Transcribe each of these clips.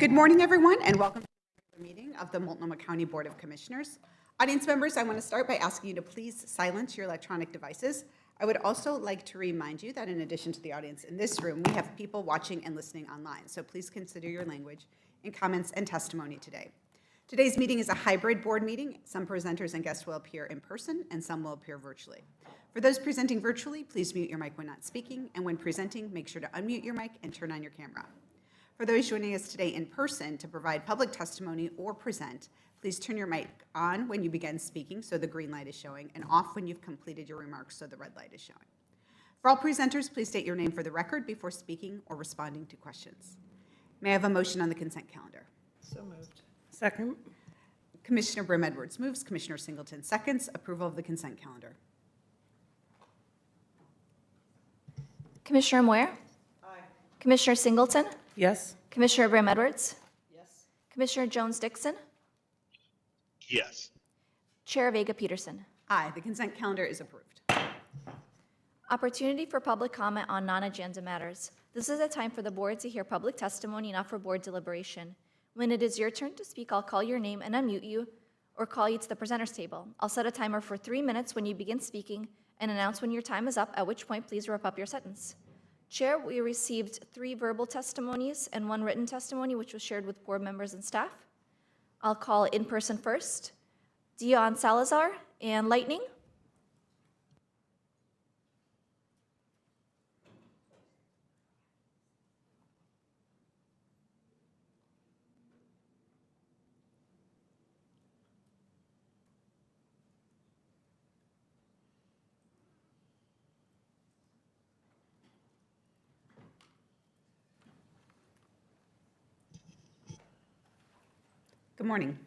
Good morning, everyone, and welcome to the meeting of the Multnomah County Board of Commissioners. Audience members, I want to start by asking you to please silence your electronic devices. I would also like to remind you that in addition to the audience in this room, we have people watching and listening online, so please consider your language in comments and testimony today. Today's meeting is a hybrid board meeting. Some presenters and guests will appear in person, and some will appear virtually. For those presenting virtually, please mute your mic when not speaking, and when presenting, make sure to unmute your mic and turn on your camera. For those joining us today in person to provide public testimony or present, please turn your mic on when you begin speaking so the green light is showing, and off when you've completed your remarks so the red light is showing. For all presenters, please state your name for the record before speaking or responding to questions. May I have a motion on the consent calendar? So moved. Second. Commissioner Brim Edwards moves, Commissioner Singleton seconds. Approval of the consent calendar. Commissioner Moyer? Aye. Commissioner Singleton? Yes. Commissioner Brim Edwards? Yes. Commissioner Jones-Dixon? Yes. Chair Vega Peterson? Aye, the consent calendar is approved. Opportunity for public comment on non-agenda matters. This is a time for the board to hear public testimony, not for board deliberation. When it is your turn to speak, I'll call your name and unmute you or call you to the presenter's table. I'll set a timer for 3 minutes when you begin speaking and announce when your time is up, at which point please wrap up your sentence. Chair, we received 3 verbal testimonies and 1 written testimony, which was shared with board members and staff. I'll call in person first. Dion Salazar and Lightning. Good morning.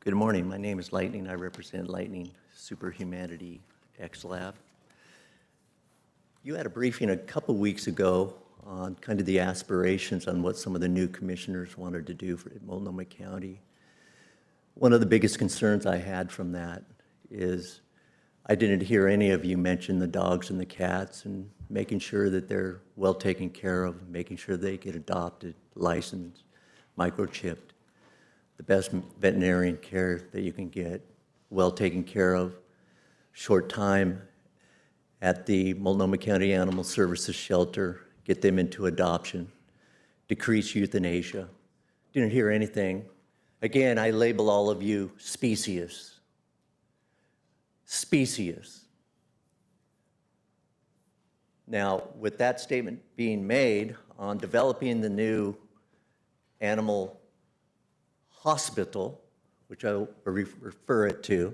Good morning. My name is Lightning. I represent Lightning Superhumanity X Lab. You had a briefing a couple weeks ago on kind of the aspirations on what some of the new commissioners wanted to do for Multnomah County. One of the biggest concerns I had from that is I didn't hear any of you mention the dogs and the cats and making sure that they're well taken care of, making sure they get adopted, licensed, microchipped, the best veterinarian care that you can get, well taken care of, short time at the Multnomah County Animal Services Shelter, get them into adoption, decrease euthanasia. Didn't hear anything. Again, I label all of you specious. Specious. Now, with that statement being made on developing the new animal hospital, which I will refer it to,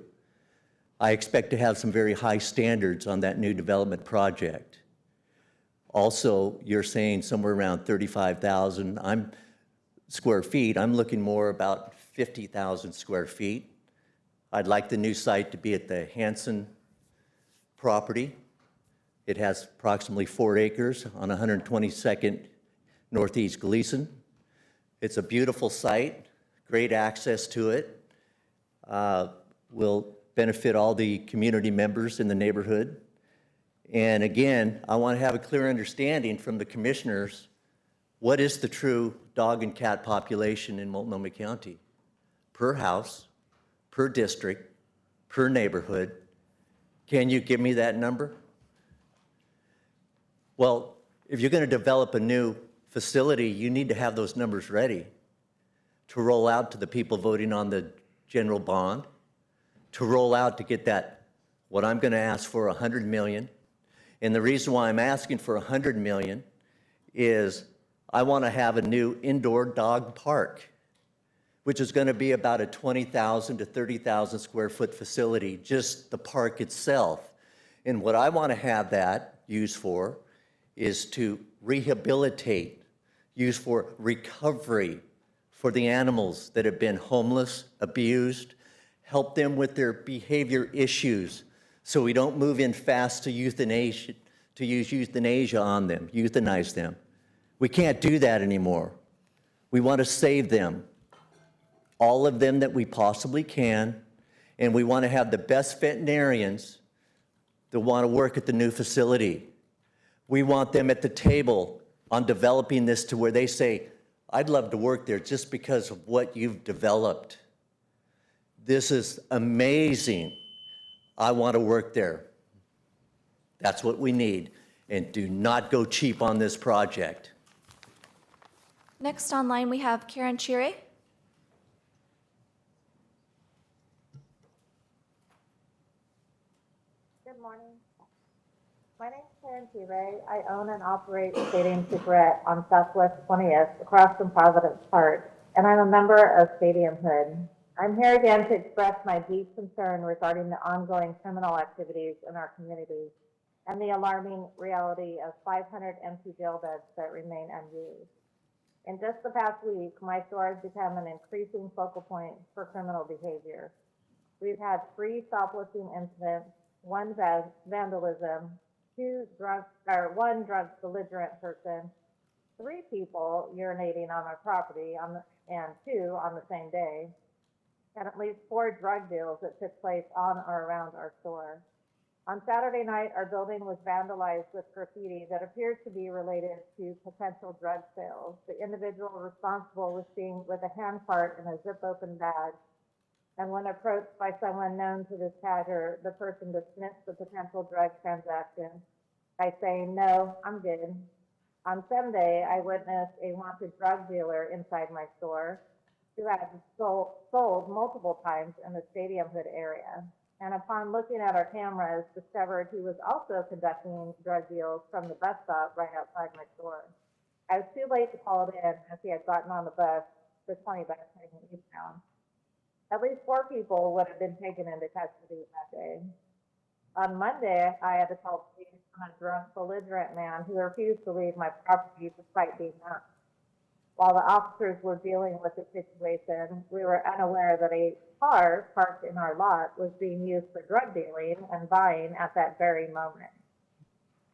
I expect to have some very high standards on that new development project. Also, you're saying somewhere around 35,000 square feet. I'm looking more about 50,000 square feet. I'd like the new site to be at the Hanson property. It has approximately 4 acres on 122nd Northeast Gleason. It's a beautiful site, great access to it. Will benefit all the community members in the neighborhood. And again, I want to have a clear understanding from the commissioners, what is the true dog and cat population in Multnomah County? Per house, per district, per neighborhood. Can you give me that number? Well, if you're going to develop a new facility, you need to have those numbers ready to roll out to the people voting on the general bond, to roll out to get that, what I'm going to ask for, $100 million. And the reason why I'm asking for $100 million is I want to have a new indoor dog park, which is going to be about a 20,000 to 30,000 square foot facility, just the park itself. And what I want to have that used for is to rehabilitate, use for recovery for the animals that have been homeless, abused, help them with their behavior issues so we don't move in fast to euthanasia, to use euthanasia on them, euthanize them. We can't do that anymore. We want to save them, all of them that we possibly can, and we want to have the best veterinarians that want to work at the new facility. We want them at the table on developing this to where they say, I'd love to work there just because of what you've developed. This is amazing. I want to work there. That's what we need. And do not go cheap on this project. Next online, we have Karen Chire. Good morning. My name is Karen Ray. I own and operate Stadium Secret on Southwest 20th across from Providence Park, and I'm a member of Stadium Hood. I'm here again to express my deep concern regarding the ongoing criminal activities in our community and the alarming reality of 500 empty jail beds that remain unused. In just the past week, my store has become an increasing focal point for criminal behavior. We've had 3 shoplifting incidents, 1 vandalism, 1 drunk belligerent person, 3 people urinating on my property and 2 on the same day, and at least 4 drug deals that took place on or around our store. On Saturday night, our building was vandalized with graffiti that appears to be related to potential drug sales. The individual responsible was seen with a hand cart and a zip-open bag. And when approached by someone known to this tagger, the person dismissed the potential drug transaction by saying, "No, I'm good." On Sunday, I witnessed a wanted drug dealer inside my store who had sold multiple times in the Stadium Hood area. And upon looking at our cameras, discovered he was also conducting drug deals from the bus stop right outside my store. I was too late to call it in as he had gotten on the bus, the 20 bus heading eastbound. At least 4 people would have been taken into custody that day. On Monday, I had to call police on a drunk, belligerent man who refused to leave my property despite being asked. While the officers were dealing with the situation, we were unaware that a car parked in our lot was being used for drug dealing and buying at that very moment.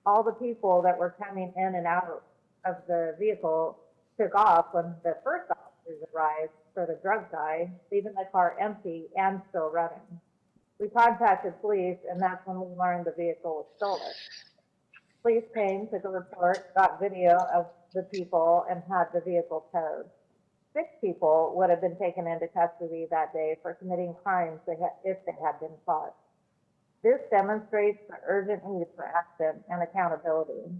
All the people that were coming in and out of the vehicle took off when the first officers arrived for the drug guy, leaving the car empty and still running. We contacted police, and that's when we learned the vehicle was stolen. Police came, took a report, got video of the people, and had the vehicle towed. 6 people would have been taken into custody that day for committing crimes if they had been caught. This demonstrates the urgent need for action and accountability.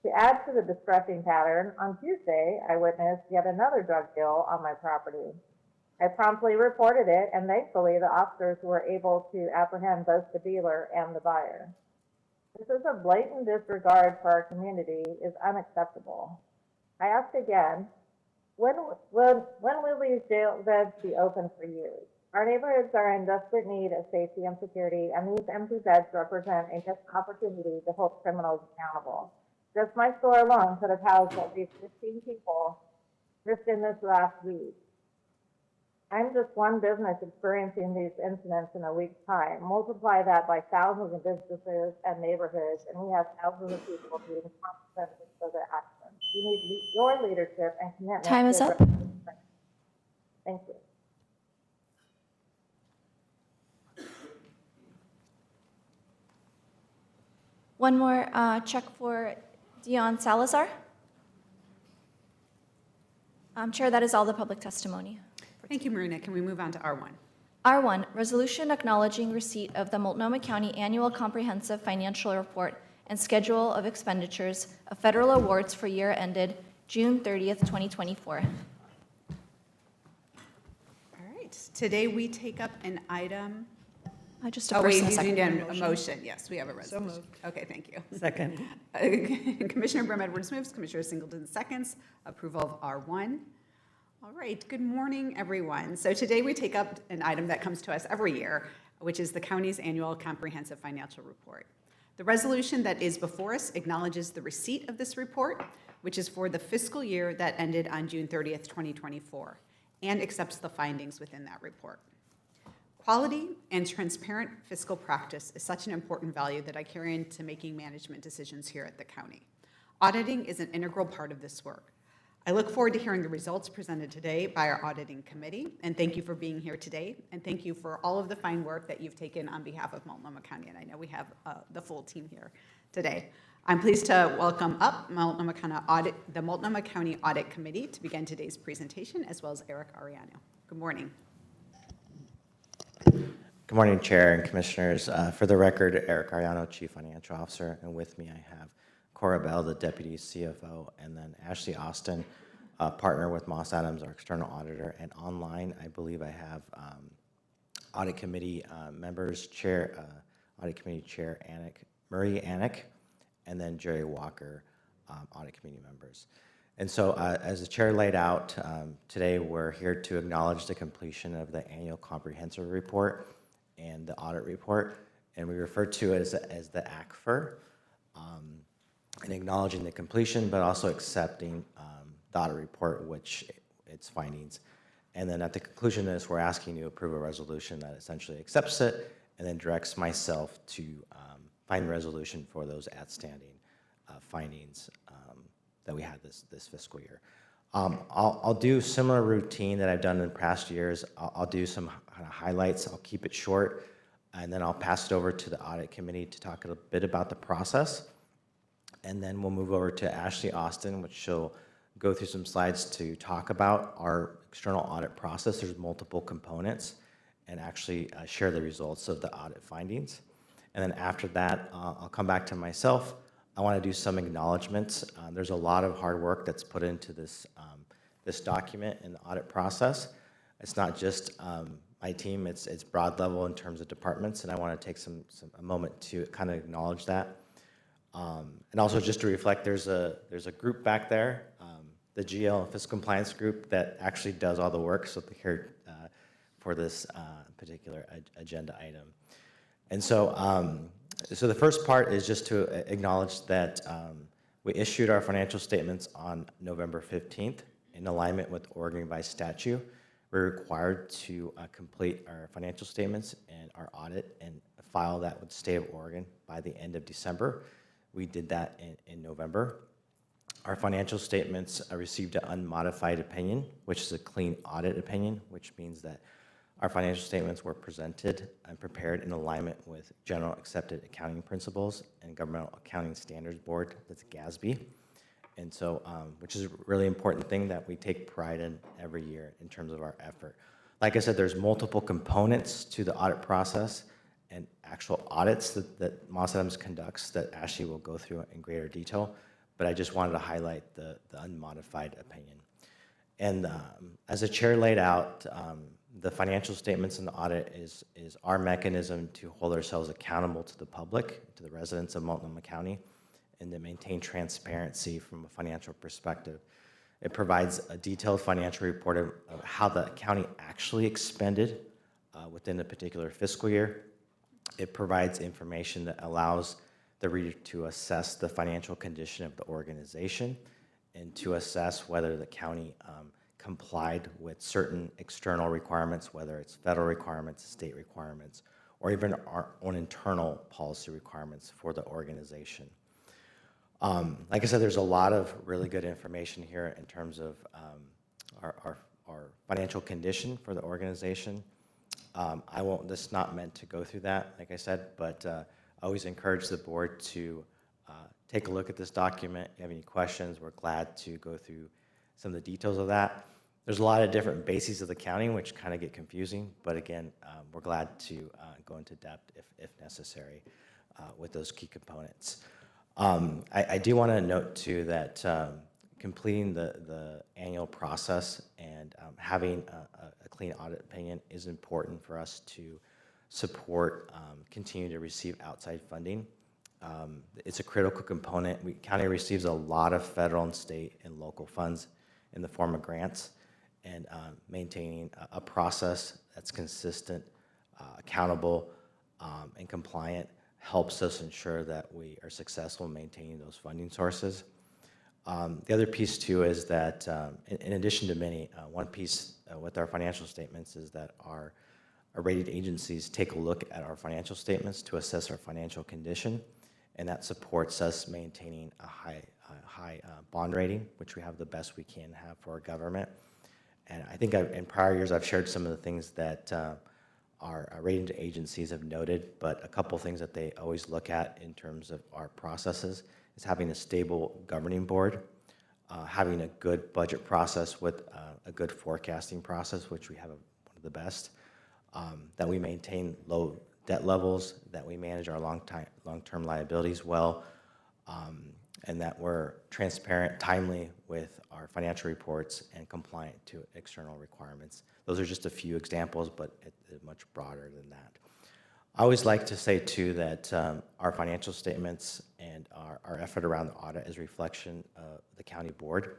To add to the distressing pattern, on Tuesday, I witnessed yet another drug deal on my property. I promptly reported it, and thankfully the officers were able to apprehend both the dealer and the buyer. This is a blatant disregard for our community is unacceptable. I ask again, when will these jail beds be open for use? Our neighborhoods are in desperate need of safety and security, and these empty beds represent a missed opportunity to hold criminals accountable. Just my store alone could have housed at least 15 people just in this last week. I'm just one business experiencing these incidents in a week's time. Multiply that by thousands of businesses and neighborhoods, and we have thousands of people needing consequences for their actions. We need your leadership and commitment. Time is up. Thank you. One more check for Dion Salazar. Chair, that is all the public testimony. Thank you, Marina. Can we move on to R1? R1, resolution acknowledging receipt of the Multnomah County Annual Comprehensive Financial Report and Schedule of Expenditures of federal awards for year ended June 30th, 2024. All right. Today we take up an item. Just a Oh, first wait, and a you second. need a motion. Yes, we have a resolution. moved. Okay, thank you. Second. Commissioner Brim Edwards moves, Commissioner Singleton seconds. Approval of R1. All right, good morning, everyone. So today we take up an item that comes to us every year, which is the county's annual comprehensive financial report. The resolution that is before us acknowledges the receipt of this report, which is for the fiscal year that ended on June 30th, 2024, and accepts the findings within that report. Quality and transparent fiscal practice is such an important value that I carry into making management decisions here at the county. Auditing is an integral part of this work. I look forward to hearing the results presented today by our auditing committee, and thank you for being here today, and thank you for all of the fine work that you've taken on behalf of Multnomah County, and I know we have the full team here today. I'm pleased to welcome up the Multnomah County Audit Committee to begin today's presentation, as well as Eric Ariano. Good morning. Good morning, Chair and Commissioners. For the record, Eric Ariano, Chief Financial Officer, and with me I have Cora Bell, the Deputy CFO, and then Ashley Austin, partner with Moss Adams, our external auditor. And online, I believe I have Audit Committee members, Audit Committee Chair Marie Anik, and then Jerry Walker, Audit Committee members. And so, as the Chair laid out, today we're here to acknowledge the completion of the annual comprehensive report and the audit report, and we refer to it as the ACFR, and acknowledging the completion, but also accepting the audit report, which its findings. And then at the conclusion of this, we're asking you to approve a resolution that essentially accepts it and then directs myself to find the resolution for those outstanding findings that we had this fiscal year. I'll do similar routine that I've done in past years. I'll do some kind of highlights. I'll keep it short, and then I'll pass it over to the audit committee to talk a bit about the process. And then we'll move over to Ashley Austin, which she'll go through some slides to talk about our external audit process. There's multiple components, and actually share the results of the audit findings. And then after that, I'll come back to myself. I want to do some acknowledgments. There's a lot of hard work that's put into this document and the audit process. It's not just my team, it's broad level in terms of departments, and I want to take a moment to kind of acknowledge that. And also just to reflect, there's a group back there, the GL Fiscal Compliance Group, that actually does all the work, so they're here for this particular agenda item. And so, so the first part is just to acknowledge that we issued our financial statements on November 15th in alignment with Oregon Revised Statute. We're required to complete our financial statements and our audit and file that with the state of Oregon by the end of December. We did that in November. Our financial statements received an unmodified opinion, which is a clean audit opinion, which means that our financial statements were presented and prepared in alignment with General Accepted Accounting Principles and Governmental Accounting Standards Board, that's GASB. And so, which is a really important thing that we take pride in every year in terms of our effort. Like I said, there's multiple components to the audit process and actual audits that Moss Adams conducts that Ashley will go through in greater detail, but I just wanted to highlight the unmodified opinion. And as the chair laid out, the financial statements and the audit is our mechanism to hold ourselves accountable to the public, to the residents of Multnomah County, and to maintain transparency from a financial perspective. It provides a detailed financial report of how the county actually expended within a particular fiscal year. It provides information that allows the reader to assess the financial condition of the organization and to assess whether the county complied with certain external requirements, whether it's federal requirements, state requirements, or even our own internal policy requirements for the organization. Like I said, there's a lot of really good information here in terms of our financial condition for the organization. This is not meant to go through that, like I said, but I always encourage the board to take a look at this document. If you have any questions, we're glad to go through some of the details of that. There's a lot of different bases of the counting, which kind of get confusing, but again, we're glad to go into depth if necessary with those key components. I do want to note too that completing the annual process and having a clean audit opinion is important for us to support, continue to receive outside funding. It's a critical component. County receives a lot of federal and state and local funds in the form of grants, and maintaining a process that's consistent, accountable, and compliant helps us ensure that we are successful in maintaining those funding sources. The other piece too is that in addition to many, one piece with our financial statements is that our rated agencies take a look at our financial statements to assess our financial condition, and that supports us maintaining a high bond rating, which we have the best we can have for our government. And I think in prior years I've shared some of the things that our rating agencies have noted, but a couple things that they always look at in terms of our processes is having a stable governing board, having a good budget process with a good forecasting process, which we have one of the best, that we maintain low debt levels, that we manage our long-term liabilities well, and that we're transparent, timely with our financial reports and compliant to external requirements. Those are just a few examples, but it's much broader than that. I always like to say too that our financial statements and our effort around the audit is a reflection of the county board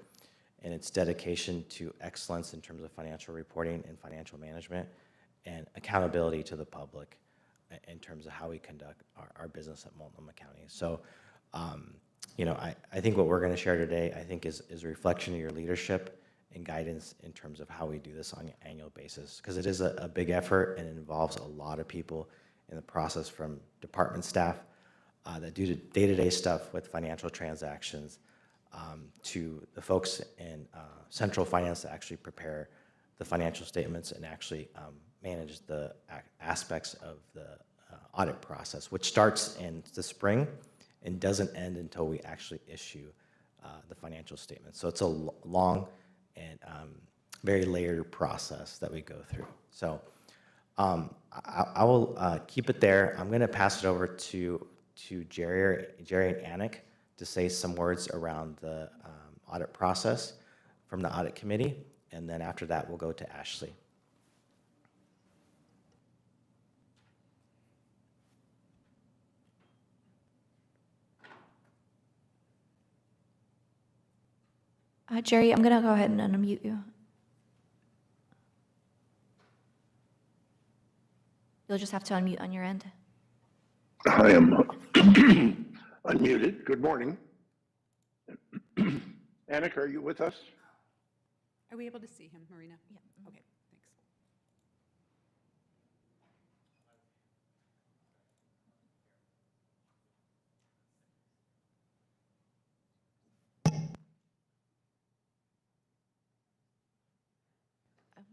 and its dedication to excellence in terms of financial reporting and financial management and accountability to the public in terms of how we conduct our business at Multnomah County. So, you know, I think what we're going to share today, I think, is a reflection of your leadership and guidance in terms of how we do this on an annual basis, because it is a big effort and it involves a lot of people in the process, from department staff that do day-to-day stuff with financial transactions to the folks in central finance that actually prepare the financial statements and actually manage the aspects of the audit process, which starts in the spring and doesn't end until we actually issue the financial statements. So it's a long and very layered process that we go through. So I will keep it there. I'm going to pass it over to Jerry and Anik to say some words around the audit process from the audit committee, and then after that we'll go to Ashley. Jerry, I'm going to go ahead and unmute you. You'll just have to unmute on your end. I am unmuted. Good morning. Anik, are you with us? Are we able to see him, Marina? Yeah. Okay, thanks.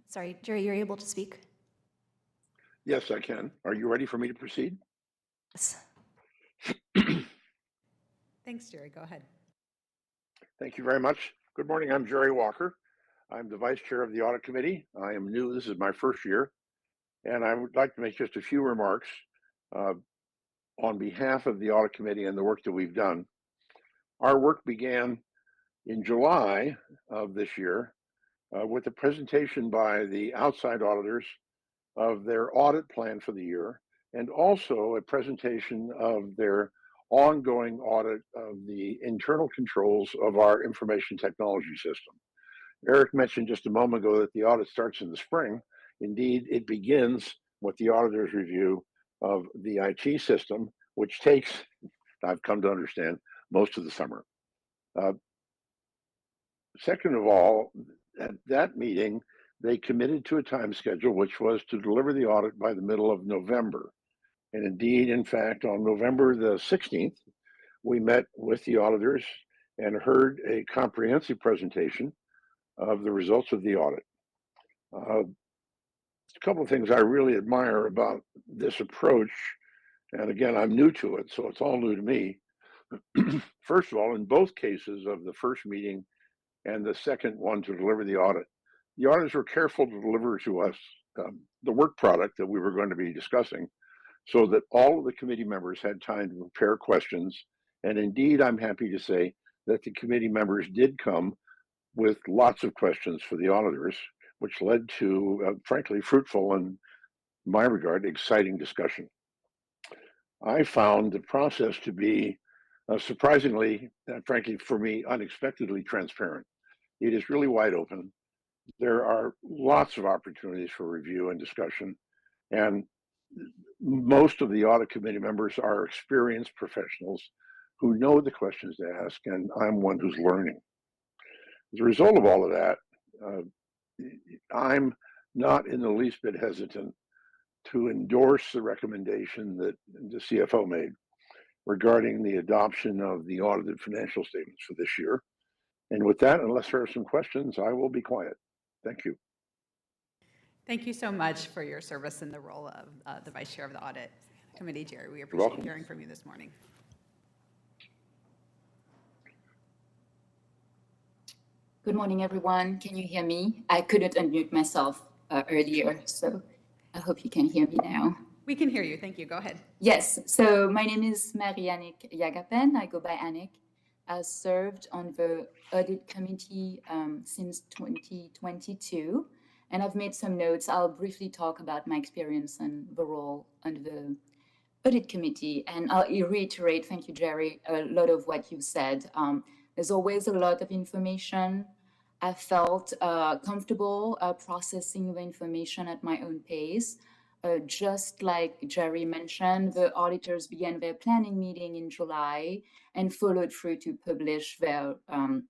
Sorry, Jerry, you're able to speak? Yes, I can. Are you ready for me to proceed? Yes. Thanks, Jerry. Go ahead. Thank you very much. Good morning. I'm Jerry Walker. I'm the vice chair of the audit committee. I am new. This is my first year. And I would like to make just a few remarks on behalf of the audit committee and the work that we've done. Our work began in July of this year with a presentation by the outside auditors of their audit plan for the year, and also a presentation of their ongoing audit of the internal controls of our information technology system. Eric mentioned just a moment ago that the audit starts in the spring. Indeed, it begins with the auditor's review of the IT system, which takes, I've come to understand, most of the summer. Second of all, at that meeting, they committed to a time schedule, which was to deliver the audit by the middle of November. And indeed, in fact, on November the 16th, we met with the auditors and heard a comprehensive presentation of the results of the audit. A couple of things I really admire about this approach, and again, I'm new to it, so it's all new to me. First of all, in both cases of the first meeting and the second one to deliver the auditors were careful to deliver to us the work product that we were going to be discussing, so that all of the committee members had time to prepare questions. And indeed, I'm happy to say that the committee members did come with lots of questions for the auditors, which led to, frankly, fruitful and, in my regard, exciting discussion. I found the process to be surprisingly, frankly, for me, unexpectedly transparent. It is really wide open. There are lots of opportunities for review and discussion, and most of the audit committee members are experienced professionals who know the questions to ask, and I'm one who's learning. As a result of all of that, I'm not in the least bit hesitant to endorse the recommendation that the CFO made regarding the adoption of the audited financial statements for this year. And with that, unless there are some questions, I will be quiet. Thank you. Thank you so much for your service in the role of the Vice Chair of the Audit Committee, Jerry. We appreciate welcome. hearing from you this morning. Good morning, everyone. Can you hear me? I couldn't unmute myself earlier, so I hope you can hear me now. We can hear you. Thank you. Go ahead. Yes, so my name is Marie-Annick Yagapen. I go by Annick. I served on the audit committee since 2022, and I've made some notes. I'll briefly talk about my experience and the role on the audit committee, and I'll reiterate, thank you, Jerry, a lot of what you said. There's always a lot of information. I felt comfortable processing the information at my own pace. Just like Jerry mentioned, the auditors began their planning meeting in July and followed through to publish their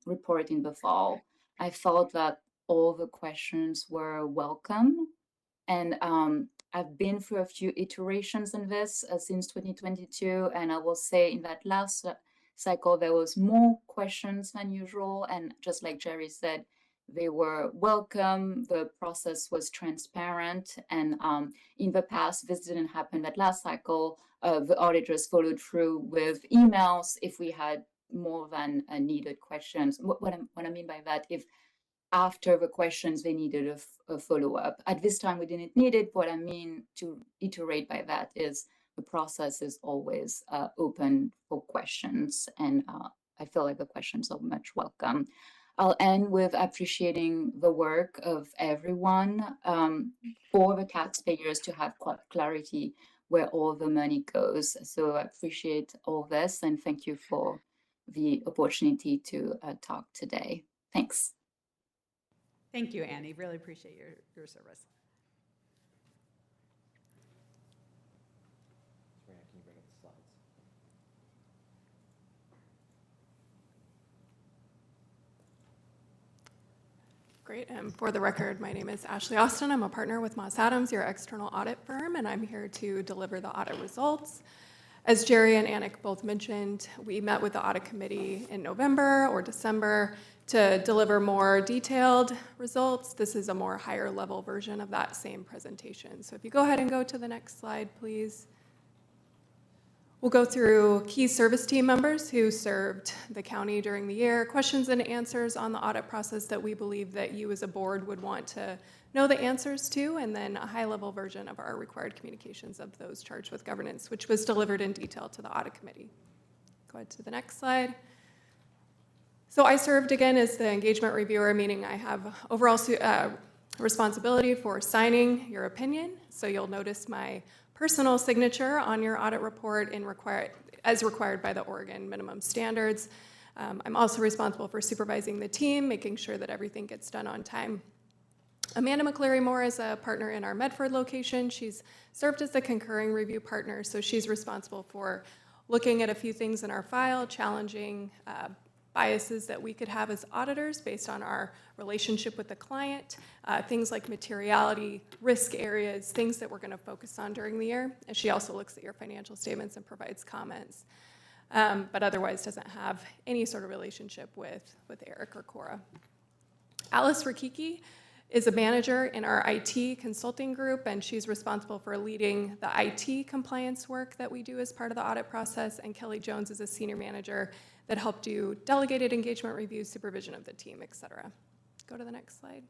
report in the fall. I felt that all the questions were welcome, and I've been through a few iterations in this since 2022, and I will say in that last cycle, there was more questions than usual. And just like Jerry said, they were welcome. The process was transparent. And in the past, this didn't happen. That last cycle, the auditors followed through with emails if we had more than needed questions. What I mean by that, if after the questions, they needed a follow-up. At this time, we didn't need it. What I mean to iterate by that is the process is always open for questions, and I feel like the questions are much welcome. I'll end with appreciating the work of everyone for the taxpayers to have clarity where all the money goes. So I appreciate all this, and thank you for the opportunity to talk today. Thanks. Thank you, Annie. Really appreciate your service. Great. And for the record, my name is Ashley Austin. I'm a partner with Moss Adams, your external audit firm, and I'm here to deliver the audit results. As Jerry and Annick both mentioned, we met with the audit committee in November or December to deliver more detailed results. This is a more higher level version of that same presentation. So if you go ahead and go to the next slide, please. We'll go through key service team members who served the county during the year, questions and answers on the audit process that we believe that you as a board would want to know the answers to, and then a high-level version of our required communications of those charged with governance, which was delivered in detail to the audit committee. Go ahead to the next slide. So I served again as the engagement reviewer, meaning I have overall responsibility for signing your opinion. So you'll notice my personal signature on your audit report as required by the Oregon minimum standards. I'm also responsible for supervising the team, making sure that everything gets done on time. Amanda McCleary Moore is a partner in our Medford location. She's served as the concurring review partner, so she's responsible for looking at a few things in our file, challenging biases that we could have as auditors based on our relationship with the client, things like materiality, risk areas, things that we're going to focus on during the year. And she also looks at your financial statements and provides comments, but otherwise doesn't have any sort of relationship with Eric or Cora. Alice Rakiki is a manager in our IT consulting group, and she's responsible for leading the IT compliance work that we do as part of the audit process. And Kelly Jones is a senior manager that helped do delegated engagement reviews, supervision of the team, et cetera. Go to the next slide.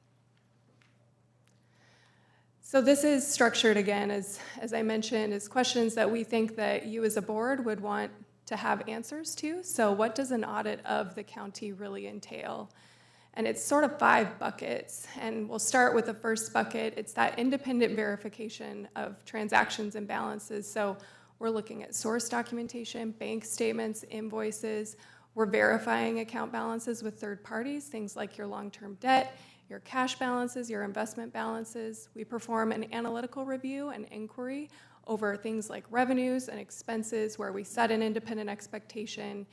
So this is structured again, as I mentioned, as questions that we think that you as a board would want to have answers to. So what does an audit of the county really entail? And it's sort of 5 buckets, and we'll start with the first bucket. It's that independent verification of transactions and balances. So we're looking at source documentation, bank statements, invoices. We're verifying account balances with third parties, things like your long-term debt, your cash balances, your investment balances. We perform an analytical review and inquiry over things like revenues and expenses, where we set an independent expectation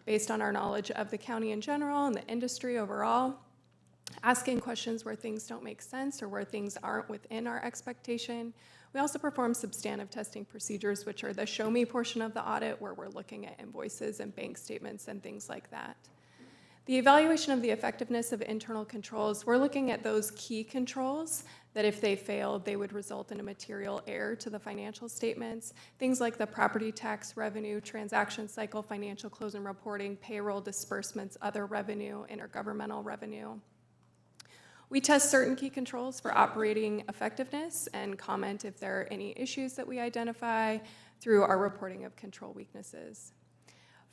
based on our knowledge of the county in general and the industry overall, asking questions where things don't make sense or where things aren't within our expectation. We also perform substantive testing procedures, which are the show me portion of the audit, where we're looking at invoices and bank statements and things like that. The evaluation of the effectiveness of internal controls, we're looking at those key controls that if they failed, they would result in a material error to the financial statements. Things like the property tax revenue, transaction cycle, financial close and reporting, payroll disbursements, other revenue, intergovernmental revenue. We test certain key controls for operating effectiveness and comment if there are any issues that we identify through our reporting of control weaknesses.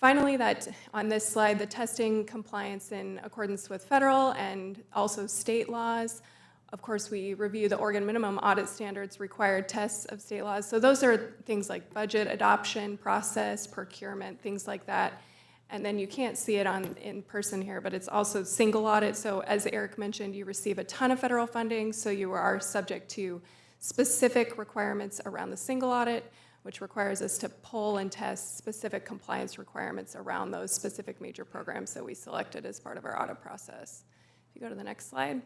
Finally, that on this slide, the testing compliance in accordance with federal and also state laws. Of course, we review the Oregon minimum audit standards required tests of state laws. So those are things like budget adoption, process, procurement, things like that. And then you can't see it in person here, but it's also single audit. So as Eric mentioned, you receive a ton of federal funding, so you are subject to specific requirements around the single audit, which requires us to pull and test specific compliance requirements around those specific major programs that we selected as part of our audit process. If you go to the next slide.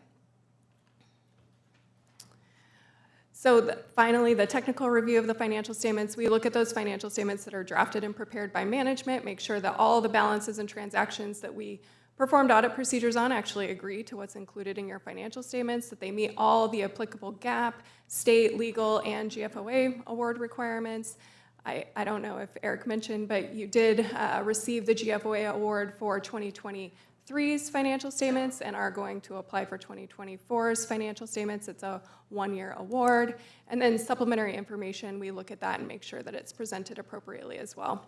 So finally, the technical review of the financial statements. We look at those financial statements that are drafted and prepared by management, make sure that all the balances and transactions that we performed audit procedures on actually agree to what's included in your financial statements, that they meet all the applicable GAAP, state, legal, and GFOA award requirements. I don't know if Eric mentioned, but you did receive the GFOA award for 2023's financial statements and are going to apply for 2024's financial statements. It's a one-year award. And then supplementary information, we look at that and make sure that it's presented appropriately as well.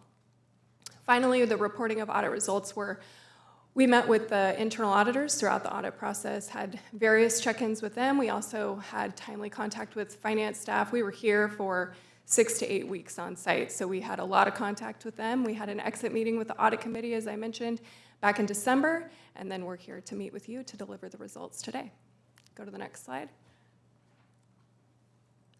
Finally, the reporting of audit results were we met with the internal auditors throughout the audit process, had various check-ins with them. We also had timely contact with finance staff. We were here for 6 to 8 weeks on site, so we had a lot of contact with them. We had an exit meeting with the audit committee, as I mentioned, back in December, and then we're here to meet with you to deliver the results today. Go to the next slide.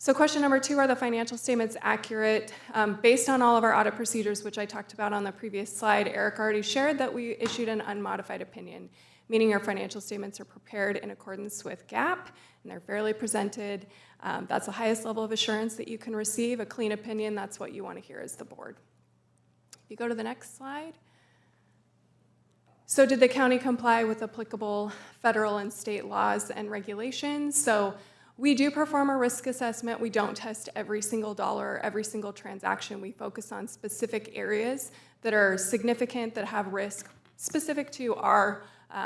So question number 2, are the financial statements accurate? Based on all of our audit procedures, which I talked about on the previous slide, Eric already shared that we issued an unmodified opinion, meaning our financial statements are prepared in accordance with GAAP, and they're fairly presented. That's the highest level of assurance that you can receive. A clean opinion, that's what you want to hear as the board. If you go to the next slide. So did the county comply with applicable federal and state laws and regulations? So we do perform a risk assessment. We don't test every single dollar, every single transaction. We focus on specific areas that are significant, that have risk specific to our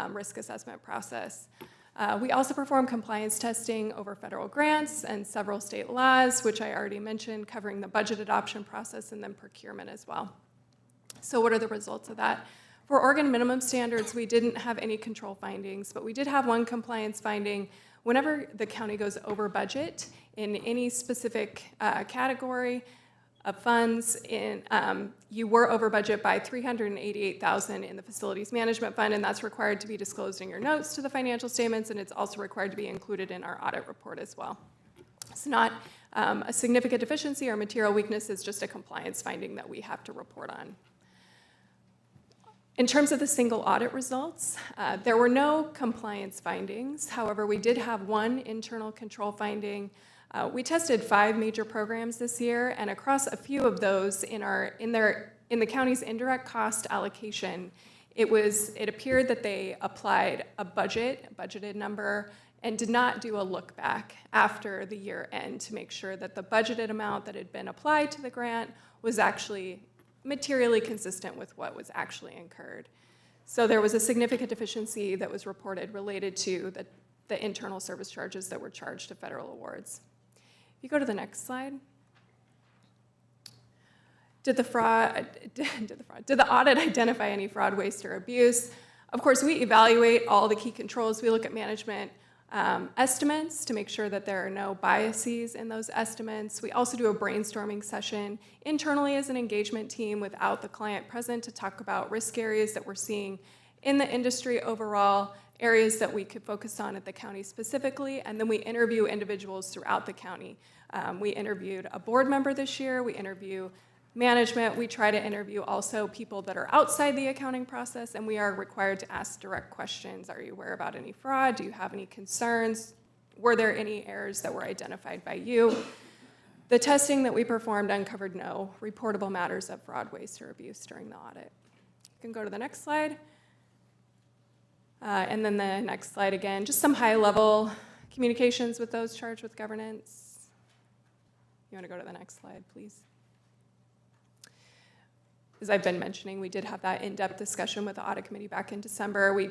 risk assessment process. We also perform compliance testing over federal grants and several state laws, which I already mentioned, covering the budget adoption process and then procurement as well. So what are the results of that? For Oregon minimum standards, we didn't have any control findings, but we did have one compliance finding. Whenever the county goes over budget in any specific category of funds, you were over budget by $388,000 in the facilities management fund, and that's required to be disclosed in your notes to the financial statements, and it's also required to be included in our audit report as well. It's not a significant deficiency or material weakness, it's just a compliance finding that we have to report on. In terms of the single audit results, there were no compliance findings. However, we did have one internal control finding. We tested 5 major programs this year, and across a few of those in the county's indirect cost allocation, it appeared that they applied a budgeted number, and did not do a look back after the year end to make sure that the budgeted amount that had been applied to the grant was actually materially consistent with what was actually incurred. So there was a significant deficiency that was reported related to the internal service charges that were charged to federal awards. If you go to the next slide. Did the audit identify any fraud, waste, or abuse? Of course, we evaluate all the key controls. We look at management estimates to make sure that there are no biases in those estimates. We also do a brainstorming session internally as an engagement team without the client present to talk about risk areas that we're seeing in the industry overall, areas that we could focus on at the county specifically, and then we interview individuals throughout the county. We interviewed a board member this year, we interview management, we try to interview also people that are outside the accounting process, and we are required to ask direct questions. Are you aware about any fraud? Do you have any concerns? Were there any errors that were identified by you? The testing that we performed uncovered no reportable matters of fraud, waste, or abuse during the audit. You can go to the next slide. And then the next slide again, just some high-level Communications with those charged with governance. You want to go to the next slide, please? As I've been mentioning, we did have that in-depth discussion with the audit committee back in December. We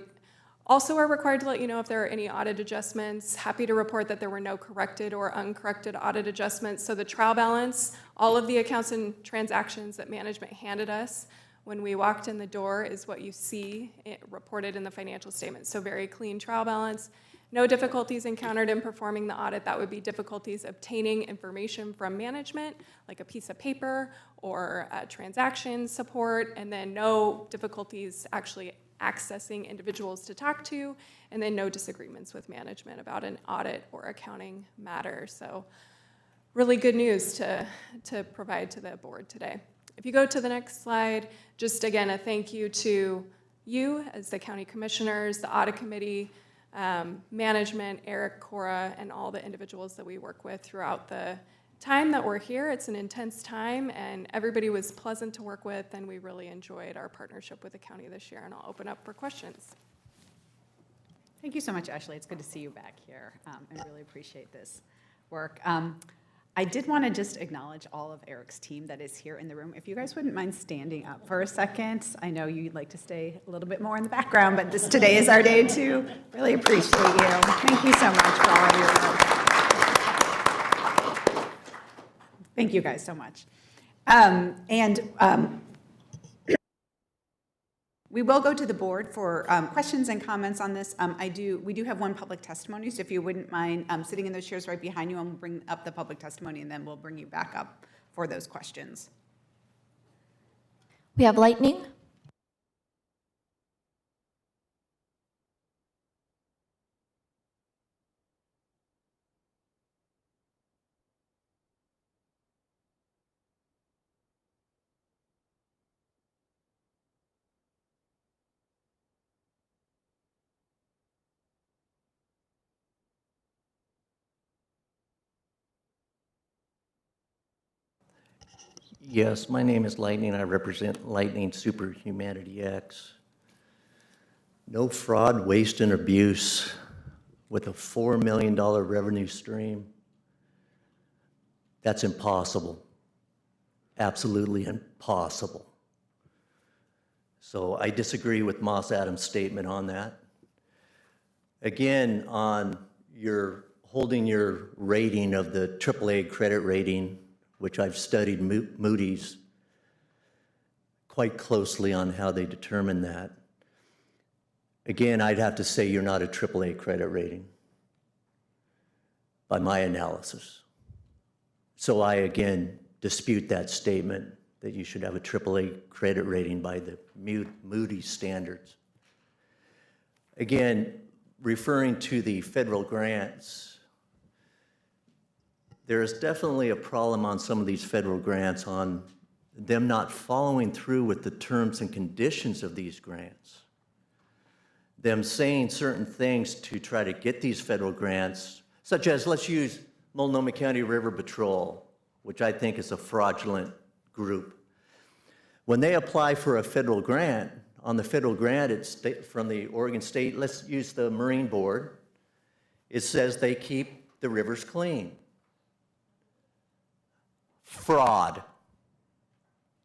also are required to let you know if there are any audit adjustments. Happy to report that there were no corrected or uncorrected audit adjustments. So the trial balance, all of the accounts and transactions that management handed us when we walked in the door is what you see reported in the financial statements. So very clean trial balance. No difficulties encountered in performing the audit. That would be difficulties obtaining information from management, like a piece of paper or transaction support, and then no difficulties actually accessing individuals to talk to, and then no disagreements with management about an audit or accounting matter. So really good news to provide to the board today. If you go to the next slide, just again, a thank you to you as the county commissioners, the audit committee, management, Eric, Cora, and all the individuals that we work with throughout the time that we're here. It's an intense time, and everybody was pleasant to work with, and we really enjoyed our partnership with the county this year, and I'll open up for questions. Thank you so much, Ashley. It's good to see you back here. I really appreciate this work. I did want to just acknowledge all of Eric's team that is here in the room. If you guys wouldn't mind standing up for a second. I know you'd like to stay a little bit more in the background, but today is our day to really appreciate you. Thank you so much for all of your work. Thank you guys so much. We will go to the board for questions and comments on this. We do have one public testimony, so if you wouldn't mind sitting in those chairs right behind you, and we'll bring up the public testimony, and then we'll bring you back up for those questions. We have Lightning. Yes, my name is Lightning. I represent Lightning Super Humanity X. No fraud, waste, and abuse with a $4 million revenue stream. That's impossible. Absolutely impossible. So I disagree with Moss Adams' statement on that. Again, on your holding your rating of the AAA credit rating, which I've studied Moody's quite closely on how they determine that. Again, I'd have to say you're not a AAA credit rating by my analysis. So I, again, dispute that statement that you should have a AAA credit rating by the Moody's standards. Again, referring to the federal grants, there is definitely a problem on some of these federal grants on them not following through with the terms and conditions of these grants. Them saying certain things to try to get these federal grants, such as, let's use Multnomah County River Patrol, which I think is a fraudulent group. When they apply for a federal grant, on the federal grant, it's from the Oregon State, let's use the Marine Board, it says they keep the rivers clean. Fraud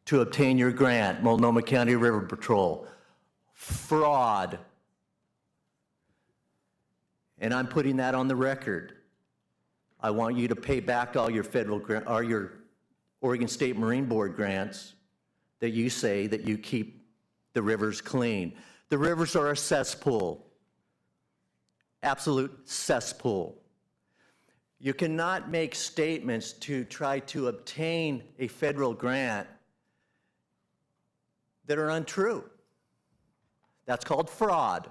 to obtain your grant, Multnomah County River Patrol. Fraud. And I'm putting that on the record. I want you to pay back all your federal grant, or your Oregon State Marine Board grants that you say that you keep the rivers clean. The rivers are a cesspool. Absolute cesspool. You cannot make statements to try to obtain a federal grant that are untrue. That's called fraud.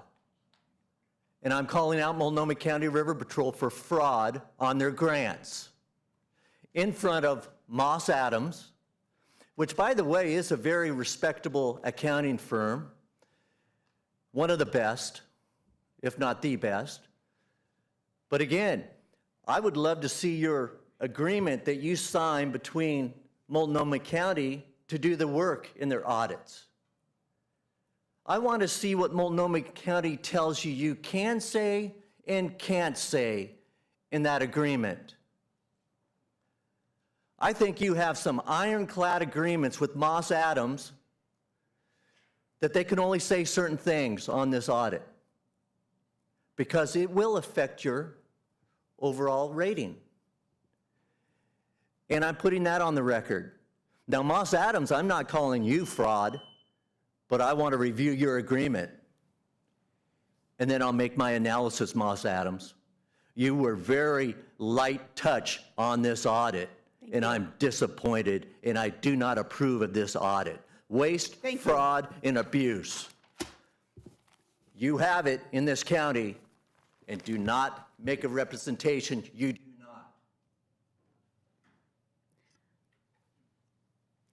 And I'm calling out Multnomah County River Patrol for fraud on their grants in front of Moss Adams, which, by the way, is a very respectable accounting firm, one of the best, if not the best. But again, I would love to see your agreement that you signed between Multnomah County to do the work in their audits. I want to see what Multnomah County tells you you can say and can't say in that agreement. I think you have some ironclad agreements with Moss Adams that they can only say certain things on this audit because it will affect your overall rating. And I'm putting that on the record. Now, Moss Adams, I'm not calling you fraud, but I want to review your agreement. And then I'll make my analysis, Moss Adams. You were very light touch on this audit, and I'm disappointed, and I do not approve of this audit. Waste, fraud, and abuse. You have it in this county, and do not make a representation you do not.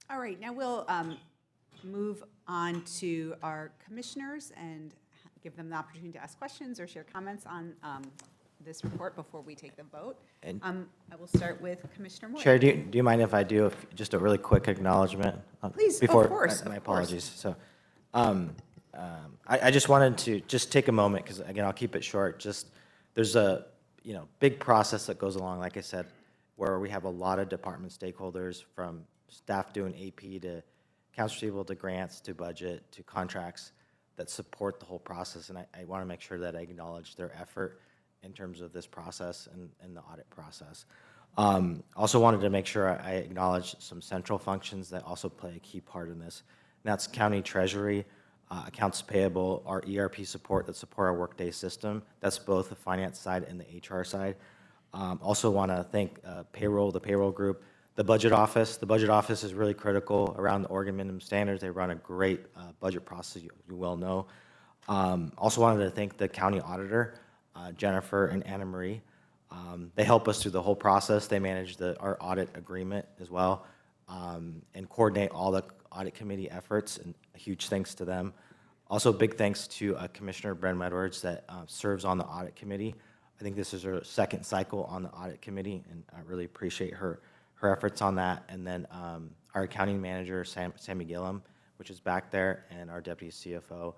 All right, now we'll move on to our commissioners and give them the opportunity to ask questions or share comments on this report before we take the vote. And- I will start with Commissioner Moore. Chair, do you mind if I do just a really quick acknowledgement? Please, of before, course, My of course. apologies. So, I just wanted to just take a moment, because again, I'll keep it short. Just, there's a, big process that goes along, like I said, where we have a lot of department stakeholders, from staff doing AP to accounts receivable to grants to budget to contracts, that support the whole process. And I want to make sure that I acknowledge their effort in terms of this process and the audit process. Also wanted to make sure I acknowledge some central functions that also play a key part in this. And that's county treasury, accounts payable, our ERP support that support our Workday system. That's both the finance side and the HR side. Also want to thank the payroll group, the budget office. The budget office is really critical around the Oregon minimum standards. They run a great budget process, you well know. Also wanted to thank the county auditor, Jennifer and Anna Marie. They help us through the whole process. They manage our audit agreement as well, and coordinate all the audit committee efforts, and a huge thanks to them. Also, big thanks to Commissioner Bren Edwards that serves on the audit committee. I think this is her second cycle on the audit committee, and I really appreciate her efforts on that. And then our accounting manager, Sammy Gillum, which is back there, and our deputy CFO,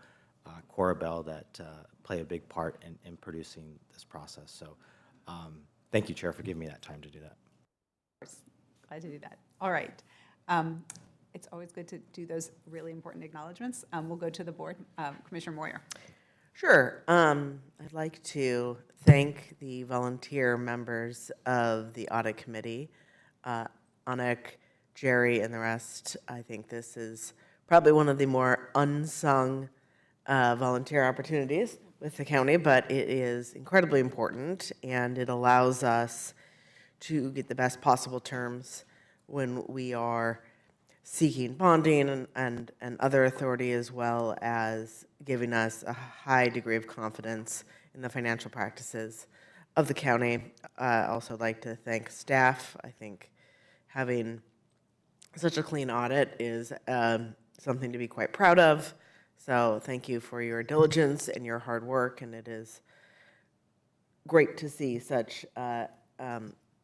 Cora Bell, that play a big part in producing this process. So thank you, Chair, for giving me that time to do that. Of course, glad to do that. All right. It's always good to do those really important acknowledgements. We'll go to the board. Commissioner Moyer. Sure. I'd like to thank the volunteer members of the audit committee, Anik, Jerry, and the rest. I think this is probably one of the more unsung volunteer opportunities with the county, but it is incredibly important, and it allows us to get the best possible terms when we are seeking bonding and other authority, as well as giving us a high degree of confidence in the financial practices of the county. I also like to thank staff. I think having such a clean audit is something to be quite proud of. So thank you for your diligence and your hard work, and it is great to see such an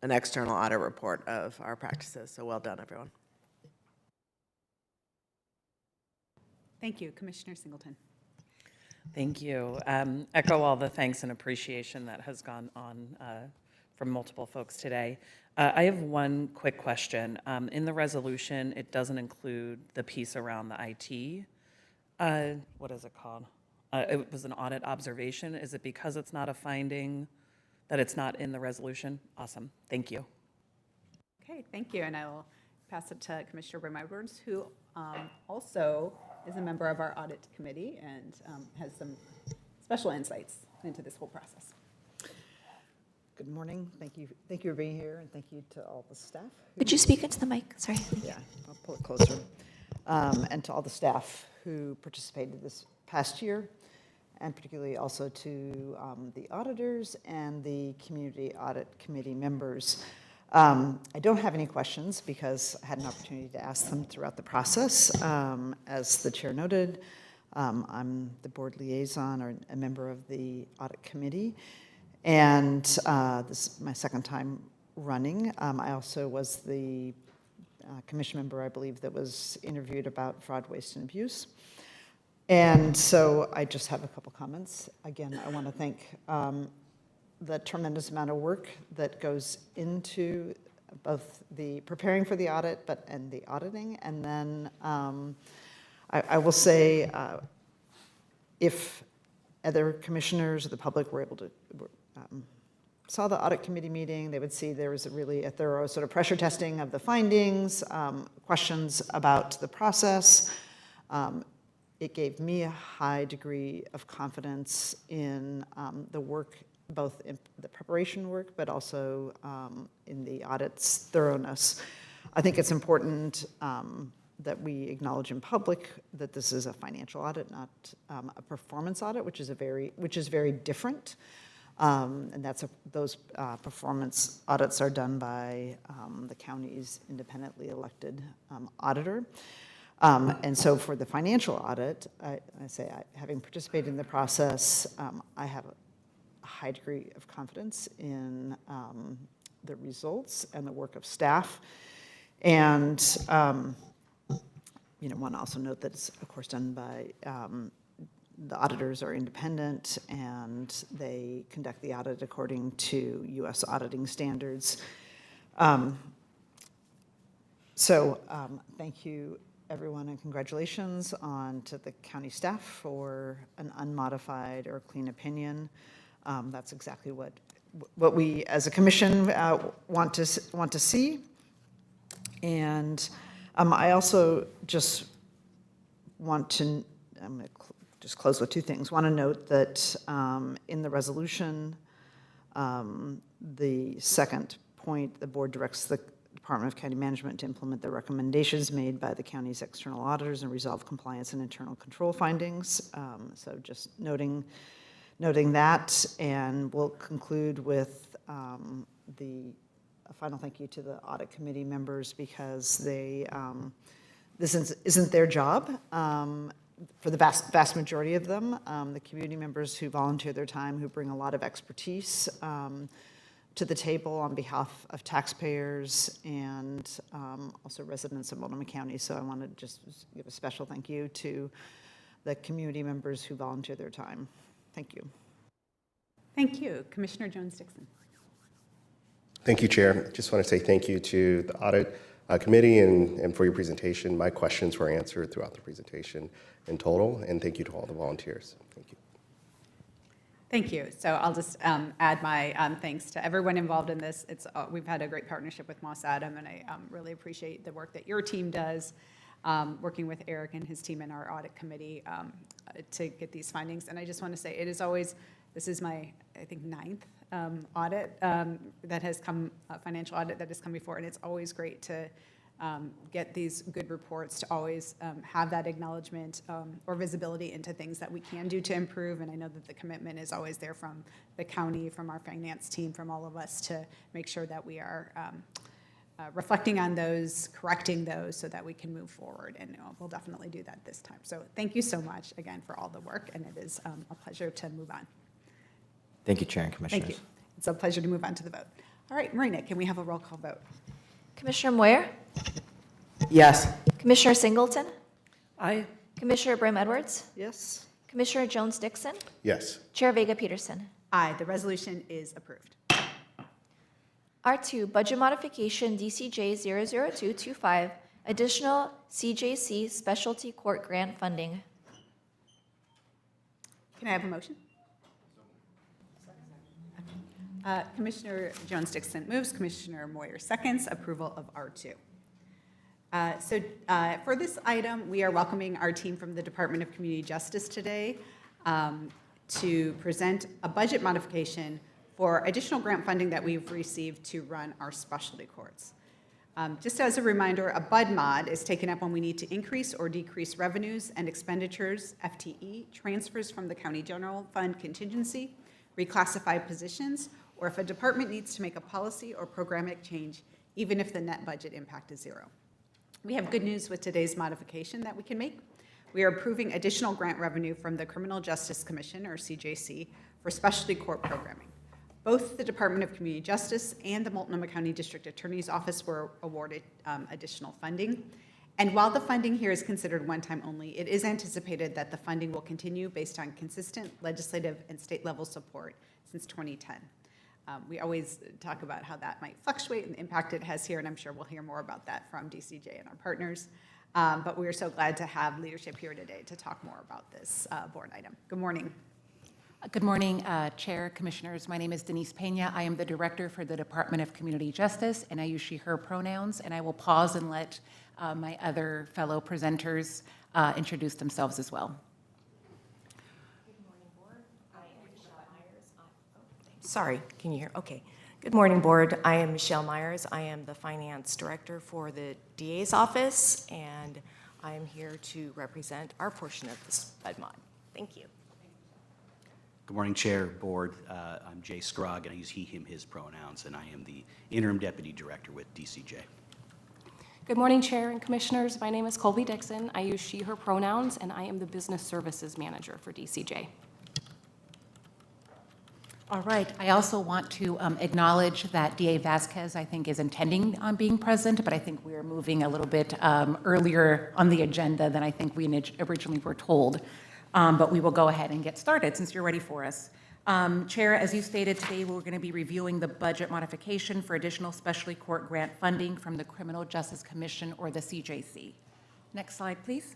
external audit report of our practices. So well done, everyone. Thank you. Commissioner Singleton. Thank you. Echo all the thanks and appreciation that has gone on from multiple folks today. I have one quick question. In the resolution, it doesn't include the piece around the IT. What is it called? It was an audit observation. Is it because it's not a finding that it's not in the resolution? Awesome. Thank you. Okay, thank you. And I will pass it to Commissioner Bren Edwards, who also is a member of our audit committee and has some special insights into this whole process. Good morning. Thank you for being here, and thank you to all the staff. Could you speak into the mic? Sorry. Yeah, I'll pull it closer. And to all the staff who participated this past year, and particularly also to the auditors and the community audit committee members. I don't have any questions because I had an opportunity to ask them throughout the process. As the chair noted, I'm the board liaison or a member of the audit committee, and this is my second time running. I also was the commission member, I believe, that was interviewed about fraud, waste, and abuse. And so I just have a couple comments. Again, I want to thank the tremendous amount of work that goes into both the preparing for the audit and the auditing. And then I will say, if other commissioners or the public were able to saw the audit committee meeting, they would see there was really a thorough sort of pressure testing of the findings, questions about the process. It gave me a high degree of confidence in the work, both in the preparation work, but also in the audit's thoroughness. I think it's important that we acknowledge in public that this is a financial audit, not a performance audit, which is very different. And those performance audits are done by the county's independently elected auditor. And so for the financial audit, having participated in the process, I have a high degree of confidence in the results and the work of staff. And want to also note that it's, of course, done by the auditors are independent, and they conduct the audit according to U.S. auditing standards. Thank you, everyone, and congratulations to the county staff for an unmodified or clean opinion. That's exactly what we as a commission want to see. And I also just want to, I'm going to just close with two things. Want to note that in the resolution, the second point, the board directs the Department of County Management to implement the recommendations made by the county's external auditors and resolve compliance and internal control findings. So just noting that, and we'll conclude with a final thank you to the audit committee members, because this isn't their job. For the vast majority of them, the community members who volunteer their time, who bring a lot of expertise to the table on behalf of taxpayers and also residents of Multnomah County. So I want to just give a special thank you to the community members who volunteer their time. Thank you. Thank you. Commissioner Jones-Dickson. Thank you, Chair. Just want to say thank you to the audit committee and for your presentation. My questions were answered throughout the presentation in total, and thank you to all the volunteers. Thank you. Thank you. So I'll just add my thanks to everyone involved in this. We've had a great partnership with Moss Adam, and I really appreciate the work that your team does, working with Eric and his team in our audit committee to get these findings. And I just want to say, this is my, I think, 9th audit that has come, financial audit that has come before, and it's always great to get these good reports, to always have that acknowledgement or visibility into things that we can do to improve. And I know that the commitment is always there from the county, from our finance team, from all of us, to make sure that we are reflecting on those, correcting those, so that we can move forward. And we'll definitely do that this time. So thank you so much again for all the work, and it is a pleasure to move on. Thank you, Chair and Commissioners. Thank you. It's a pleasure to move on to the vote. All right, Marina, can we have a roll call vote? Commissioner Moyer? Yes. Commissioner Singleton? Aye. Commissioner Brim Edwards? Yes. Commissioner Jones-Dickson? Yes. Chair Vega Peterson? Aye, the resolution is approved. R2, Budget Modification DCJ 00225, Additional CJC Specialty Court Grant Funding. Can I have a motion? Commissioner Jones-Dickson moves, Commissioner Moyer seconds, approval of R2. For this item, we are welcoming our team from the Department of Community Justice today to present a budget modification for additional grant funding that we've received to run our specialty courts. Just as a reminder, a BUD mod is taken up when we need to increase or decrease revenues and expenditures, FTE, transfers from the county general fund contingency, reclassify positions, or if a department needs to make a policy or programmatic change, even if the net budget impact is zero. We have good news with today's modification that we can make. We are approving additional grant revenue from the Criminal Justice Commission, or CJC, for specialty court programming. Both the Department of Community Justice and the Multnomah County District Attorney's Office were awarded additional funding. And while the funding here is considered one-time only, it is anticipated that the funding will continue based on consistent legislative and state-level support since 2010. We always talk about how that might fluctuate and the impact it has here, and I'm sure we'll hear more about that from DCJ and our partners. But we are so glad to have leadership here today to talk more about this board item. Good morning. Good morning, Chair, Commissioners. My name is Denise Pena. I am the Director for the Department of Community Justice, and I use she, her pronouns, and I will pause and let my other fellow presenters introduce themselves as well. Sorry, can you hear? Okay. Good morning, Board. I am Michelle Myers. I am the Finance Director for the DA's office, and I am here to represent our portion of this Bud Mod. Thank you. Good morning, Chair, Board. I'm Jay Scrogg, and I use he, him, his pronouns, and I am the Interim Deputy Director with DCJ. Good morning, Chair and Commissioners. My name is Colby Dixon. I use she, her pronouns, and I am the Business Services Manager for DCJ. All right. I also want to acknowledge that DA Vasquez, I think, is intending on being present, but I think we are moving a little bit earlier on the agenda than I think we originally were told. But we will go ahead and get started since you're ready for us. Chair, as you stated, today we're going to be reviewing the budget modification for additional specialty court grant funding from the Criminal Justice Commission, or the CJC. Next slide, please.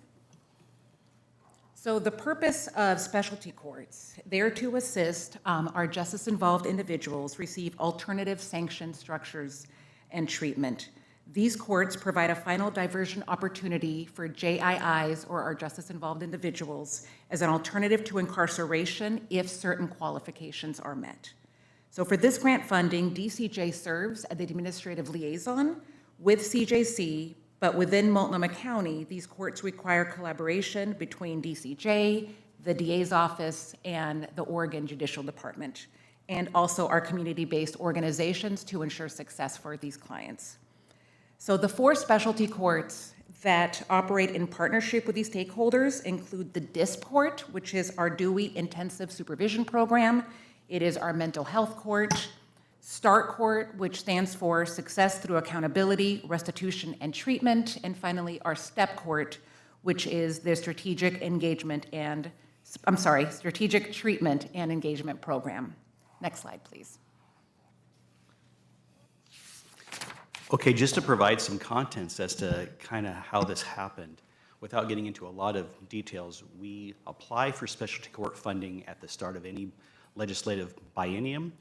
So the purpose of specialty courts, they're to assist our justice-involved individuals receive alternative sanction structures and treatment. These courts provide a final diversion opportunity for JIIs, or our justice-involved individuals, as an alternative to incarceration if certain qualifications are met. So for this grant funding, DCJ serves as the administrative liaison with CJC, but within Multnomah County, these courts require collaboration between DCJ, the DA's office, and the Oregon Judicial Department, and also our community-based organizations to ensure success for these clients. So the 4 specialty courts that operate in partnership with these stakeholders include the DISP Court, which is our Dewey Intensive Supervision Program. It is our mental health court. START Court, which stands for Success Through Accountability, Restitution, and Treatment. And finally, our STEP Court, which is the Strategic Treatment and Engagement Program. Next slide, please. Okay, just to provide some context as to kind of how this happened, without getting into a lot of details, we apply for specialty court funding at the start of any legislative biennium.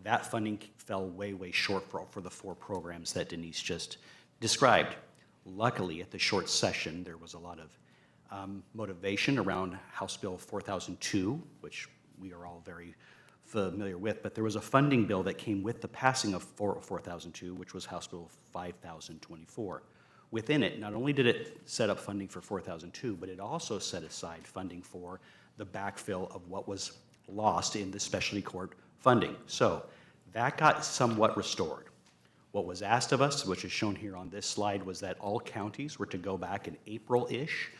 That funding fell way, way short for the 4 programs that Denise just described. Luckily, at the short session, there was a lot of motivation around House Bill 4002, which we are all very familiar with, but there was a funding bill that came with the passing of 4002, which was House Bill 5024. Within it, not only did it set up funding for 4002, but it also set aside funding for the backfill of what was lost in the specialty court funding. So that got somewhat restored. What was asked of us, which is shown here on this slide, was that all counties were to go back in April-ish,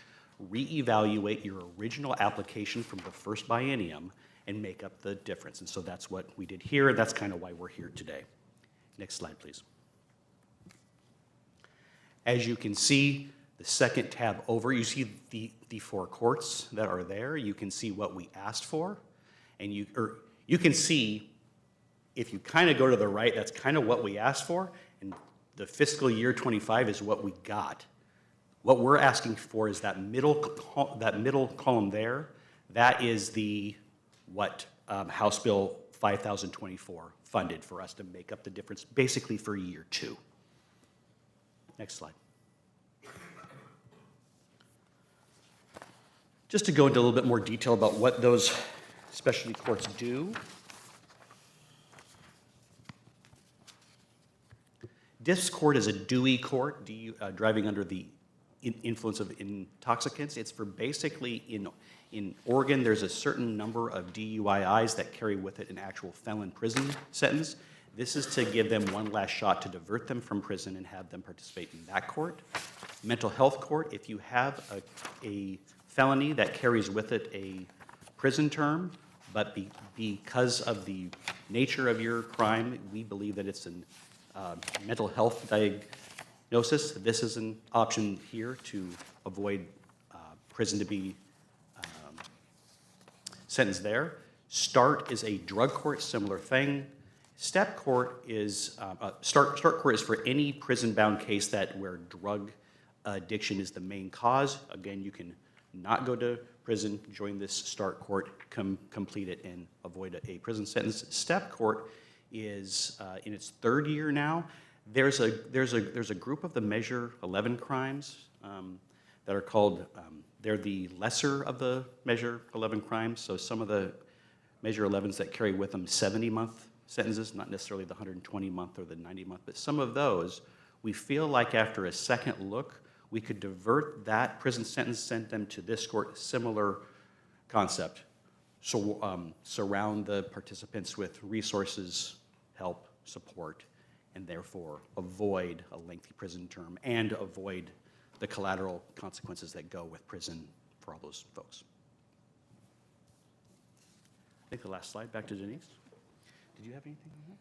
reevaluate your original application from the first biennium, and make up the difference. And so that's what we did here. That's kind of why we're here today. Next slide, please. As you can see, the second tab over, you see the 4 courts that are there. You can see what we asked for. And you can see, if you kind of go to the right, that's kind of what we asked for. And the fiscal year 25 is what we got. What we're asking for is that middle column there. That is what House Bill 5024 funded for us to make up the difference, basically for year 2. Next slide. Just to go into a little bit more detail about what those specialty courts do. DISP Court is a Dewey court, driving under the influence of intoxicants. It's for basically, in Oregon, there's a certain number of DUIs that carry with it an actual felon prison sentence. This is to give them one last shot to divert them from prison and have them participate in that court. Mental health court, if you have a felony that carries with it a prison term, but because of the nature of your crime, we believe that it's a mental health diagnosis. This is an option here to avoid prison to be sentenced there. START is a drug court, similar thing. STEP court is, start court is for any prison-bound case where drug addiction is the main cause. Again, you can not go to prison, join this start court, complete it, and avoid a prison sentence. STEP court is in its third year now. There's a group of the Measure 11 crimes that are called, they're the lesser of the Measure 11 crimes. So some of the Measure 11s that carry with them 70-month sentences, not necessarily the 120-month or the 90-month, but some of those, we feel like after a second look, we could divert that prison sentence, send them to this court, similar concept. So surround the participants with resources, help, support, and therefore avoid a lengthy prison term and avoid the collateral consequences that go with prison for all those folks. I think the last slide, back to Denise. Did you have anything on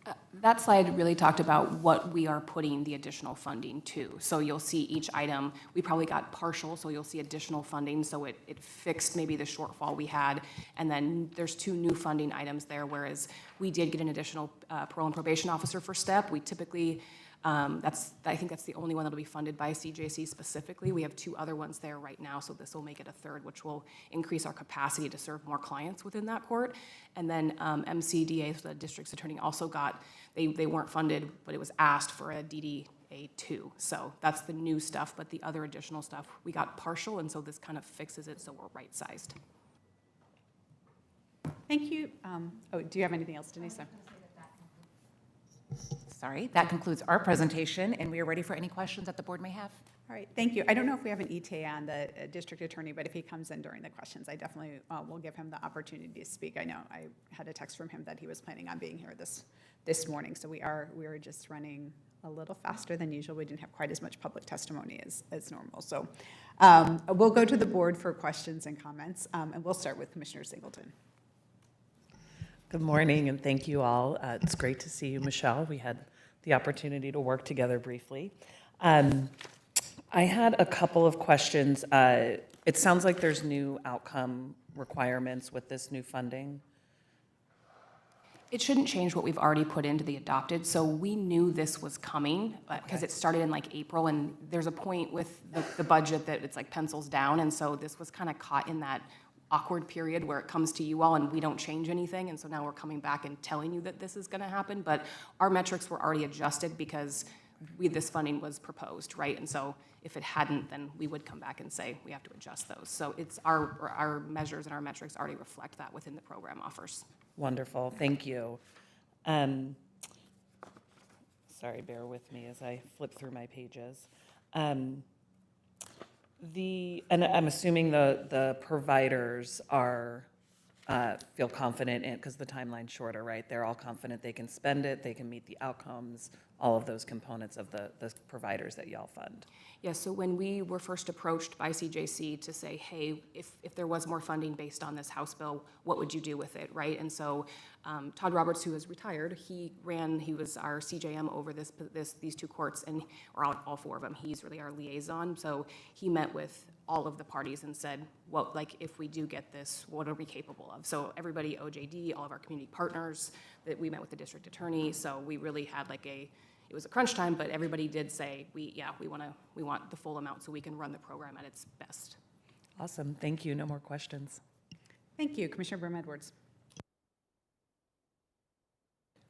that? That slide really talked about what we are putting the additional funding to. So you'll see each item, we probably got partial, so you'll see additional funding, so it fixed maybe the shortfall we had. And then there's 2 new funding items there, whereas we did get an additional parole and probation officer for STEP. We typically, I think that's the only one that'll be funded by CJC specifically. We have 2 other ones there right now, so this will make it a third, which will increase our capacity to serve more clients within that court. And then MCDA, so the district's attorney, also got, they weren't funded, but it was asked for a DDA2. So that's the new stuff, but the other additional stuff, we got partial, and so this kind of fixes it so we're right-sized. Thank you. Do you have anything else, Denise? Sorry, that concludes our presentation, and we are ready for any questions that the board may have. All right, thank you. I don't know if we have an ETA on the district attorney, but if he comes in during the questions, I definitely will give him the opportunity to speak. I know I had a text from him that he was planning on being here this morning, so we are just running a little faster than usual. We didn't have quite as much public testimony as normal. So we'll go to the board for questions and comments, and we'll start with Commissioner Singleton. Good morning, and thank you all. It's great to see you, Michelle. We had the opportunity to work together briefly. I had a couple of questions. It sounds like there's new outcome requirements with this new funding. It shouldn't change what we've already put into the adopted, so we knew this was coming, because it started in like April, and there's a point with the budget that it's like pencils down, and so this was kind of caught in that awkward period where it comes to you all and we don't change anything, and so now we're coming back and telling you that this is going to happen, but our metrics were already adjusted because this funding was proposed, right? And so if it hadn't, then we would come back and say we have to adjust those. So it's our measures and our metrics already reflect that within the program offers. Wonderful, thank you. Sorry, bear with me as I flip through my pages. And I'm assuming the providers are feel confident in, because the timeline's shorter, right? They're all confident they can spend it, they can meet the outcomes, all of those components of the providers that y'all fund. Yeah, so when we were first approached by CJC to say, hey, if there was more funding based on this House bill, what would you do with it, right? And so Todd Roberts, who is retired, he was our CJM over these 2 courts, and or all 4 of them. He's really our liaison. So he met with all of the parties and said, well, like, if we do get this, what are we capable of? So everybody, OJD, all of our community partners, that we met with the district attorney. So we really had like it was a crunch time, but everybody did say, we want the full amount so we can run the program at its best. Awesome, thank you. No more questions. Thank you. Commissioner Broome-Edwards.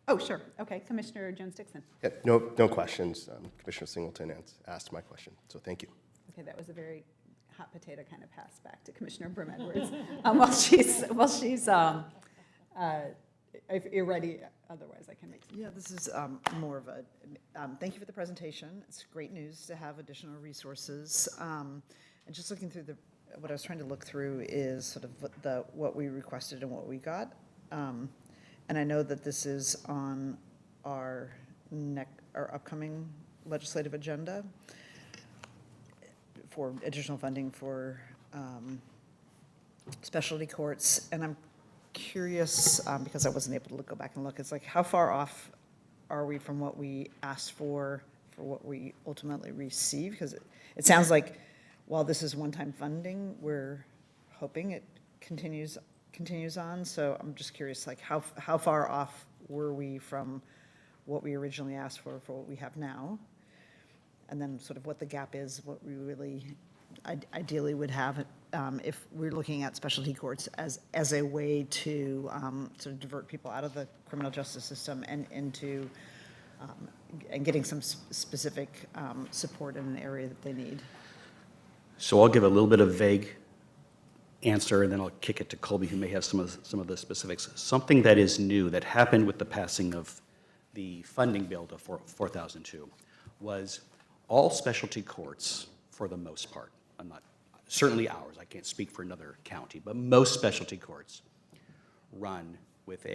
Oh, sure. Okay, Commissioner Jones-Dixon. Yeah, no questions. Commissioner Singleton asked my question, so thank you. Okay, that was a very hot potato kind of pass back to Commissioner Broome-Edwards. While she's if you're ready, otherwise I can make some. Yeah, this is more of a, thank you for the presentation. It's great news to have additional resources. And just looking through what I was trying to look through is sort of what we requested and what we got. And I know that this is on our upcoming legislative agenda for additional funding for specialty courts. And I'm curious, because I wasn't able to go back and look, it's like, how far off are we from what we asked for what we ultimately receive? Because it sounds like while this is one-time funding, we're hoping it continues on. So I'm just curious, like, how far off were we from what we originally asked for what we have now? And then sort of what the gap is, what we really ideally would have if we're looking at specialty courts as a way to sort of divert people out of the criminal justice system and into and getting some specific support in an area that they need. So I'll give a little bit of vague answer, and then I'll kick it to Colby, who may have some of the specifics. Something that is new that happened with the passing of the funding bill to 4002 was all specialty courts, for the most part, certainly ours, I can't speak for another county, but most specialty courts run with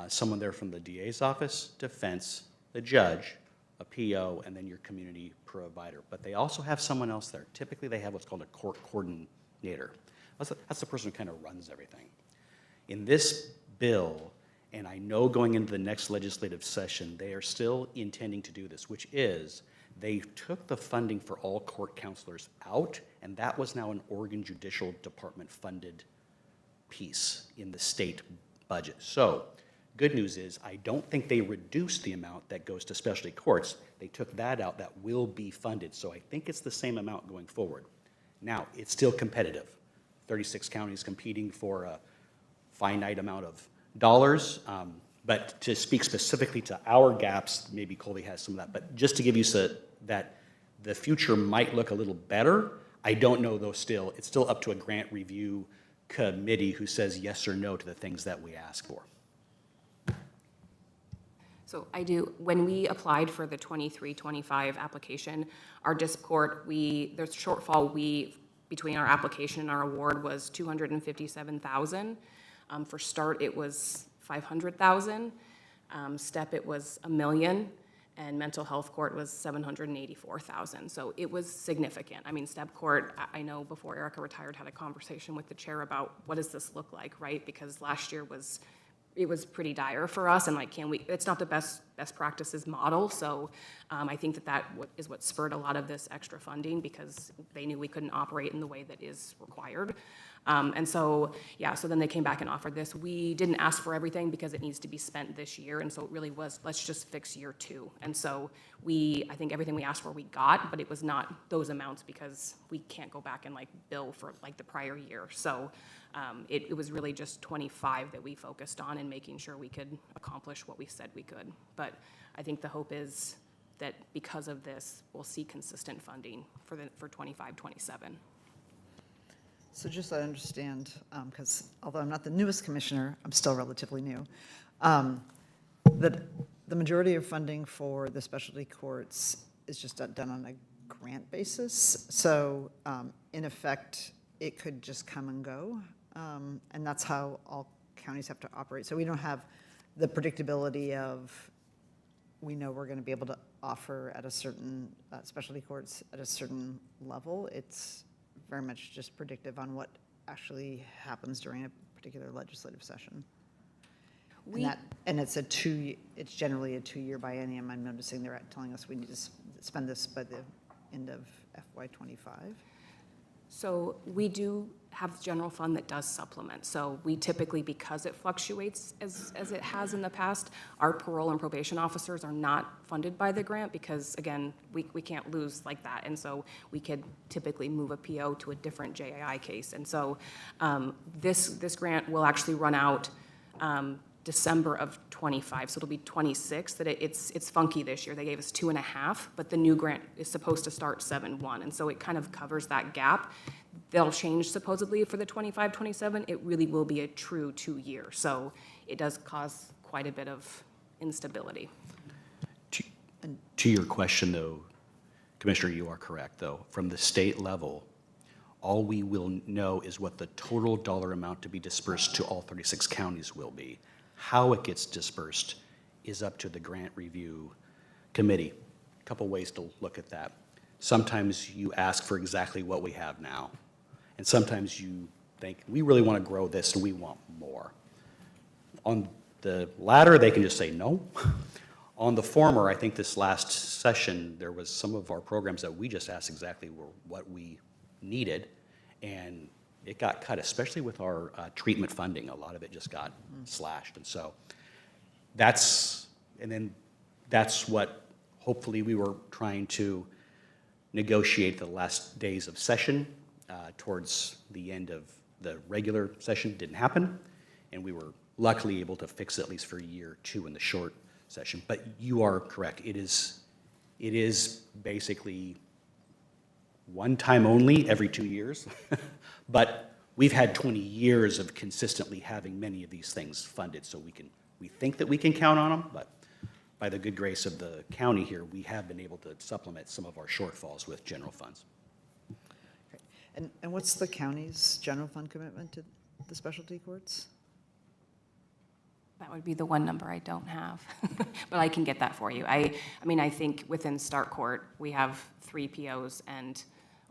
someone there from the DA's office, defense, the judge, a PO, and then your community provider. But they also have someone else there. Typically, they have what's called a court coordinator. That's the person who kind of runs everything. In this bill, and I know going into the next legislative session, they are still intending to do this, which is they took the funding for all court counselors out, and that was now an Oregon Judicial Department funded piece in the state budget. So, good news is I don't think they reduced the amount that goes to specialty courts. They took that out. That will be funded. So I think it's the same amount going forward. Now, it's still competitive. 36 counties competing for a finite amount of dollars. But to speak specifically to our gaps, maybe Colby has some of that. But just to give you that the future might look a little better, I don't know though still. It's still up to a grant review committee who says yes or no to the things that we ask for. So I do, when we applied for the 23-25 application, our DISP court, the shortfall between our application and our award was $257,000. For START, it was $500,000. STEP, it was $1 million. And mental health court was $784,000. So it was significant. I mean, STEP court, I know before Erica retired, had a conversation with the chair about what does this look like, right? Because last year it was pretty dire for us, and like, it's not the best practices model, so I think that is what spurred a lot of this extra funding, because they knew we couldn't operate in the way that is required. And so, yeah, so then they came back and offered this. We didn't ask for everything because it needs to be spent this year, and so it really was, let's just fix year 2. And so I think everything we asked for we got, but it was not those amounts because we can't go back and like bill for like the prior year. So it was really just 25 that we focused on and making sure we could accomplish what we said we could. But I think the hope is that because of this, we'll see consistent funding for 25, 27. So just so I understand, because although I'm not the newest commissioner, I'm still relatively new, that the majority of funding for the specialty courts is just done on a grant basis. So in effect, it could just come and go. And that's how all counties have to operate. So we don't have the predictability of, we know we're going to be able to offer at a certain specialty courts at a certain level. It's very much just predictive on what actually happens during a particular legislative session. And it's generally a 2-year biennium. I'm noticing they're telling us we need to spend this by the end of FY25. So we do have general fund that does supplement. So we typically, because it fluctuates as it has in the past, our parole and probation officers are not funded by the grant because, again, we can't lose like that. And so we could typically move a PO to a different JAI case. And so this grant will actually run out December of 25, so it'll be 26. That it's funky this year. They gave us 2.5, but the new grant is supposed to start 7/1, and so it kind of covers that gap. They'll change supposedly for the 25, 27. It really will be a true 2-year, so it does cause quite a bit of instability. To your question, though, Commissioner, you are correct, though. From the state level, all we will know is what the total dollar amount to be dispersed to all 36 counties will be. How it gets dispersed is up to the grant review committee. A couple ways to look at that. Sometimes you ask for exactly what we have now, and sometimes you think, we really want to grow this and we want more. On the latter, they can just say no. On the former, I think this last session, there was some of our programs that we just asked exactly what we needed, and it got cut, especially with our treatment funding. A lot of it just got slashed. And so that's what hopefully we were trying to negotiate the last days of session towards the end of the regular session. Didn't happen, and we were luckily able to fix it at least for year 2 in the short session. But you are correct. It is basically one time only every 2 years. But we've had 20 years of consistently having many of these things funded, so we think that we can count on them, but by the good grace of the county here, we have been able to supplement some of our shortfalls with general funds. And what's the county's general fund commitment to the specialty courts? That would be the one number I don't have, but I can get that for you. I mean, I think within Start Court, we have 3 POs and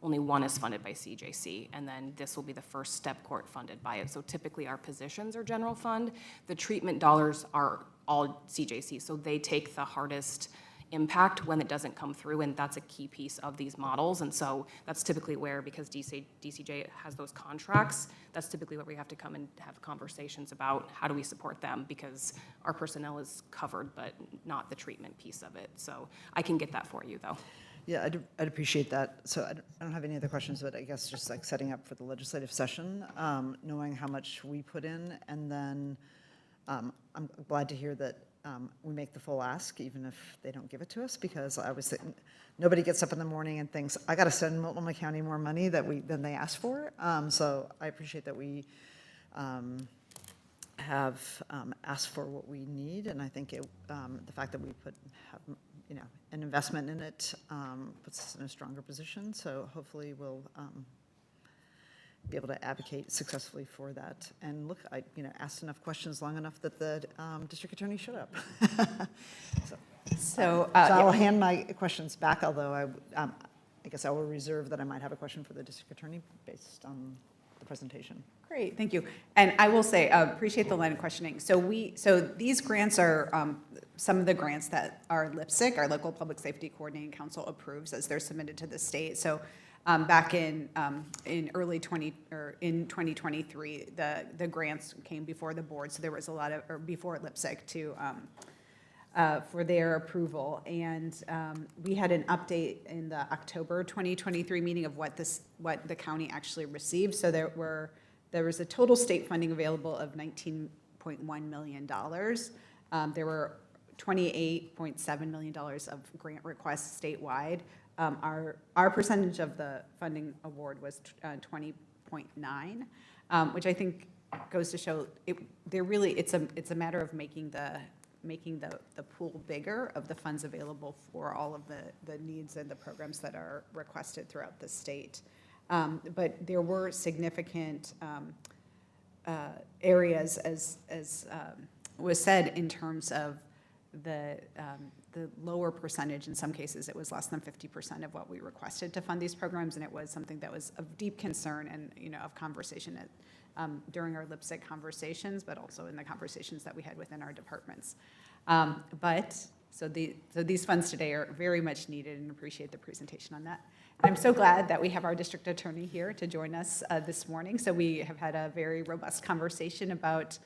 only 1 is funded by CJC, and then this will be the first step court funded by it. So typically our positions are general fund. The treatment dollars are all CJC, so they take the hardest impact when it doesn't come through, and that's a key piece of these models. And so that's typically where, because DCJ has those contracts, that's typically where we have to come and have conversations about how do we support them, because our personnel is covered, but not the treatment piece of it. So I can get that for you, though. Yeah, I'd appreciate that. So I don't have any other questions, but I guess just like setting up for the legislative session, knowing how much we put in, and then I'm glad to hear that we make the full ask, even if they don't give it to us, because I was thinking, nobody gets up in the morning and thinks, I got to send Multnomah County more money than they asked for. So I appreciate that we have asked for what we need, and I think the fact that we have an investment in it puts us in a stronger position. So hopefully we'll be able to advocate successfully for that. And look, I asked enough questions long enough that the district attorney shut up. So I will hand my questions back, although I guess I will reserve that I might have a question for the district attorney based on the presentation. Great, thank you. And I will say, appreciate the line of questioning. So these grants are some of the grants that our LPSC, our Local Public Safety Coordinating Council, approves as they're submitted to the state. So back in early 2023, the grants came before the board. So there was a lot of, or before LPSC to for their approval. And we had an update in the October 2023 meeting of what the county actually received. So there was a total state funding available of $19.1 million. There were $28.7 million of grant requests statewide. Our percentage of the funding award was 20.9, which I think goes to show it's a matter of making the pool bigger of the funds available for all of the needs and the programs that are requested throughout the state. But there were significant areas, as was said, in terms of the lower percentage. In some cases, it was less than 50% of what we requested to fund these programs, and it was something that was of deep concern and of conversation during our LPSC conversations, but also in the conversations that we had within our departments. So these funds today are very much needed, and appreciate the presentation on that. And I'm so glad that we have our district attorney here to join us this morning. So we have had a very robust conversation about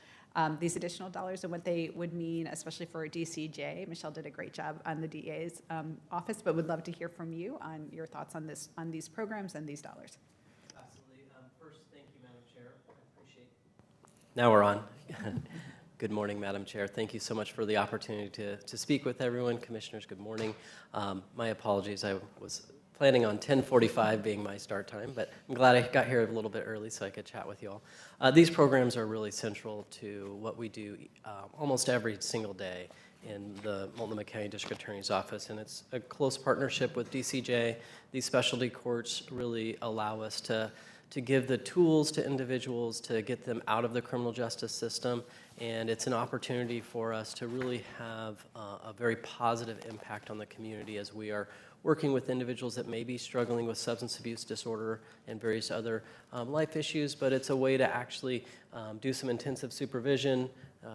these additional dollars and what they would mean, especially for DCJ. Michelle did a great job on the DA's office, but would love to hear from you on your thoughts on these programs and these dollars. Absolutely. First, thank you, Madam Chair. I appreciate it. Now we're on. Good morning, Madam Chair. Thank you so much for the opportunity to speak with everyone. Commissioners, good morning. My apologies. I was planning on 10:45 being my start time, but I'm glad I got here a little bit early so I could chat with you all. These programs are really central to what we do almost every single day in the Multnomah County District Attorney's Office, and it's a close partnership with DCJ. These specialty courts really allow us to give the tools to individuals to get them out of the criminal justice system, and it's an opportunity for us to really have a very positive impact on the community as we are working with individuals that may be struggling with substance abuse disorder and various other life issues, but it's a way to actually do some intensive supervision,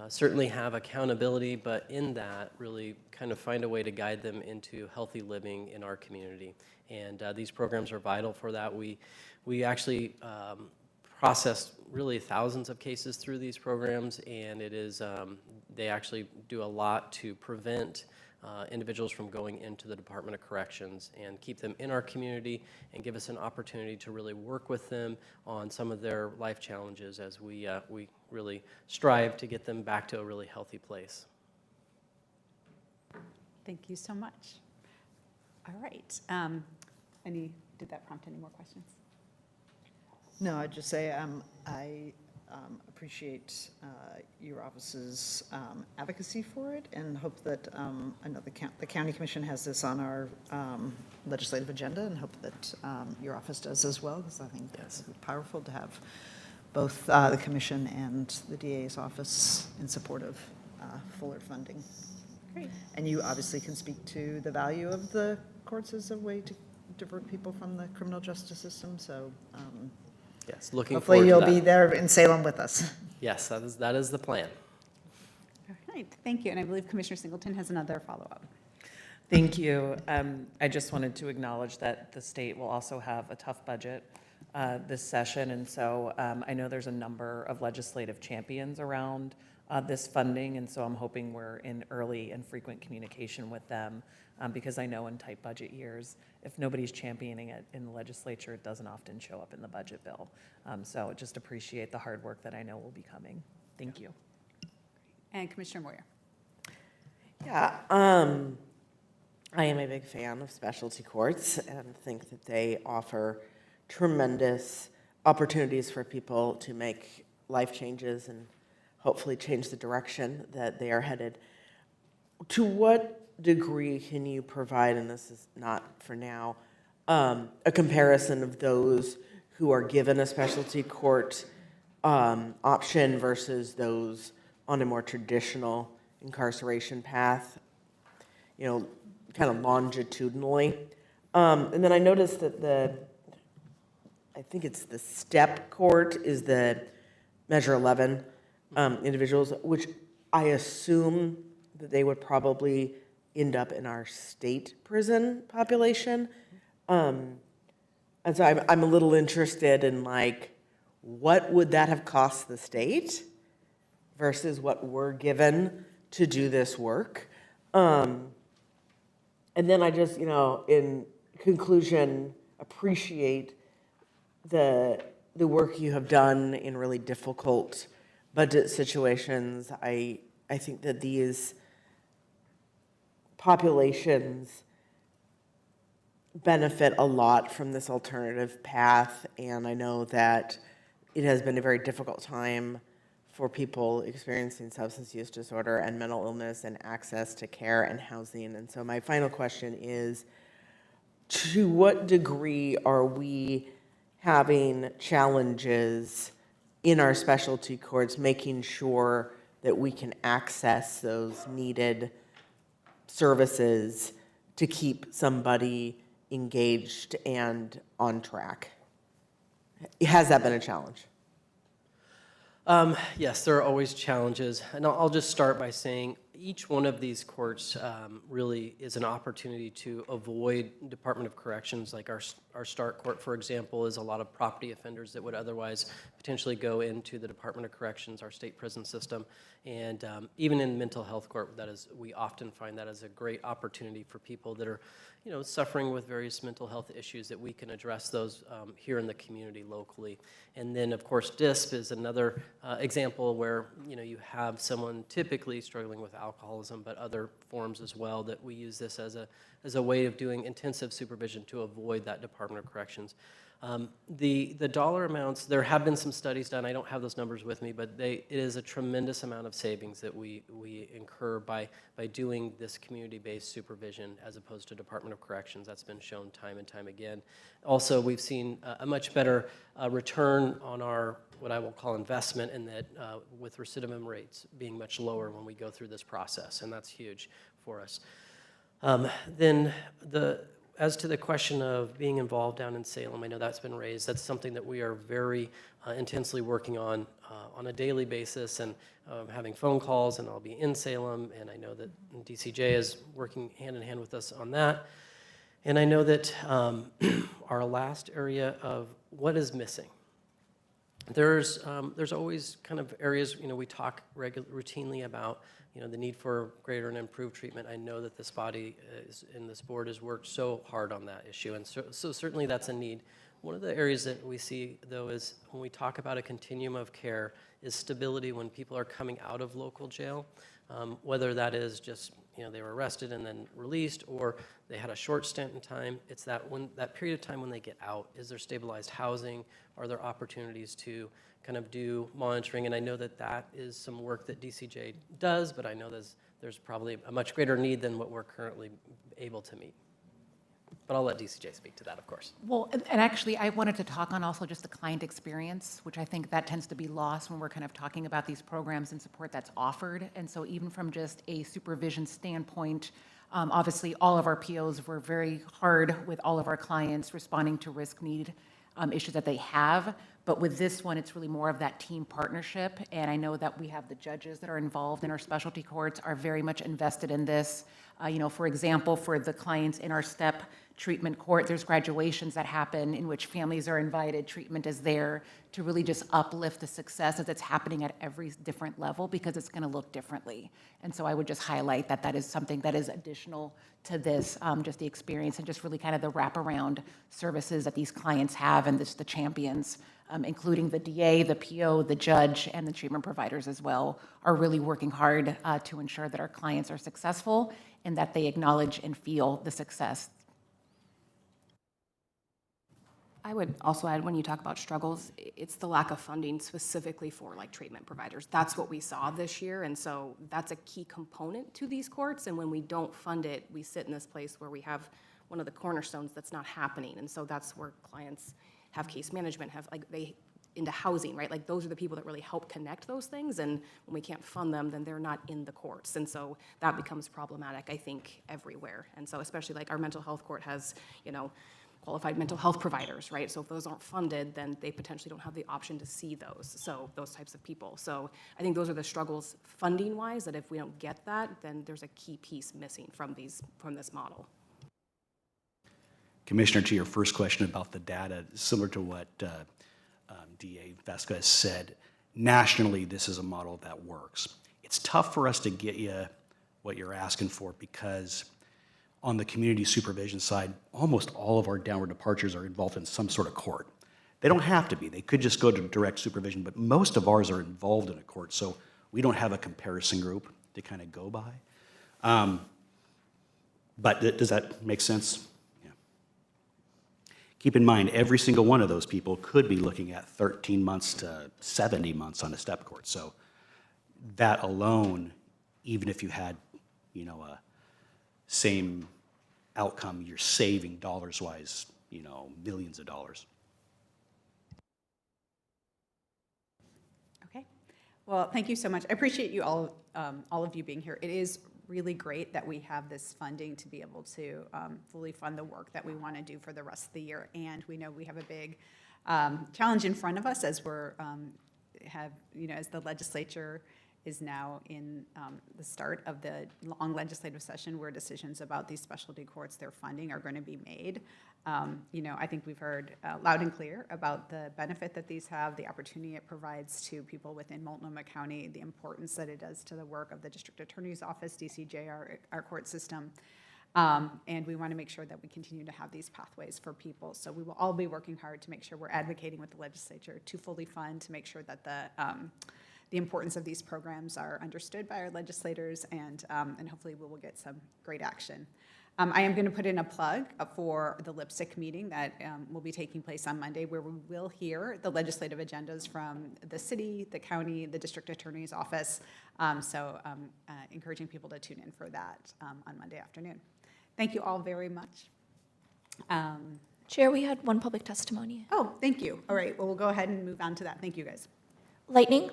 certainly have accountability, but in that really kind of find a way to guide them into healthy living in our community. And these programs are vital for that. We actually processed really thousands of cases through these programs, and it is, they actually do a lot to prevent individuals from going into the Department of Corrections and keep them in our community and give us an opportunity to really work with them on some of their life challenges as we really strive to get them back to a really healthy place. Thank you so much. All right. Did that prompt any more questions? No, I'd just say I appreciate your office's advocacy for it and hope that, I know the county commission has this on our legislative agenda, and hope that your office does as well, because I think it's powerful to have both the commission and the DA's office in support of fuller funding. Great. And you obviously can speak to the value of the courts as a way to divert people from the criminal justice system, so yes, looking hopefully forward to you'll that. be there in Salem with us. Yes, that is the plan. All right, thank you. And I believe Commissioner Singleton has another follow-up. Thank you. I just wanted to acknowledge that the state will also have a tough budget this session, and so I know there's a number of legislative champions around this funding, and so I'm hoping we're in early and frequent communication with them, because I know in tight budget years, if nobody's championing it in the legislature, it doesn't often show up in the budget bill. So just appreciate the hard work that I know will be coming. Thank you. And Commissioner Moyer. Yeah, I am a big fan of specialty courts and think that they offer tremendous opportunities for people to make life changes and hopefully change the direction that they are headed. To what degree can you provide, and this is not for now, a comparison of those who are given a specialty court option versus those on a more traditional incarceration path, you know, kind of longitudinally? And then I noticed that I think it's the STEP court is the Measure 11 individuals, which I assume that they would probably end up in our state prison population. And so I'm a little interested in, like, what would that have cost the state versus what we're given to do this work? And then I just, you know, in conclusion, appreciate the work you have done in really difficult budget situations. I think that these populations benefit a lot from this alternative path, and I know that it has been a very difficult time for people experiencing substance use disorder and mental illness and access to care and housing. And so my final question is, to what degree are we having challenges in our specialty courts making sure that we can access those needed services to keep somebody engaged and on track? Has that been a challenge? Yes, there are always challenges, and I'll just start by saying each one of these courts really is an opportunity to avoid Department of Corrections. Like our Stark Court, for example, is a lot of property offenders that would otherwise potentially go into the Department of Corrections, our state prison system. And even in mental health court, we often find that as a great opportunity for people that are, you know, suffering with various mental health issues, that we can address those here in the community locally. And then, of course, DISP is another example where, you know, you have someone typically struggling with alcoholism, but other forms as well, that we use this as a way of doing intensive supervision to avoid that Department of Corrections. The dollar amounts, there have been some studies done. I don't have those numbers with me, but it is a tremendous amount of savings that we incur by doing this community-based supervision as opposed to Department of Corrections. That's been shown time and time again. Also, we've seen a much better return on our, what I will call investment, in that with recidivism rates being much lower when we go through this process, and that's huge for us. Then as to the question of being involved down in Salem, I know that's been raised. That's something that we are very intensely working on a daily basis, and having phone calls, and I'll be in Salem, and I know that DCJ is working hand in hand with us on that. And I know that our last area of what is missing there's always kind of areas, we talk routinely about, the need for greater and improved treatment. I know that this body and this board has worked so hard on that issue, and so certainly that's a need. One of the areas that we see, though, is when we talk about a continuum of care, is stability when people are coming out of local jail, whether that is just, they were arrested and then released, or they had a short stint in time. It's that period of time when they get out. Is there stabilized housing? Are there opportunities to kind of do monitoring? And I know that that is some work that DCJ does, but I know there's probably a much greater need than what we're currently able to meet. But I'll let DCJ speak to that, of course. Well, and actually, I wanted to talk on also just the client experience, which I think that tends to be lost when we're kind of talking about these programs and support that's offered. And so even from just a supervision standpoint, obviously all of our POs were very hard with all of our clients responding to risk need issues that they have. But with this one, it's really more of that team partnership. And I know that we have the judges that are involved in our specialty courts are very much invested in this. For example, for the clients in our STEP treatment court, there's graduations that happen in which families are invited, treatment is there to really just uplift the success as it's happening at every different level, because it's gonna look differently. And so I would just highlight that that is something that is additional to this, just the experience and just really kind of the wraparound services that these clients have, and the champions, including the DA, the PO, the judge, and the treatment providers as well, are really working hard to ensure that our clients are successful and that they acknowledge and feel the success. I would also add, when you talk about struggles, it's the lack of funding specifically for treatment providers. That's what we saw this year, and so that's a key component to these courts. And when we don't fund it, we sit in this place where we have one of the cornerstones that's not happening. And so that's where clients have case management, into housing, right? Those are the people that really help connect those things. And when we can't fund them, then they're not in the courts. And so that becomes problematic, I think, everywhere. And so especially our mental health court has, qualified mental health providers, right? So if those aren't funded, then they potentially don't have the option to see those types of people. So I think those are the struggles funding-wise, that if we don't get that, then there's a key piece missing from this model. Commissioner, to your first question about the data, similar to what DA Vasquez said, nationally, this is a model that works. It's tough for us to get you what you're asking for, because on the community supervision side, almost all of our downward departures are involved in some sort of court. They don't have to be. They could just go to direct supervision, but most of ours are involved in a court, so we don't have a comparison group to kind of go by. But does that make sense? Yeah. Keep in mind, every single one of those people could be looking at 13 months to 70 months on a step court. So that alone, even if you had, a same outcome, you're saving dollars-wise, millions of dollars. Okay. Well, thank you so much. I appreciate you all of you being here. It is really great that we have this funding to be able to fully fund the work that we want to do for the rest of the year. And we know we have a big challenge in front of us as as the legislature is now in the start of the long legislative session, where decisions about these specialty courts, their funding, are going to be made. I think we've heard loud and clear about the benefit that these have, the opportunity it provides to people within Multnomah County, the importance that it does to the work of the District Attorney's Office, DCJ, our court system. And we want to make sure that we continue to have these pathways for people. So we will all be working hard to make sure we're advocating with the legislature to fully fund, to make sure that the importance of these programs are understood by our legislators, and hopefully we will get some great action. I am going to put in a plug for the LIPSIC meeting that will be taking place on Monday, where we will hear the legislative agendas from the city, the county, the district attorney's office. So encouraging people to tune in for that on Monday afternoon. Thank you all very much. Chair, we had one public testimony. Oh, thank you. All right, well, we'll go ahead and move on to that. Thank you, guys. Lightning.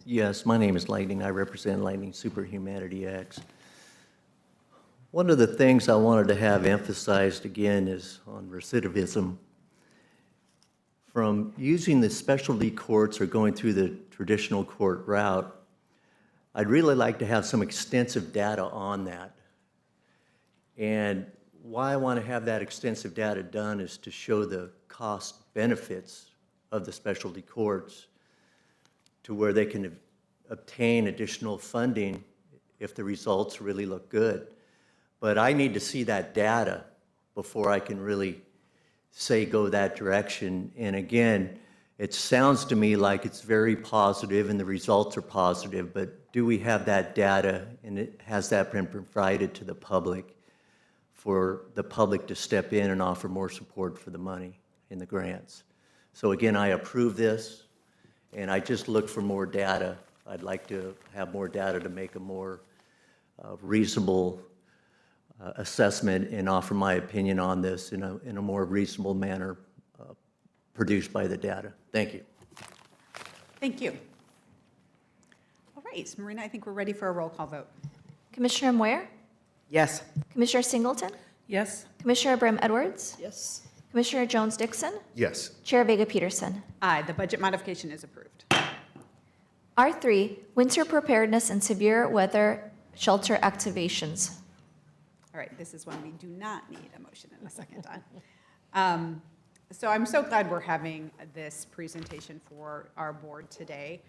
Yes, my name is Lightning. I represent Lightning Super Humanity X. One of the things I wanted to have emphasized again is on recidivism. From using the specialty courts or going through the traditional court route, I'd really like to have some extensive data on that. And why I want to have that extensive data done is to show the cost benefits of the specialty courts to where they can obtain additional funding if the results really look good. But I need to see that data before I can really say go that direction. And again, it sounds to me like it's very positive and the results are positive, but do we have that data, and has that been provided to the public for the public to step in and offer more support for the money in the grants? So again, I approve this, and I just look for more data. I'd like to have more data to make a more reasonable assessment and offer my opinion on this in a more reasonable manner produced by the data. Thank you. Thank you. All right, Marina, I think we're ready for a roll call vote. Commissioner Moyer? Yes. Commissioner Singleton? Yes. Commissioner Brim Edwards? Yes. Commissioner Jones-Dixon? Yes. Chair Vega Peterson? Aye, the budget modification is approved. R3, winter preparedness and severe weather shelter activations. All right, this is one we do not need a motion in a second on. So I'm so glad we're having this presentation for our board today.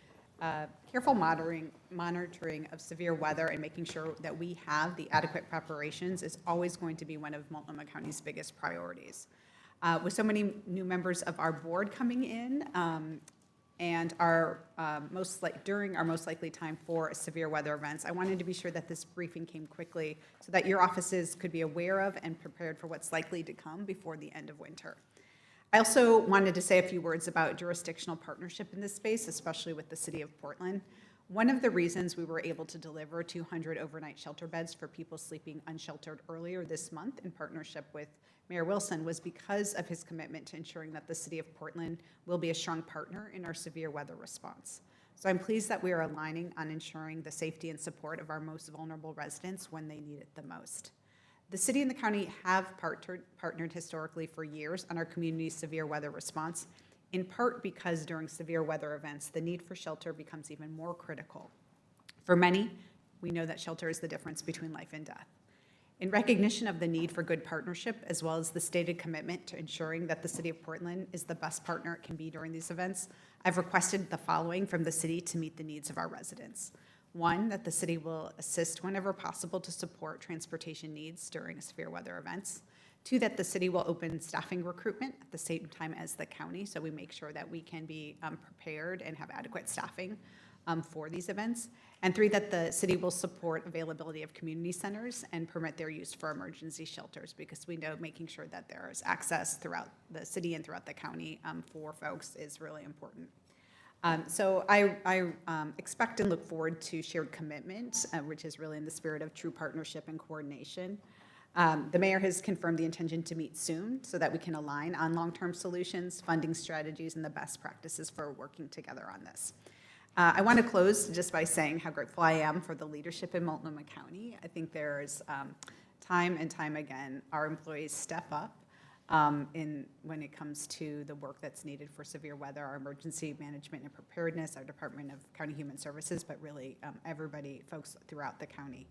Careful monitoring of severe weather and making sure that we have the adequate preparations is always going to be one of Multnomah County's biggest priorities. With so many new members of our board coming in, and during our most likely time for severe weather events, I wanted to be sure that this briefing came quickly so that your offices could be aware of and prepared for what's likely to come before the end of winter. I also wanted to say a few words about jurisdictional partnership in this space, especially with the City of Portland. One of the reasons we were able to deliver 200 overnight shelter beds for people sleeping unsheltered earlier this month in partnership with Mayor Wilson was because of his commitment to ensuring that the City of Portland will be a strong partner in our severe weather response. So I'm pleased that we are aligning on ensuring the safety and support of our most vulnerable residents when they need it the most. The city and the county have partnered historically for years on our community's severe weather response, in part because during severe weather events, the need for shelter becomes even more critical. For many, we know that shelter is the difference between life and death. In recognition of the need for good partnership, as well as the stated commitment to ensuring that the City of Portland is the best partner it can be during these events, I've requested the following from the city to meet the needs of our residents. One, that the city will assist whenever possible to support transportation needs during severe weather events. Two, that the city will open staffing recruitment at the same time as the county, so we make sure that we can be prepared and have adequate staffing for these events. And three, that the city will support availability of community centers and permit their use for emergency shelters, because we know making sure that there is access throughout the city and throughout the county for folks is really important. So I expect and look forward to shared commitment, which is really in the spirit of true partnership and coordination. The mayor has confirmed the intention to meet soon so that we can align on long-term solutions, funding strategies, and the best practices for working together on this. I want to close just by saying how grateful I am for the leadership in Multnomah County. I think there's time and time again, our employees step up when it comes to the work that's needed for severe weather, our emergency management and preparedness, our Department of County Human Services, but really everybody, folks throughout the county.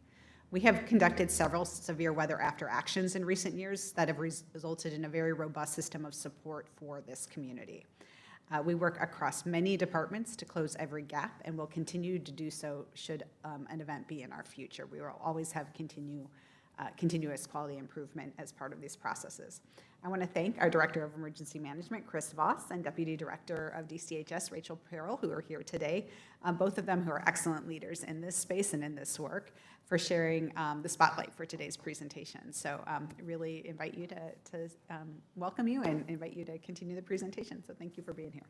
We have conducted several severe weather after actions in recent years that have resulted in a very robust system of support for this community. We work across many departments to close every gap, and will continue to do so should an event be in our future. We will always have continuous quality improvement as part of these processes. I want to thank our Director of Emergency Management, Chris Voss, and Deputy Director of DCHS, Rachel Perrell, who are here today, both of them who are excellent leaders in this space and in this work, for sharing the spotlight for today's presentation. So really invite you to welcome you and invite you to continue the presentation. So thank you for being here.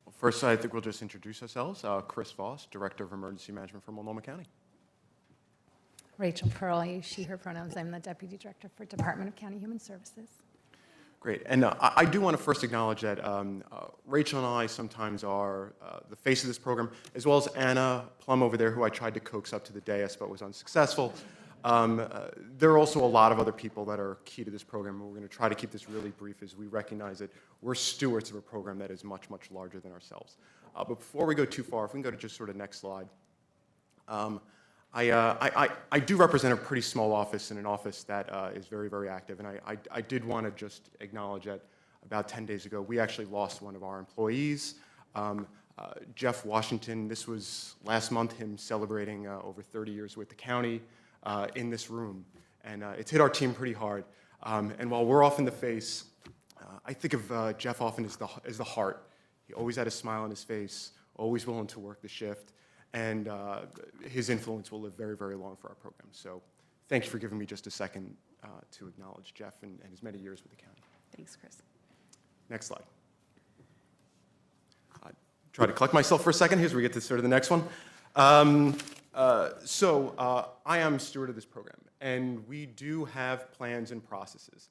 Well, first, I think we'll just introduce ourselves. Chris Voss, Director of Emergency Management for Multnomah County. Rachel Pearl, I use she, her pronouns. I'm the Deputy Director for Department of County Human Services. Great. And I do want to first acknowledge that Rachel and I sometimes are the face of this program, as well as Anna Plum over there, who I tried to coax up to the dais but was unsuccessful. There are also a lot of other people that are key to this program, and we're going to try to keep this really brief as we recognize that we're stewards of a program that is much, much larger than ourselves. But before we go too far, if we can go to just sort of next slide. I do represent a pretty small office, and an office that is very, very active, and I did want to just acknowledge that about 10 days ago, we actually lost one of our employees, Jeff Washington. This was last month, him celebrating over 30 years with the county in this room, and it's hit our team pretty hard. And while we're off in the face, I think of Jeff often as the heart. He always had a smile on his face, always willing to work the shift, and his influence will live very, very long for our program. So thank you for giving me just a second to acknowledge Jeff and his many years with the county. Thanks, Chris. Next slide. Try to collect myself for a second. Here's where we get to sort of the next one. I am steward of this program, and we do have plans and processes.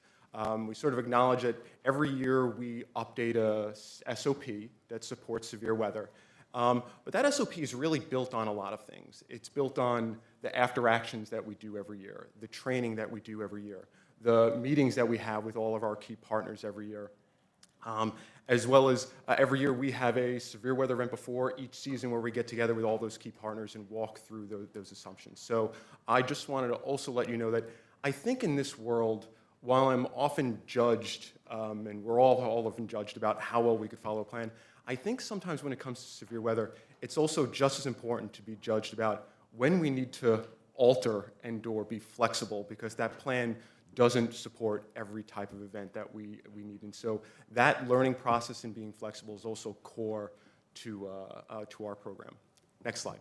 We sort of acknowledge that every year we update a SOP that supports severe weather. But that SOP is really built on a lot of things. It's built on the after actions that we do every year, the training that we do every year, the meetings that we have with all of our key partners every year. As well as every year we have a severe weather event before each season where we get together with all those key partners and walk through those assumptions. So I just wanted to also let you know that I think in this world, while I'm often judged, and we're all often judged about how well we could follow a plan, I think sometimes when it comes to severe weather, it's also just as important to be judged about when we need to alter and/or be flexible, because that plan doesn't support every type of event that we need. And so that learning process and being flexible is also core to our program. Next slide.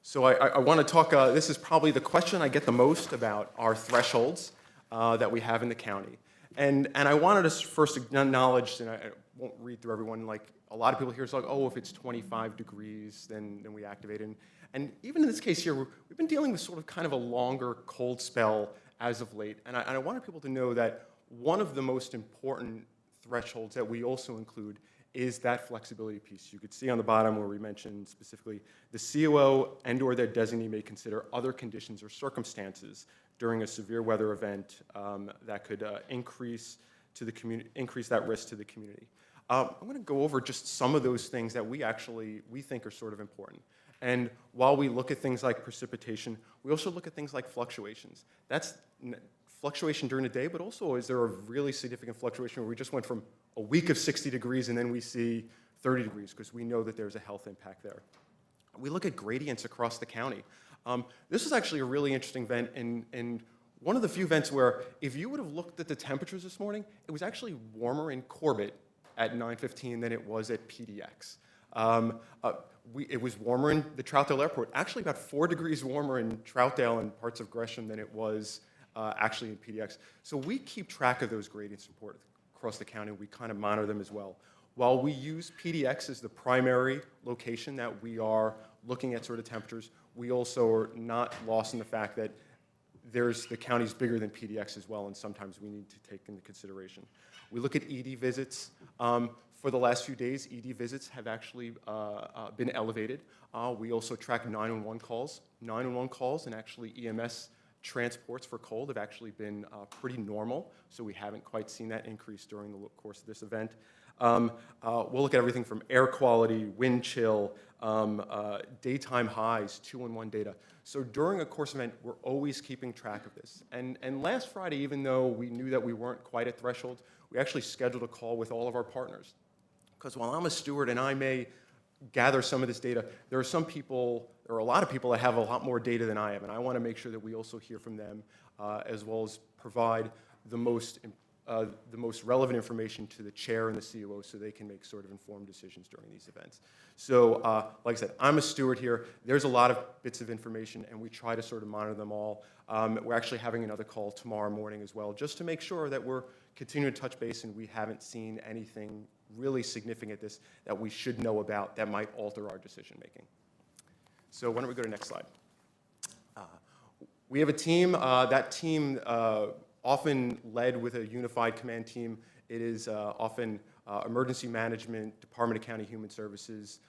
So I want to talk, this is probably the question I get the most about our thresholds that we have in the county. And I wanted to first acknowledge, and I won't read through everyone, like a lot of people here is like, oh, if it's 25 degrees, then we activate it. And even in this case here, we've been dealing with sort of kind of a longer cold spell as of late. And I wanted people to know that one of the most important thresholds that we also include is that flexibility piece. You could see on the bottom where we mentioned specifically the COO and/or their designee may consider other conditions or circumstances during a severe weather event that could increase that risk to the community. I'm going to go over just some of those things that we think are sort of important. And while we look at things like precipitation, we also look at things like fluctuations. That's fluctuation during the day, but also is there a really significant fluctuation where we just went from a week of 60 degrees and then we see 30 degrees because we know that there's a health impact there. We look at gradients across the county. This is actually a really interesting event, and one of the few events where if you would have looked at the temperatures this morning, it was actually warmer in Corbett at 9:15 than it was at PDX. It was warmer in the Troutdale Airport, actually about 4 degrees warmer in Troutdale and parts of Gresham than it was actually in PDX. So we keep track of those gradients across the county. We kind of monitor them as well. While we use PDX as the primary location that we are looking at sort of temperatures, we also are not lost in the fact that the county's bigger than PDX as well, and sometimes we need to take into consideration. We look at ED visits. For the last few days, ED visits have actually been elevated. We also track 911 calls. 911 calls and actually EMS transports for cold have actually been pretty normal, so we haven't quite seen that increase during the course of this event. We'll look at everything from air quality, wind chill, daytime highs, 211 data. So during a course event, we're always keeping track of this. And last Friday, even though we knew that we weren't quite at threshold, we actually scheduled a call with all of our partners. Because while I'm a steward and I may gather some of this data, there are a lot of people that have a lot more data than I have, and I want to make sure that we also hear from them, as well as provide the most relevant information to the chair and the COO so they can make sort of informed decisions during these events. So, like I said, I'm a steward here. There's a lot of bits of information, and we try to sort of monitor them all. We're actually having another call tomorrow morning as well, just to make sure that we're continuing to touch base and we haven't seen anything really significant that we should know about that might alter our decision making. So why don't we go to the next slide. We have a team. That team often led with a unified command team. It is often emergency management, Department of County Human Services,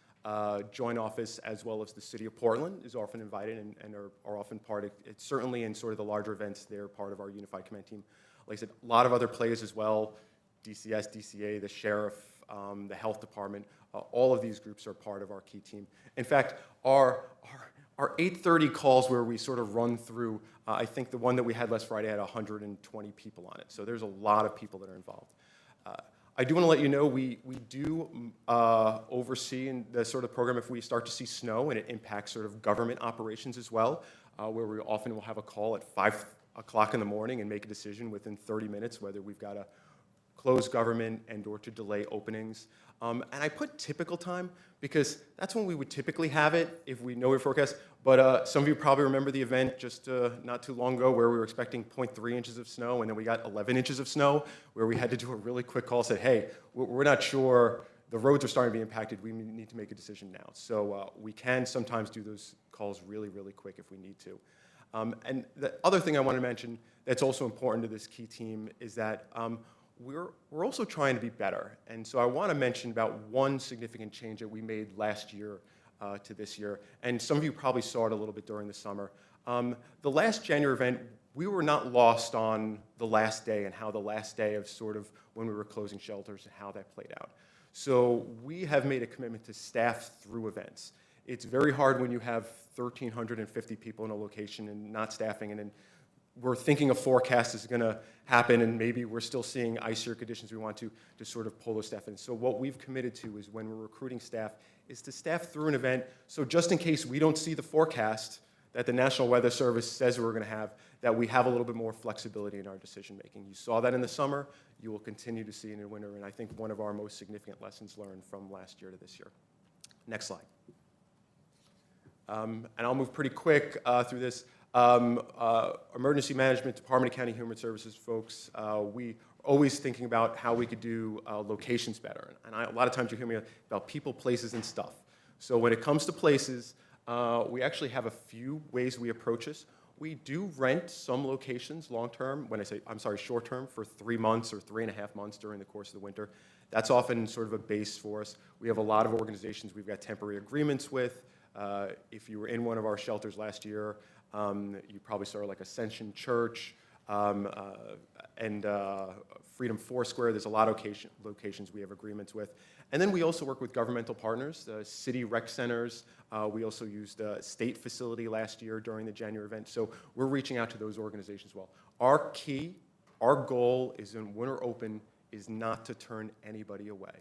joint office, as well as the city of Portland is often invited and are often part of it. Certainly in sort of the larger events, they're part of our unified command team. Like I said, a lot of other players as well, DCS, DCA, the sheriff, the health department, all of these groups are part of our key team. In fact, our 8:30 calls where we sort of run through, I think the one that we had last Friday had 120 people on it. So there's a lot of people that are involved. I do want to let you know we do oversee in the sort of program if we start to see snow and it impacts sort of government operations as well, where we often will have a call at 5 o'clock in the morning and make a decision within 30 minutes whether we've got to close government and or to delay openings. And I put typical time because that's when we would typically have it if we know your forecast. But some of you probably remember the event just not too long ago where we were expecting 0.3 inches of snow and then we got 11 inches of snow, where we had to do a really quick call, said, hey, we're not sure, the roads are starting to be impacted, we need to make a decision now. So we can sometimes do those calls really, really quick if we need to. And the other thing I want to mention that's also important to this key team is that we're also trying to be better. And so I want to mention about one significant change that we made last year to this year. And some of you probably saw it a little bit during the summer. The last January event, we were not lost on the last day and how the last day of sort of when we were closing shelters and how that played out. So we have made a commitment to staff through events. It's very hard when you have 1,350 people in a location and not staffing, and then we're thinking a forecast is going to happen and maybe we're still seeing icier conditions we want to sort of pull those staff in. So what we've committed to is when we're recruiting staff is to staff through an event, so just in case we don't see the forecast that the National Weather Service says we're going to have, that we have a little bit more flexibility in our decision making. You saw that in the summer, you will continue to see it in the winter, and I think one of our most significant lessons learned from last year to this year. Next slide. And I'll move pretty quick through this. Emergency management, Department of County Human Services folks, we are always thinking about how we could do locations better. And a lot of times you hear me about people, places, and stuff. So when it comes to places, we actually have a few ways we approach this. We do rent some locations long-term, when I say, I'm sorry, short-term, for 3 months or 3.5 months during the course of the winter. That's often sort of a base for us. We have a lot of organizations we've got temporary agreements with. If you were in one of our shelters last year, you probably saw like Ascension Church and Freedom Foursquare. There's a lot of locations we have agreements with. And then we also work with governmental partners, city rec centers. We also used a state facility last year during the January event. So we're reaching out to those organizations as well. Our goal is when we're open is not to turn anybody away.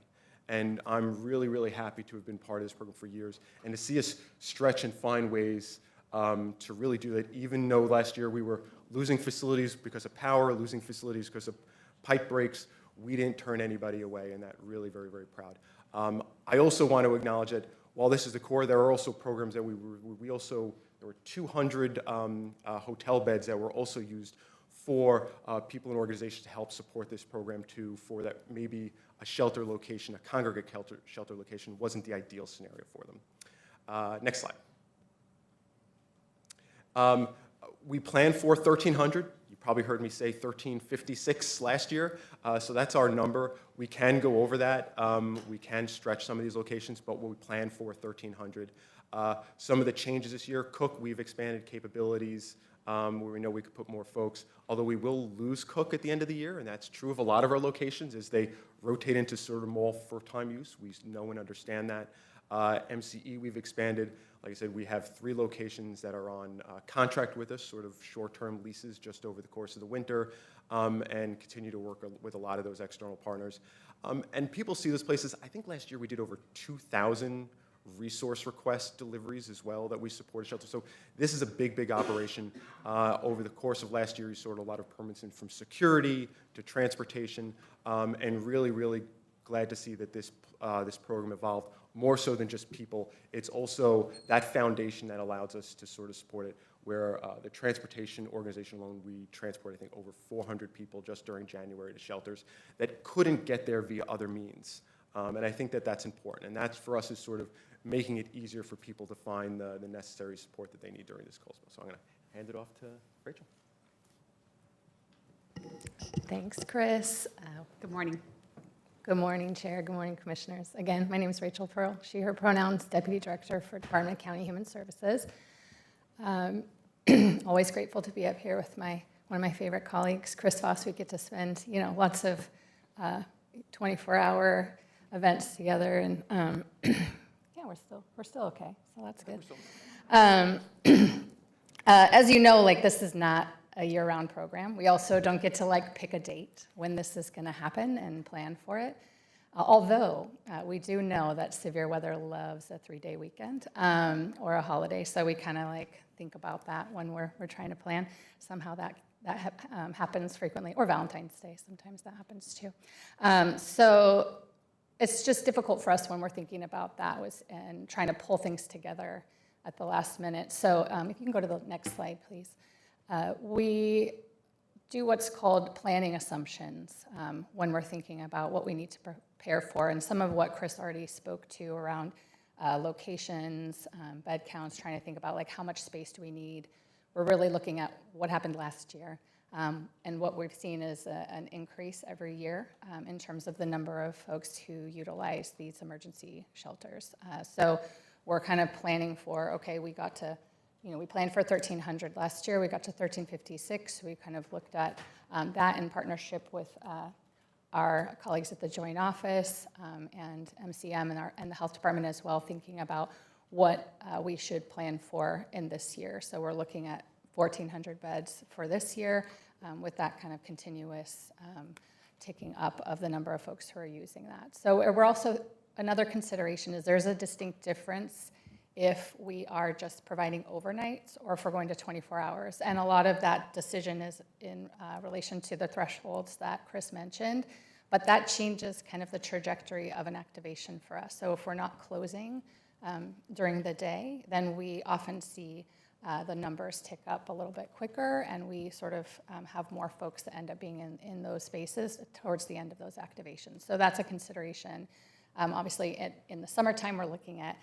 And I'm really, really happy to have been part of this program for years and to see us stretch and find ways to really do that, even though last year we were losing facilities because of power, losing facilities because of pipe breaks. We didn't turn anybody away, and that really very, very proud. I also want to acknowledge that while this is the core, there are also programs that there were 200 hotel beds that were also used for people and organizations to help support this program too, for that maybe a shelter location, a congregate shelter location wasn't the ideal scenario for them. Next slide. We planned for 1,300. You probably heard me say 1,356 last year. So that's our number. We can go over that. We can stretch some of these locations, but what we planned for 1,300. Some of the changes this year, Cook, we've expanded capabilities where we know we could put more folks, although we will lose Cook at the end of the year, and that's true of a lot of our locations as they rotate into sort of more full-time use. We know and understand that. MCE, we've expanded. Like I said, we have 3 locations that are on contract with us, sort of short-term leases just over the course of the winter, and continue to work with a lot of those external partners. And people see those places. I think last year we did over 2,000 resource request deliveries as well that we supported shelter. So this is a big, big operation. Over the course of last year, we sorted a lot of permits in from security to transportation, and really, really glad to see that this program evolved more so than just people. It's also that foundation that allows us to sort of support it, where the transportation organization alone, we transport, I think, over 400 people just during January to shelters that couldn't get there via other means. And I think that that's important. And that's, for us, is sort of making it easier for people to find the necessary support that they need during this cold spell. So I'm going to hand it off to Rachel. Thanks, Chris. Good morning. Good morning, Chair. Good morning, Commissioners. Again, my name is Rachel Pearl, she, her pronouns, Deputy Director for Department of County Human Services. Always grateful to be up here with one of my favorite colleagues, Chris Voss. We get to spend, lots of 24-hour events together, and yeah, we're still okay, so that's good. As you know, this is not a year-round program. We also don't get to pick a date when this is going to happen and plan for it. Although we do know that severe weather loves a 3-day weekend or a holiday, so we kind of think about that when we're trying to plan. Somehow that happens frequently, or Valentine's Day, sometimes that happens too. So it's just difficult for us when we're thinking about that and trying to pull things together at the last minute. So if you can go to the next slide, please. We do what's called planning assumptions when we're thinking about what we need to prepare for, and some of what Chris already spoke to around locations, bed counts, trying to think about how much space do we need. We're really looking at what happened last year, and what we've seen is an increase every year in terms of the number of folks who utilize these emergency shelters. So we're kind of planning for, okay, we got to, we planned for 1,300 last year, we got to 1,356. We kind of looked at that in partnership with our colleagues at the Joint Office and MCM and the Health Department as well, thinking about what we should plan for in this year. So we're looking at 1,400 beds for this year with that kind of continuous ticking up of the number of folks who are using that. So we're also, another consideration is there's a distinct difference if we are just providing overnights or if we're going to 24 hours. And a lot of that decision is in relation to the thresholds that Chris mentioned, but that changes kind of the trajectory of an activation for us. So if we're not closing during the day, then we often see the numbers tick up a little bit quicker, and we sort of have more folks that end up being in those spaces towards the end of those activations. So that's a consideration. Obviously, in the summertime, we're looking at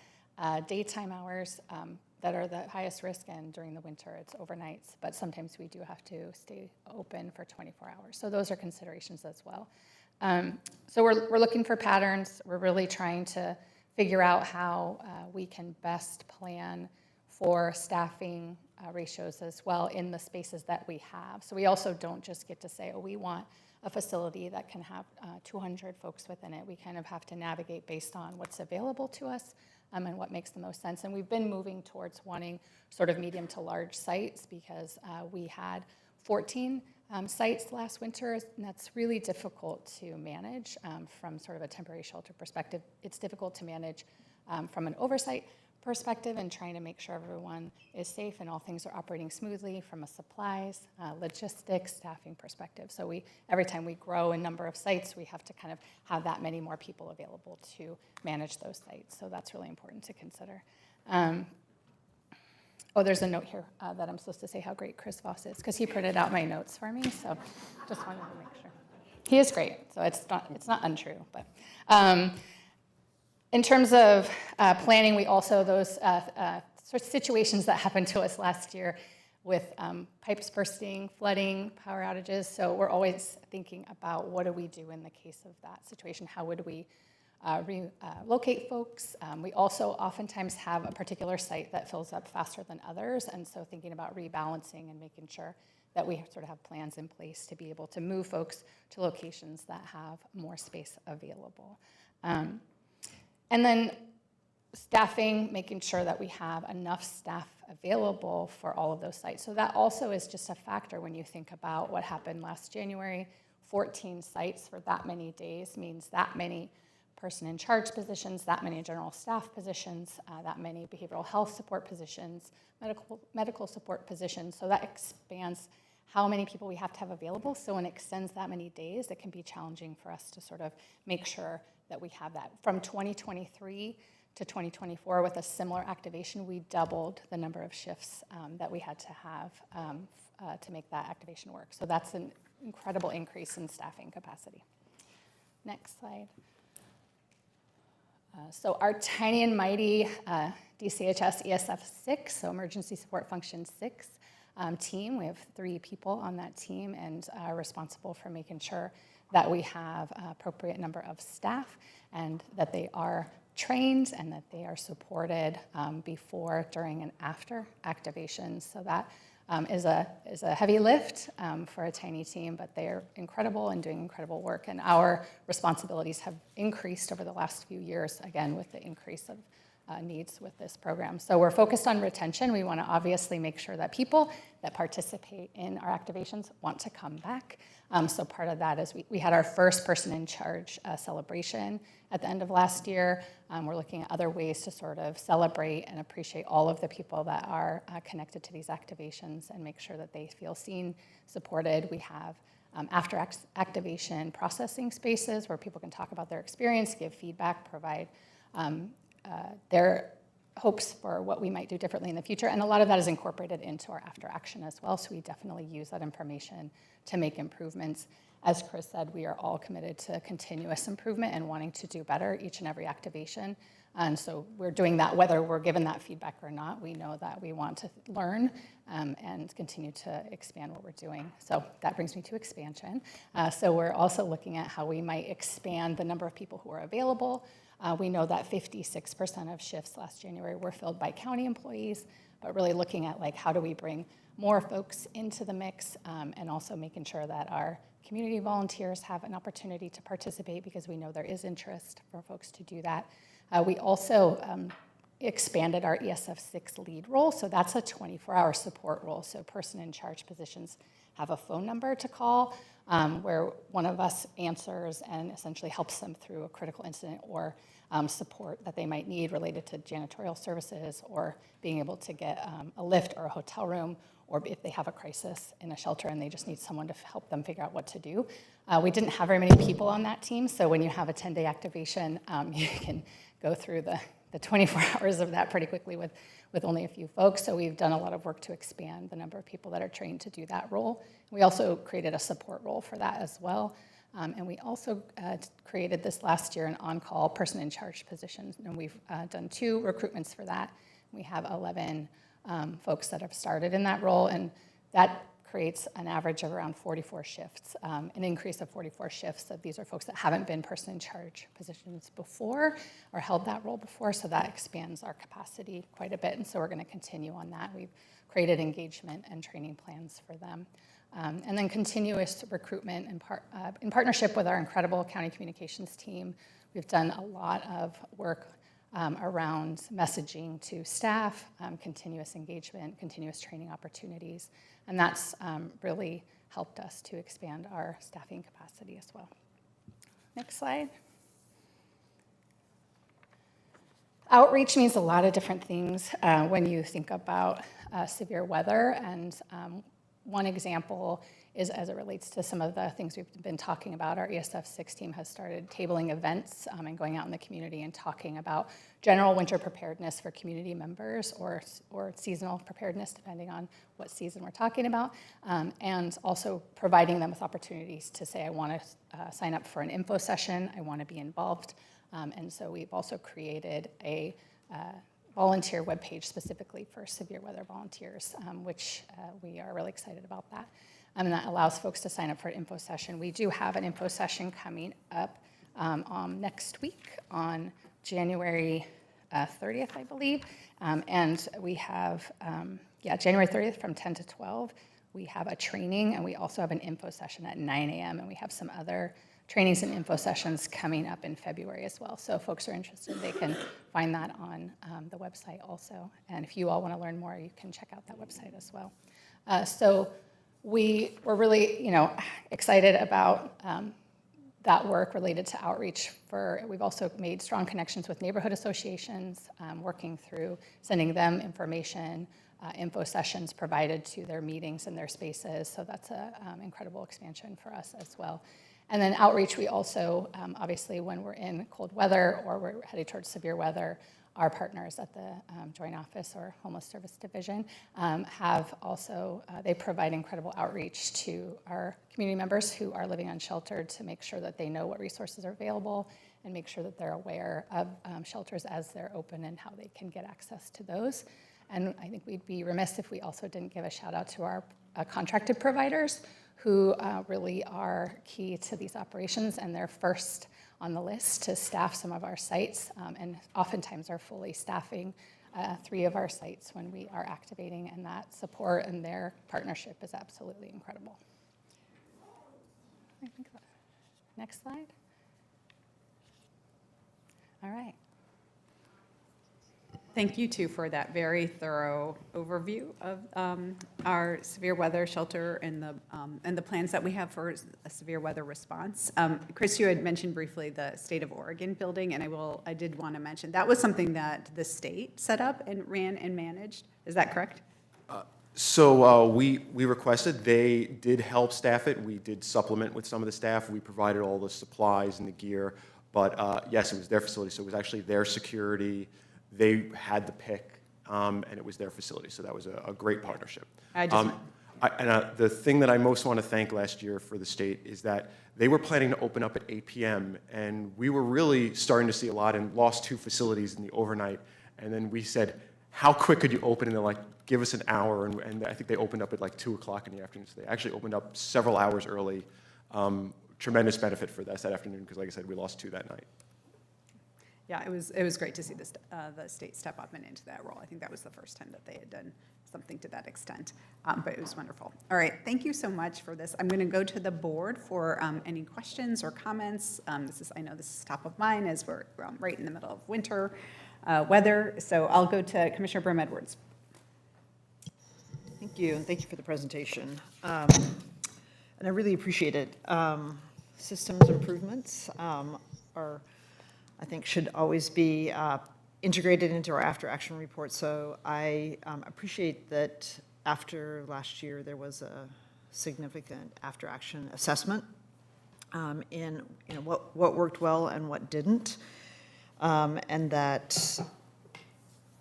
daytime hours that are the highest risk, and during the winter, it's overnights, but sometimes we do have to stay open for 24 hours. So those are considerations as well. So we're looking for patterns. We're really trying to figure out how we can best plan for staffing ratios as well in the spaces that we have. So we also don't just get to say, oh, we want a facility that can have 200 folks within it. We kind of have to navigate based on what's available to us and what makes the most sense. And we've been moving towards wanting sort of medium to large sites because we had 14 sites last winter, and that's really difficult to manage from sort of a temporary shelter perspective. It's difficult to manage from an oversight perspective and trying to make sure everyone is safe and all things are operating smoothly from a supplies, logistics, staffing perspective. So every time we grow a number of sites, we have to kind of have that many more people available to manage those sites. So that's really important to consider. Oh, there's a note here that I'm supposed to say how great Chris Voss is, because he printed out my notes for me, so just wanted to make sure. He is great, so it's not untrue. But in terms of planning, we also, those sort of situations that happened to us last year with pipes bursting, flooding, power outages, so we're always thinking about what do we do in the case of that situation? How would we relocate folks? We also oftentimes have a particular site that fills up faster than others, and so thinking about rebalancing and making sure that we sort of have plans in place to be able to move folks to locations that have more space available. And then staffing, making sure that we have enough staff available for all of those sites. So that also is just a factor when you think about what happened last January. 14 sites for that many days means that many person in charge positions, that many general staff positions, that many behavioral health support positions, medical support positions. So that expands how many people we have to have available. So when it extends that many days, it can be challenging for us to sort of make sure that we have that. From 2023 to 2024, with a similar activation, we doubled the number of shifts that we had to have to make that activation work. So that's an incredible increase in staffing capacity. Next slide. So our tiny and mighty DCHS ESF 6, so Emergency Support Function 6 team, we have 3 people on that team and responsible for making sure that we have an appropriate number of staff and that they are trained and that they are supported before, during, and after activations. So that is a heavy lift for a tiny team, but they are incredible and doing incredible work. And our responsibilities have increased over the last few years, again, with the increase of needs with this program. So we're focused on retention. We want to obviously make sure that people that participate in our activations want to come back. So part of that is we had our first person in charge celebration at the end of last year. We're looking at other ways to sort of celebrate and appreciate all of the people that are connected to these activations and make sure that they feel seen, supported. We have after activation processing spaces where people can talk about their experience, give feedback, provide their hopes for what we might do differently in the future. And a lot of that is incorporated into our after action as well. So we definitely use that information to make improvements. As Chris said, we are all committed to continuous improvement and wanting to do better each and every activation. And so we're doing that whether we're given that feedback or not. We know that we want to learn and continue to expand what we're doing. So that brings me to expansion. So we're also looking at how we might expand the number of people who are available. We know that 56% of shifts last January were filled by county employees, but really looking at like how do we bring more folks into the mix and also making sure that our community volunteers have an opportunity to participate because we know there is interest for folks to do that. We also expanded our ESF6 lead role, so that's a 24-hour support role. So person in charge positions have a phone number to call where one of us answers and essentially helps them through a critical incident or support that they might need related to janitorial services or being able to get a lift or a hotel room, or if they have a crisis in a shelter and they just need someone to help them figure out what to do. We didn't have very many people on that team, so when you have a 10-day activation, you can go through the 24 hours of that pretty quickly with only a few folks. So we've done a lot of work to expand the number of people that are trained to do that role. We also created a support role for that as well. And we also created this last year an on-call person in charge position, and we've done 2 recruitments for that. We have 11 folks that have started in that role, and that creates an average of around 44 shifts, an increase of 44 shifts. So these are folks that haven't been person in charge positions before or held that role before, so that expands our capacity quite a bit, and so we're going to continue on that. We've created engagement and training plans for them. And then continuous recruitment in partnership with our incredible county communications team. We've done a lot of work around messaging to staff, continuous engagement, continuous training opportunities, and that's really helped us to expand our staffing capacity as well. Next slide. Outreach means a lot of different things when you think about severe weather, and one example is as it relates to some of the things we've been talking about. Our ESF6 team has started tabling events and going out in the community and talking about general winter preparedness for community members or seasonal preparedness, depending on what season we're talking about, and also providing them with opportunities to say, I want to sign up for an info session, I want to be involved. And so we've also created a volunteer webpage specifically for severe weather volunteers, which we are really excited about that. And that allows folks to sign up for an info session. We do have an info session coming up next week on January 30th, I believe. And we have, January 30th from 10 to 12. We have a training, and we also have an info session at 9 a.m. And we have some other trainings and info sessions coming up in February as well. So if folks are interested, they can find that on the website also. And if you all want to learn more, you can check out that website as well. So we were really, excited about that work related to outreach. We've also made strong connections with neighborhood associations, working through sending them information, info sessions provided to their meetings and their spaces. So that's an incredible expansion for us as well. And then outreach, we also, obviously, when we're in cold weather or we're headed towards severe weather, our partners at the Joint Office or Homeless Service Division have also, they provide incredible outreach to our community members who are living unsheltered to make sure that they know what resources are available and make sure that they're aware of shelters as they're open and how they can get access to those. And I think we'd be remiss if we also didn't give a shout out to our contracted providers who really are key to these operations, and they're first on the list to staff some of our sites, and oftentimes are fully staffing 3 of our sites when we are activating, and that support and their partnership is absolutely incredible. I think next slide. All right. Thank you, too, for that very thorough overview of our severe weather shelter and the plans that we have for a severe weather response. Chris, you had mentioned briefly the State of Oregon building, and I did want to mention that was something that the state set up and ran and managed. Is that correct? So we requested, they did help staff it. We did supplement with some of the staff. We provided all the supplies and the gear. But yes, it was their facility, so it was actually their security. They had the pick, and it was their facility. So that was a great partnership. The thing that I most want to thank last year for the state is that they were planning to open up at 8 p.m. and we were really starting to see a lot and lost 2 facilities in the overnight. And then we said, how quick could you open? And they're like, give us an hour. And I think they opened up at like 2 o'clock in the afternoon. So they actually opened up several hours early. Tremendous benefit for us that afternoon because, like I said, we lost 2 that night. Yeah, it was great to see the state step up and into that role. I think that was the first time that they had done something to that extent, but it was wonderful. All right, thank you so much for this. I'm going to go to the board for any questions or comments. I know this is top of mind as we're right in the middle of winter weather. So I'll go to Commissioner Brim Edwards. Thank you, and thank you for the presentation. And I really appreciate it. Systems improvements are, I think, should always be integrated into our after-action report. So I appreciate that after last year, there was a significant after-action assessment in what worked well and what didn't, and that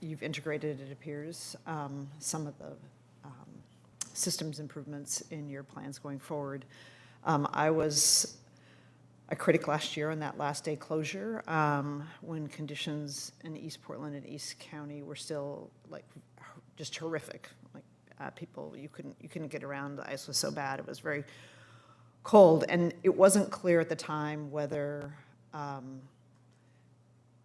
you've integrated, it appears, some of the systems improvements in your plans going forward. I was a critic last year on that last day closure when conditions in East Portland and East County were still like just horrific. Like people, you couldn't get around. The ice was so bad. It was very cold, and it wasn't clear at the time whether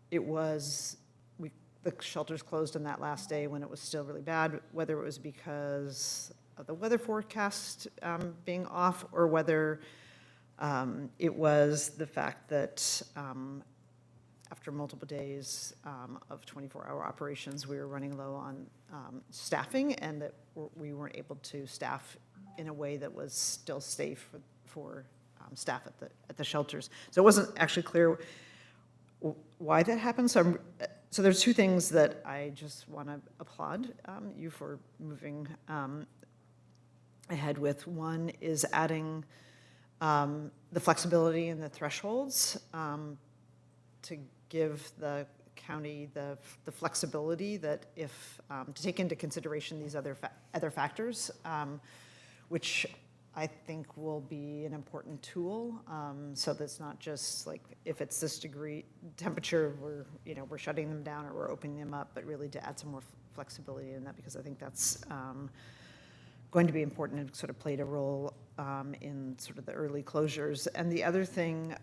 the shelters closed on that last day when it was still really bad, whether it was because of the weather forecast being off, or whether it was the fact that after multiple days of 24-hour operations, we were running low on staffing, and that we weren't able to staff in a way that was still safe for staff at the shelters. So it wasn't actually clear why that happened. So there's 2 things that I just want to applaud you for moving ahead with. One is adding the flexibility and the thresholds to give the county the flexibility that if to take into consideration these other factors, which I think will be an important tool. So that's not just like if it's this degree temperature, we're shutting them down or we're opening them up, but really to add some more flexibility in that, because I think that's going to be important and sort of played a role in sort of the early closures. And the other thing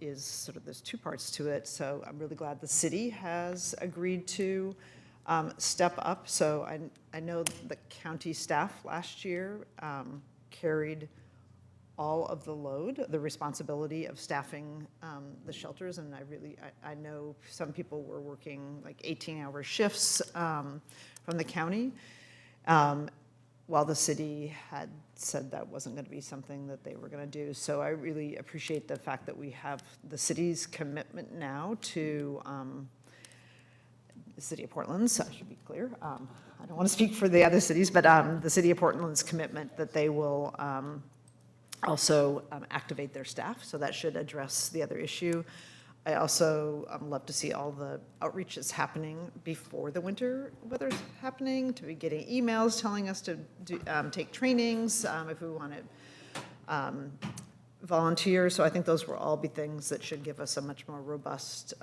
is sort of there's 2 parts to it. So I'm really glad the city has agreed to step up. So I know the county staff last year carried all of the load, the responsibility of staffing the shelters. And I know some people were working like 18-hour shifts from the county, while the city had said that wasn't going to be something that they were going to do. So I really appreciate the fact that we have the city's commitment now to the city of Portland, so I should be clear. I don't want to speak for the other cities, but the city of Portland's commitment that they will also activate their staff, so that should address the other issue. I also love to see all the outreaches happening before the winter weather's happening, to be getting emails telling us to take trainings if we want to volunteer. So I think those will all be things that should give us a much more robust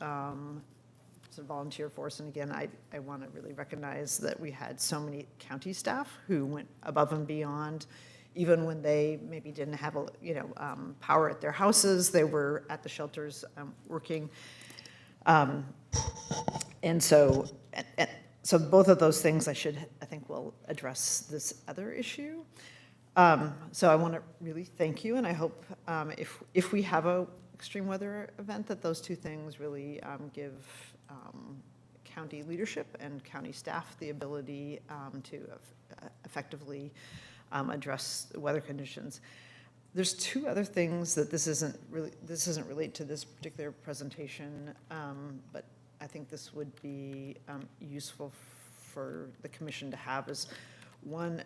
volunteer force. And again, I want to really recognize that we had so many county staff who went above and beyond, even when they maybe didn't have power at their houses. They were at the shelters working. And so both of those things I think will address this other issue. So I want to really thank you, and I hope if we have a extreme weather event, that those two things really give county leadership and county staff the ability to effectively address weather conditions. There's two other things that this isn't related to this particular presentation, but I think this would be useful for the commission to have. Is one,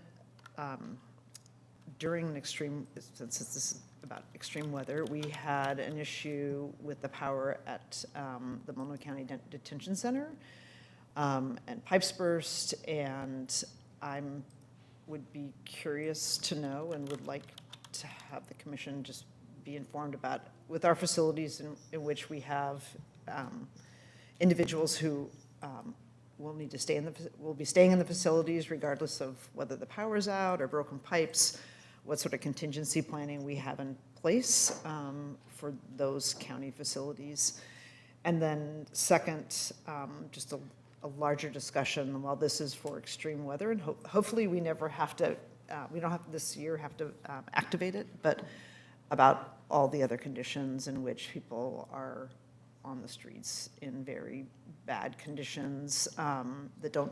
during an extreme, since this is about extreme weather, we had an issue with the power at the Multnomah County Detention Center, and pipes burst, and I would be curious to know and would like to have the commission just be informed about, with our facilities in which we have individuals who will need to will be staying in the facilities regardless of whether the power is out or broken pipes, what sort of contingency planning we have in place for those county facilities. And then second, just a larger discussion, while this is for extreme weather, and hopefully we never have to, we don't have this year have to activate it, but about all the other conditions in which people are on the streets in very bad conditions that don't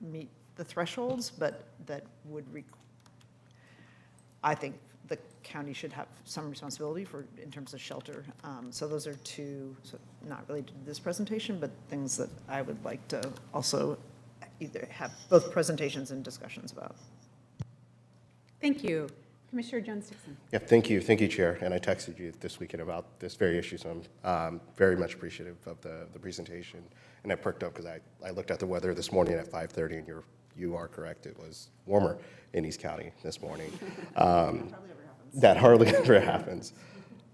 meet the thresholds, but that would I think the county should have some responsibility in terms of shelter. So those are two, not related to this presentation, but things that I would like to also either have both presentations and discussions about. Thank you. Commissioner Jones-Dixon. Yeah, thank you, Chair. And I texted you this weekend about this very issue, so I'm very much appreciative of the presentation. And I perked up because I looked at the weather this morning at 5:30, and you are correct. It was warmer in East County this morning. That hardly ever happens.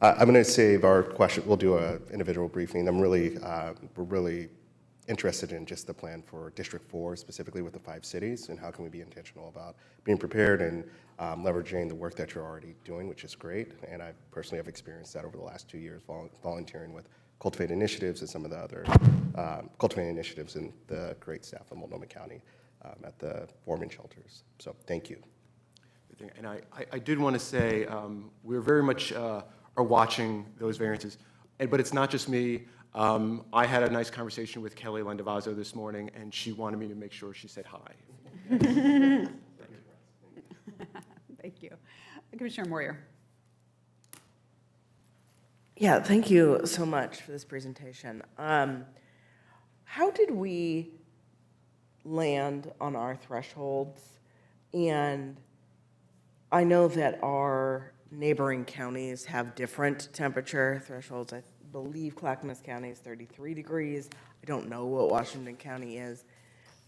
I'm going to save our question. We'll do an individual briefing. We're really interested in just the plan for District 4, specifically with the 5 cities, and how can we be intentional about being prepared and leveraging the work that you're already doing, which is great. And I personally have experienced that over the last 2 years, volunteering with Cultivate Initiatives and some of the other cultivating initiatives and the great staff of Multnomah County at the foreman shelters. So thank you. And I did want to say we're very much are watching those variances, but it's not just me. I had a nice conversation with Kelly Landavazo this morning, and she wanted me to make sure she said hi. Thank you. Commissioner Moyer. Yeah, thank you so much for this presentation. How did we land on our thresholds? And I know that our neighboring counties have different temperature thresholds. I believe Clackamas County is 33 degrees. I don't know what Washington County is.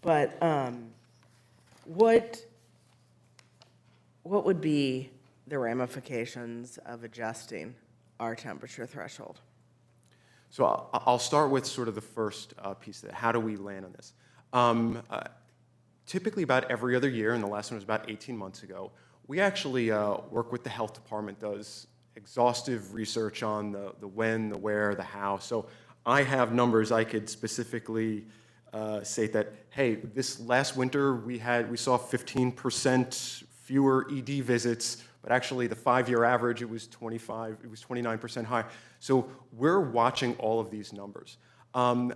But what would be the ramifications of adjusting our temperature threshold? So I'll start with sort of the first piece of that. How do we land on this? Typically about every other year, and the last one was about 18 months ago, we actually work with the health department, does exhaustive research on the when, the where, the how. So I have numbers I could specifically say that, hey, this last winter we saw 15% fewer ED visits, but actually the 5-year average, it was 29% higher. So we're watching all of these numbers. And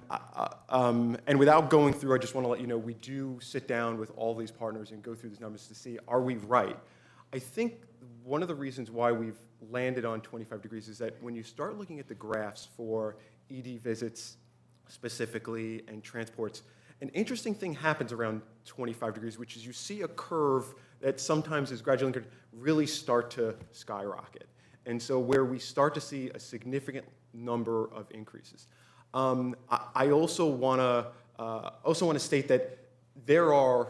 without going through, I just want to let you know, we do sit down with all these partners and go through these numbers to see, are we right? I think one of the reasons why we've landed on 25 degrees is that when you start looking at the graphs for ED visits specifically and transports, an interesting thing happens around 25 degrees, which is you see a curve that sometimes is gradually really start to skyrocket. And so where we start to see a significant number of increases. I also want to state that there are,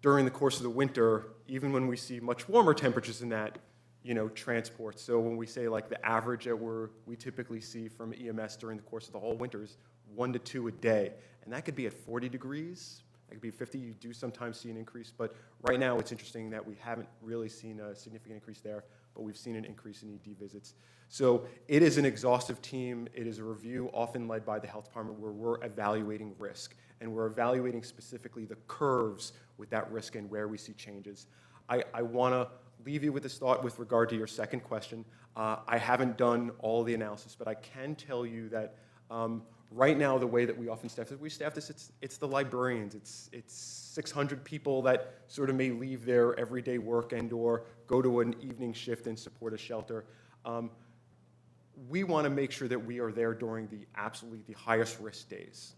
during the course of the winter, even when we see much warmer temperatures than that, transport. So when we say like the average that we typically see from EMS during the course of the whole winter is 1 to 2 a day. And that could be at 40 degrees. That could be 50. You do sometimes see an increase. But right now, it's interesting that we haven't really seen a significant increase there, but we've seen an increase in ED visits. So it is an exhaustive team. It is a review often led by the health department where we're evaluating risk. And we're evaluating specifically the curves with that risk and where we see changes. I want to leave you with this thought with regard to your second question. I haven't done all the analysis, but I can tell you that right now, the way that we often staff this, it's the librarians. It's 600 people that sort of may leave their everyday work and or go to an evening shift and support a shelter. We want to make sure that we are there during the absolutely the highest risk days.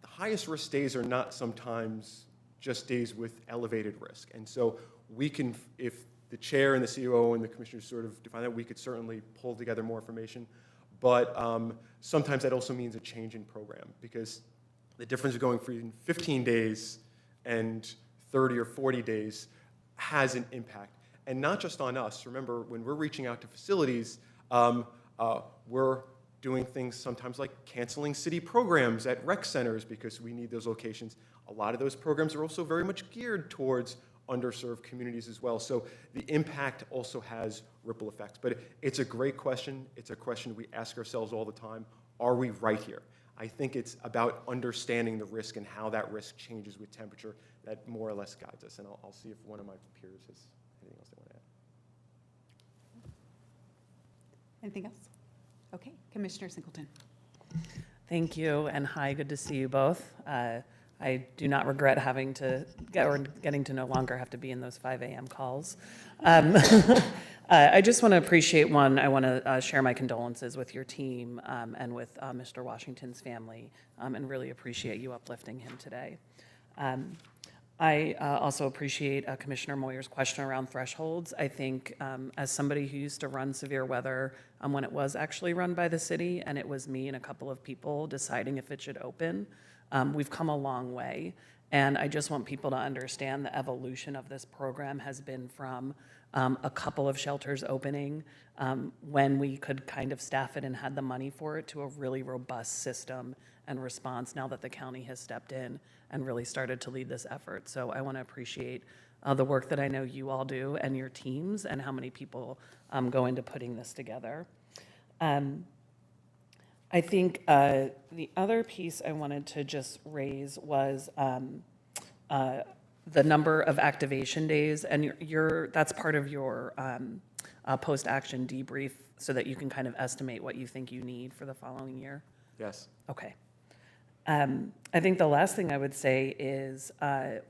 The highest risk days are not sometimes just days with elevated risk. And so we can, if the chair and the COO and the commissioners sort of define that, we could certainly pull together more information. But sometimes that also means a change in program, because the difference of going from 15 days and 30 or 40 days has an impact. And not just on us. Remember, when we're reaching out to facilities, we're doing things sometimes like canceling city programs at rec centers because we need those locations. A lot of those programs are also very much geared towards underserved communities as well. So the impact also has ripple effects. But it's a great question. It's a question we ask ourselves all the time. Are we right here? I think it's about understanding the risk and how that risk changes with temperature that more or less guides us. And I'll see if one of my peers has anything else they want to add. Anything else? Okay, Commissioner Singleton. Thank you, and hi, good to see you both. I do not regret having to getting to no longer have to be in those 5 a.m. calls. I just want to appreciate I want to share my condolences with your team and with Mr. Washington's family, and really appreciate you uplifting him today. I also appreciate Commissioner Moyer's question around thresholds. I think as somebody who used to run severe weather when it was actually run by the city, and it was me and a couple of people deciding if it should open, we've come a long way. And I just want people to understand the evolution of this program has been from a couple of shelters opening when we could kind of staff it and had the money for it, to a really robust system and response now that the county has stepped in and really started to lead this effort. So I want to appreciate the work that I know you all do and your teams, and how many people go into putting this together. I think the other piece I wanted to just raise was the number of activation days, and that's part of your post-action debrief, so that you can kind of estimate what you think you need for the following year. Yes. Okay. I think the last thing I would say is,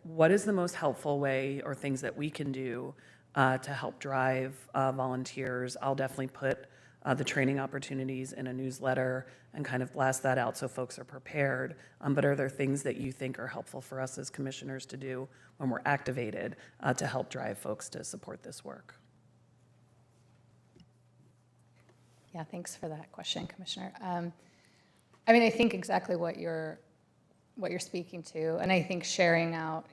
what is the most helpful way or things that we can do to help drive volunteers? I'll definitely put the training opportunities in a newsletter and kind of blast that out so folks are prepared. But are there things that you think are helpful for us as commissioners to do when we're activated to help drive folks to support this work? Yeah, thanks for that question, Commissioner. I mean, I think exactly what you're speaking to, and I think sharing out,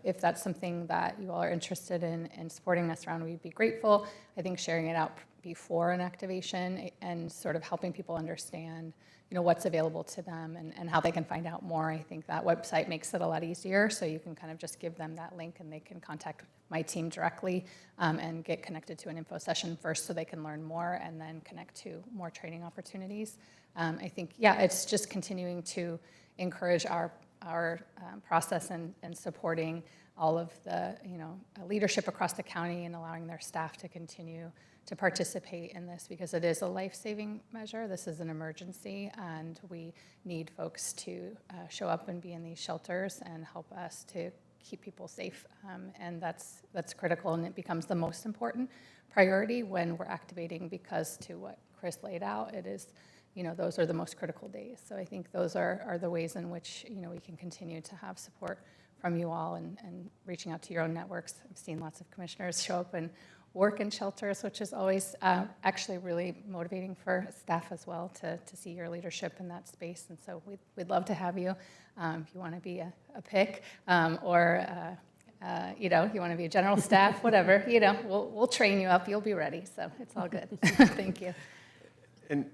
if that's something that you all are interested in supporting us around, we'd be grateful. I think sharing it out before an activation and sort of helping people understand, what's available to them and how they can find out more. I think that website makes it a lot easier, so you can kind of just give them that link and they can contact my team directly and get connected to an info session first so they can learn more and then connect to more training opportunities. I think, it's just continuing to encourage our process and supporting all of the leadership across the county and allowing their staff to continue to participate in this, because it is a life-saving measure. This is an emergency, and we need folks to show up and be in these shelters and help us to keep people safe. And that's critical, and it becomes the most important priority when we're activating, because to what Chris laid out, it is, those are the most critical days. So I think those are the ways in which, we can continue to have support from you all and reaching out to your own networks. I've seen lots of commissioners show up and work in shelters, which is always actually really motivating for staff as well to see your leadership in that space. And so we'd love to have you if you want to be a pick or you want to be a general staff, whatever. We'll train you up. You'll be ready. So it's all good. Thank you. And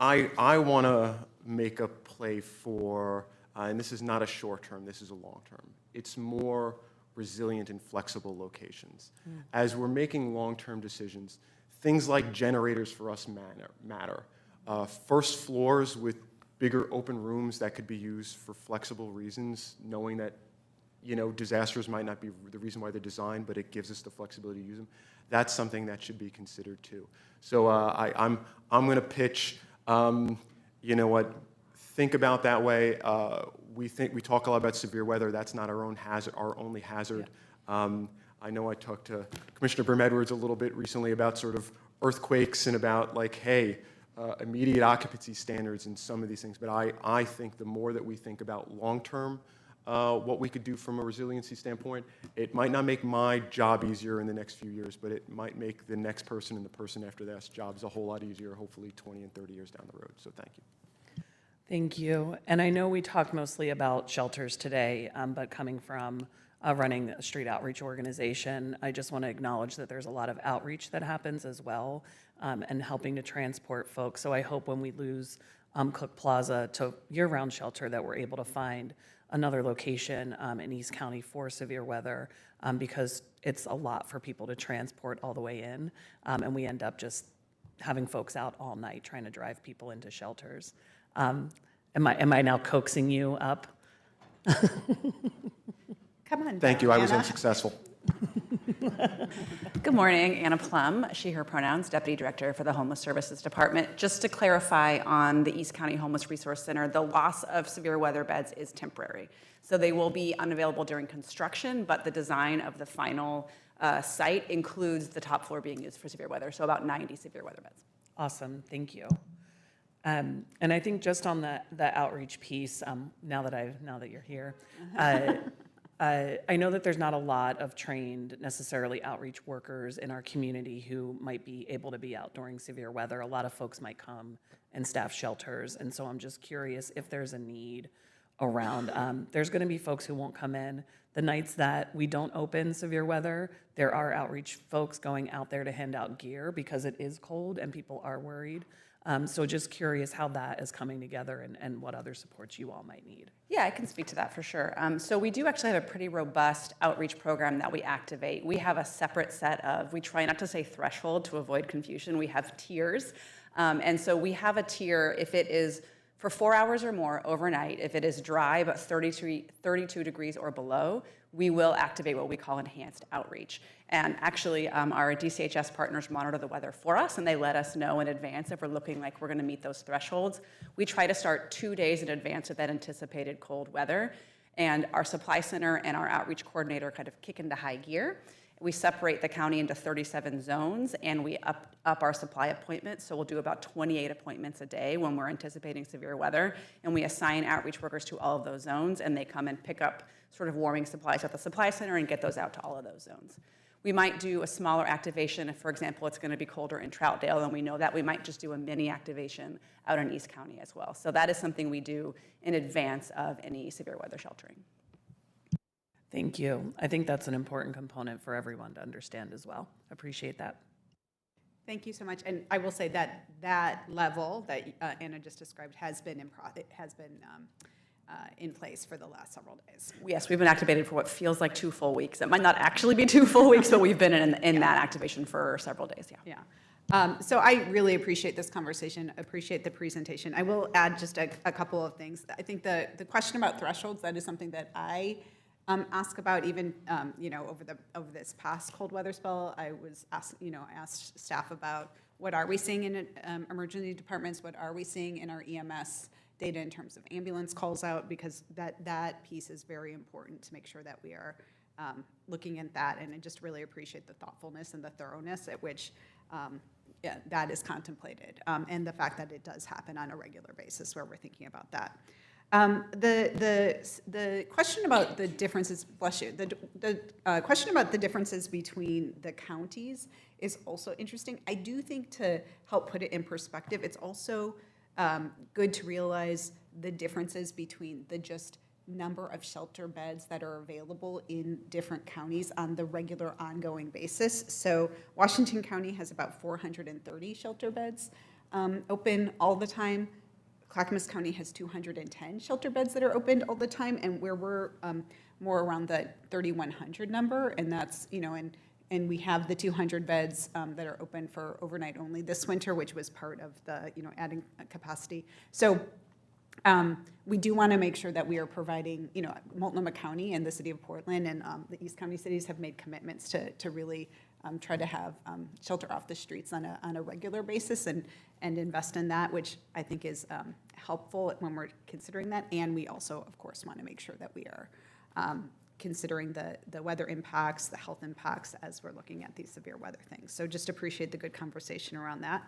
I want to make a play for, and this is not a short term, this is a long term. It's more resilient and flexible locations. As we're making long-term decisions, things like generators for us matter. First floors with bigger open rooms that could be used for flexible reasons, knowing that disasters might not be the reason why they're designed, but it gives us the flexibility to use them. That's something that should be considered too. So I'm going to pitch. Think about that way. We talk a lot about severe weather. That's not our only hazard. I know I talked to Commissioner Brim-Edwards a little bit recently about sort of earthquakes and about immediate occupancy standards and some of these things. But I think the more that we think about long-term, what we could do from a resiliency standpoint, it might not make my job easier in the next few years, but it might make the next person and the person after that's jobs a whole lot easier, hopefully 20 and 30 years down the road. So thank you. Thank you. And I know we talked mostly about shelters today, but coming from running a street outreach organization, I just want to acknowledge that there's a lot of outreach that happens as well, and helping to transport folks. So I hope when we lose Cook Plaza to year-round shelter that we're able to find another location in East County for severe weather, because it's a lot for people to transport all the way in, and we end up just having folks out all night trying to drive people into shelters. Am I now coaxing you up? Come on. Thank you. I was Anna. unsuccessful. Good morning, Anna Plum, she, her pronouns, Deputy Director for the Homeless Services Department. Just to clarify on the East County Homeless Resource Center, the loss of severe weather beds is temporary. So they will be unavailable during construction, but the design of the final site includes the top floor being used for severe weather, so about 90 severe weather beds. Awesome, thank you. And I think just on the outreach piece, now that you're here, I know that there's not a lot of trained necessarily outreach workers in our community who might be able to be out during severe weather. A lot of folks might come and staff shelters, and so I'm just curious if there's a need around. There's going to be folks who won't come in. The nights that we don't open severe weather, there are outreach folks going out there to hand out gear because it is cold and people are worried. So just curious how that is coming together and what other supports you all might need. Yeah, I can speak to that for sure. So we do actually have a pretty robust outreach program that we activate. We have a separate set of, we try not to say threshold to avoid confusion, we have tiers. And so we have a tier if it is for 4 hours or more overnight, if it is dry but 32 degrees or below, we will activate what we call enhanced outreach. And actually, our DCHS partners monitor the weather for us, and they let us know in advance if we're looking like we're going to meet those thresholds. We try to start 2 days in advance of that anticipated cold weather, and our supply center and our outreach coordinator kind of kick into high gear. We separate the county into 37 zones, and we up our supply appointments. So we'll do about 28 appointments a day when we're anticipating severe weather, and we assign outreach workers to all of those zones, and they come and pick up sort of warming supplies at the supply center and get those out to all of those zones. We might do a smaller activation if, for example, it's going to be colder in Troutdale, and we know that. We might just do a mini activation out in East County as well. So that is something we do in advance of any severe weather sheltering. Thank you. I think that's an important component for everyone to understand as well. Appreciate that. Thank you so much. And I will say that that level that Anna just described has been in place for the last several days. Yes, we've been activated for what feels like 2 full weeks. It might not actually be 2 full weeks, but we've been in that activation for several days, Yeah. So I really appreciate this conversation, appreciate the presentation. I will add just a couple of things. I think the question about thresholds, that is something that I ask about even, over this past cold weather spell. I was asked staff about what are we seeing in emergency departments, what are we seeing in our EMS data in terms of ambulance calls out, because that piece is very important to make sure that we are looking at that. And I just really appreciate the thoughtfulness and the thoroughness at which that is contemplated, and the fact that it does happen on a regular basis where we're thinking about that. The question about the differences, bless you, the question about the differences between the counties is also interesting. I do think, to help put it in perspective, it's also good to realize the differences between the just number of shelter beds that are available in different counties on the regular ongoing basis. So Washington County has about 430 shelter beds open all the time. Clackamas County has 210 shelter beds that are opened all the time, and where we're more around the 3,100 number, and that's, and we have the 200 beds that are open for overnight only this winter, which was part of the, adding capacity. So we do want to make sure that we are providing, Multnomah County and the city of Portland and the East County cities have made commitments to really try to have shelter off the streets on a regular basis and invest in that, which I think is helpful when we're considering that. And we also, of course, want to make sure that we are considering the weather impacts, the health impacts as we're looking at these severe weather things. So just appreciate the good conversation around that.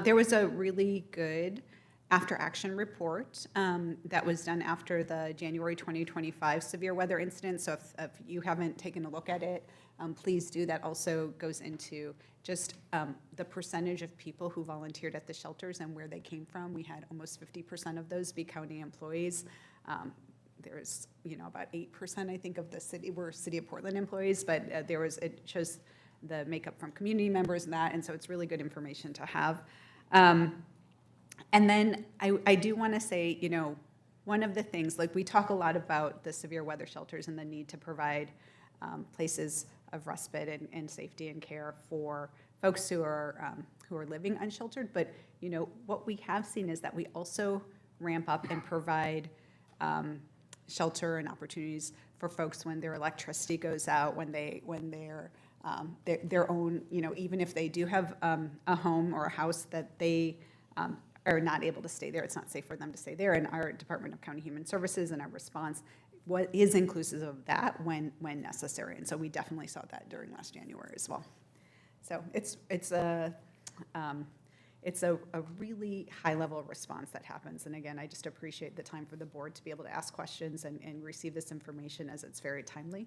There was a really good after-action report that was done after the January 2025 severe weather incident. So if you haven't taken a look at it, please do. That also goes into just the percentage of people who volunteered at the shelters and where they came from. We had almost 50% of those be county employees. There's, about 8%, I think, of the city were City of Portland employees, but it shows the makeup from community members and that, and so it's really good information to have. And then I do want to say, one of the things, like we talk a lot about the severe weather shelters and the need to provide places of respite and safety and care for folks who are living unsheltered. But what we have seen is that we also ramp up and provide shelter and opportunities for folks when their electricity goes out, when they're their own, even if they do have a home or a house that they are not able to stay there, it's not safe for them to stay there. And our Department of County Human Services and our response is inclusive of that when necessary. And so we definitely saw that during last January as well. So it's a really high level of response that happens. And again, I just appreciate the time for the board to be able to ask questions and receive this information as it's very timely.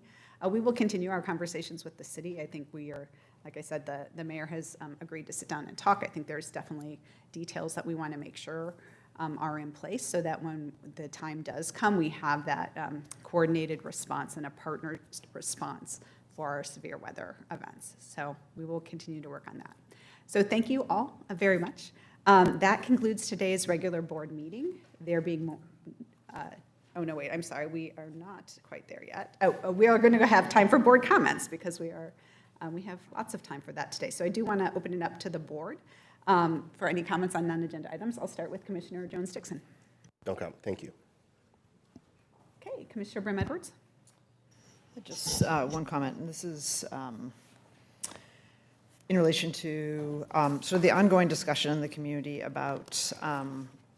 We will continue our conversations with the city. I think we are, like I said, the mayor has agreed to sit down and talk. I think there's definitely details that we want to make sure are in place so that when the time does come, we have that coordinated response and a partnered response for our severe weather events. So we will continue to work on that. So thank you all very much. That concludes today's regular board meeting. There being more, oh no, wait, I'm sorry, we are not quite there yet. We are going to have time for board comments because we have lots of time for that today. So I do want to open it up to the board for any comments on non-agenda items. I'll start with Commissioner Jones-Dickson. No comment, thank you. Okay, Commissioner Brim-Edwards. Just one comment, and this is in relation to sort of the ongoing discussion in the community about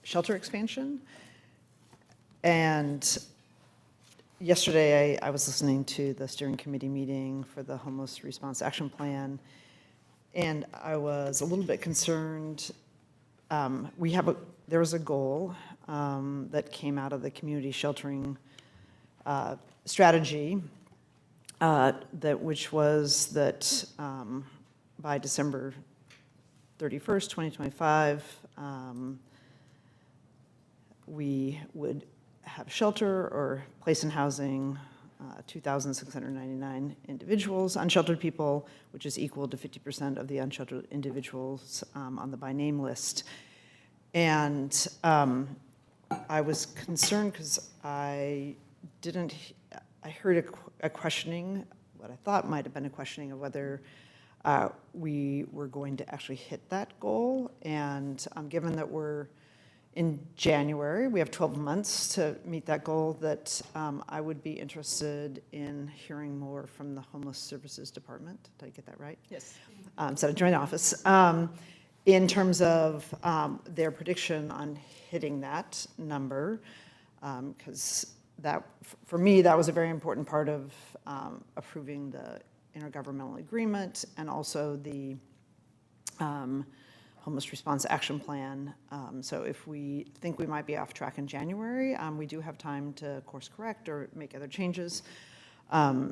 shelter expansion. And yesterday, I was listening to the steering committee meeting for the Homeless Response Action Plan, and I was a little bit concerned. There was a goal that came out of the community sheltering strategy, which was that by December 31st, 2025, we would have shelter or place in housing 2,699 individuals, unsheltered people, which is equal to 50% of the unsheltered individuals on the by name list. And I was concerned because I heard a questioning, what I thought might have been a questioning of whether we were going to actually hit that goal. And given that we're in January, we have 12 months to meet that goal, that I would be interested in hearing more from the Homeless Services Department. Did I get that right? Yes. So joint office, in terms of their prediction on hitting that number, because that, for me, that was a very important part of approving the intergovernmental agreement and also the Homeless Response Action Plan. So if we think we might be off track in January, we do have time to course correct or make other changes.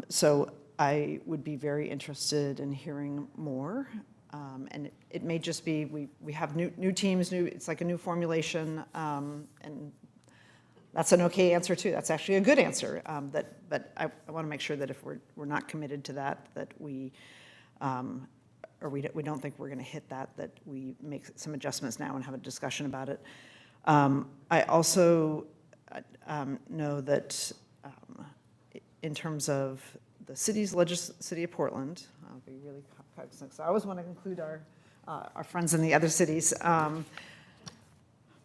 So I would be very interested in hearing more. And it may just be, we have new teams, it's like a new formulation, and that's an okay answer too. That's actually a good answer. But I want to make sure that if we're not committed to that, that we don't think we're going to hit that we make some adjustments now and have a discussion about it. I also know that in terms of the city of Portland, I'll be really cognizant. So I always want to include our friends in the other cities.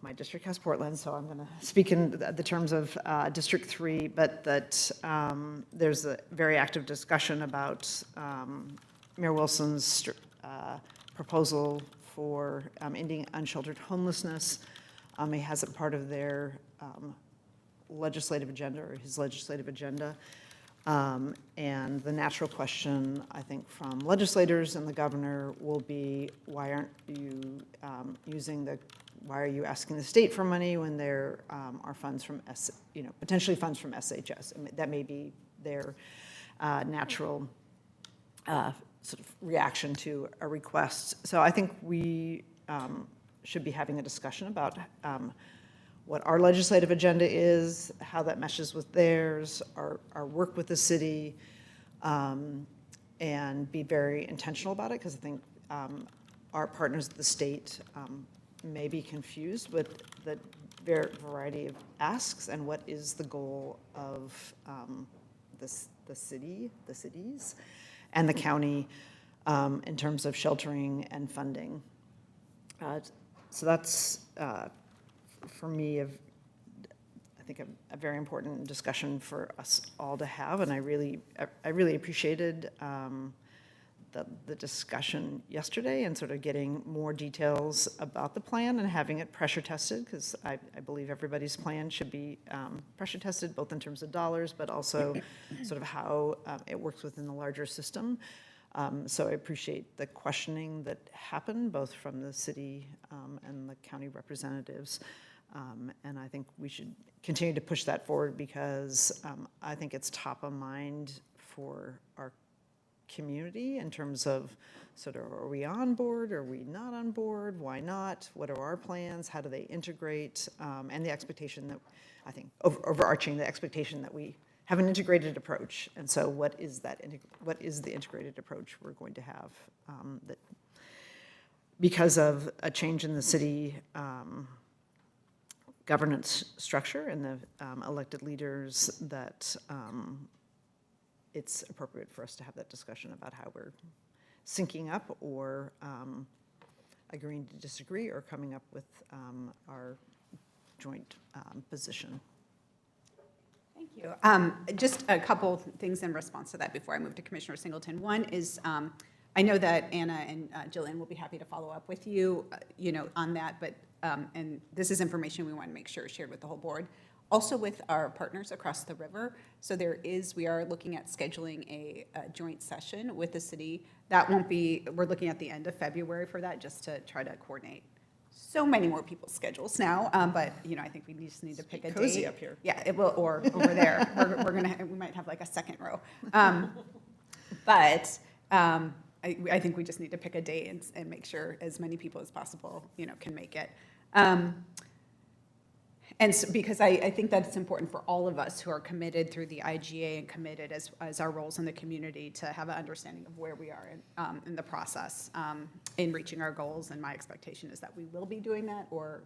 My district has Portland, so I'm going to speak in the terms of District 3, but that there's a very active discussion about Mayor Wilson's proposal for ending unsheltered homelessness. He has it part of their legislative agenda, or his legislative agenda. And the natural question, I think, from legislators and the governor will be, why aren't you why are you asking the state for money when there are funds from, potentially funds from SHS? That may be their natural sort of reaction to a request. So I think we should be having a discussion about what our legislative agenda is, how that meshes with theirs, our work with the city, and be very intentional about it, because I think our partners at the state may be confused with the variety of asks and what is the goal of the cities, and the county in terms of sheltering and funding. So that's, for me, I think a very important discussion for us all to have, and I really appreciated the discussion yesterday and sort of getting more details about the plan and having it pressure tested, because I believe everybody's plan should be pressure tested, both in terms of dollars, but also sort of how it works within the larger system. So I appreciate the questioning that happened, both from the city and the county representatives. And I think we should continue to push that forward, because I think it's top of mind for our community in terms of sort of, are we on board, are we not on board, why not, what are our plans, how do they integrate, and the expectation that, I think, overarching the expectation that we have an integrated approach. And so what is the integrated approach we're going to have, that because of a change in the city governance structure and the elected leaders, that it's appropriate for us to have that discussion about how we're syncing up, or agreeing to disagree, or coming up with our joint position. Thank you. Just a couple things in response to that before I move to Commissioner Singleton. One is, I know that Anna and Jillian will be happy to follow up with you, on that, but, and this is information we want to make sure is shared with the whole board. Also with our partners across the river. So we are looking at scheduling a joint session with the city. That won't be, we're looking at the end of February for that, just to try to coordinate so many more people's schedules now. But, I think we just need to pick a date. Cozy up here. Yeah, it will, or over there. We might have like a second row. But I think we just need to pick a date and make sure as many people as possible, can make it. And so, because I think that it's important for all of us who are committed through the IGA and committed as our roles in the community to have an understanding of where we are in the process in reaching our goals. And my expectation is that we will be doing that, or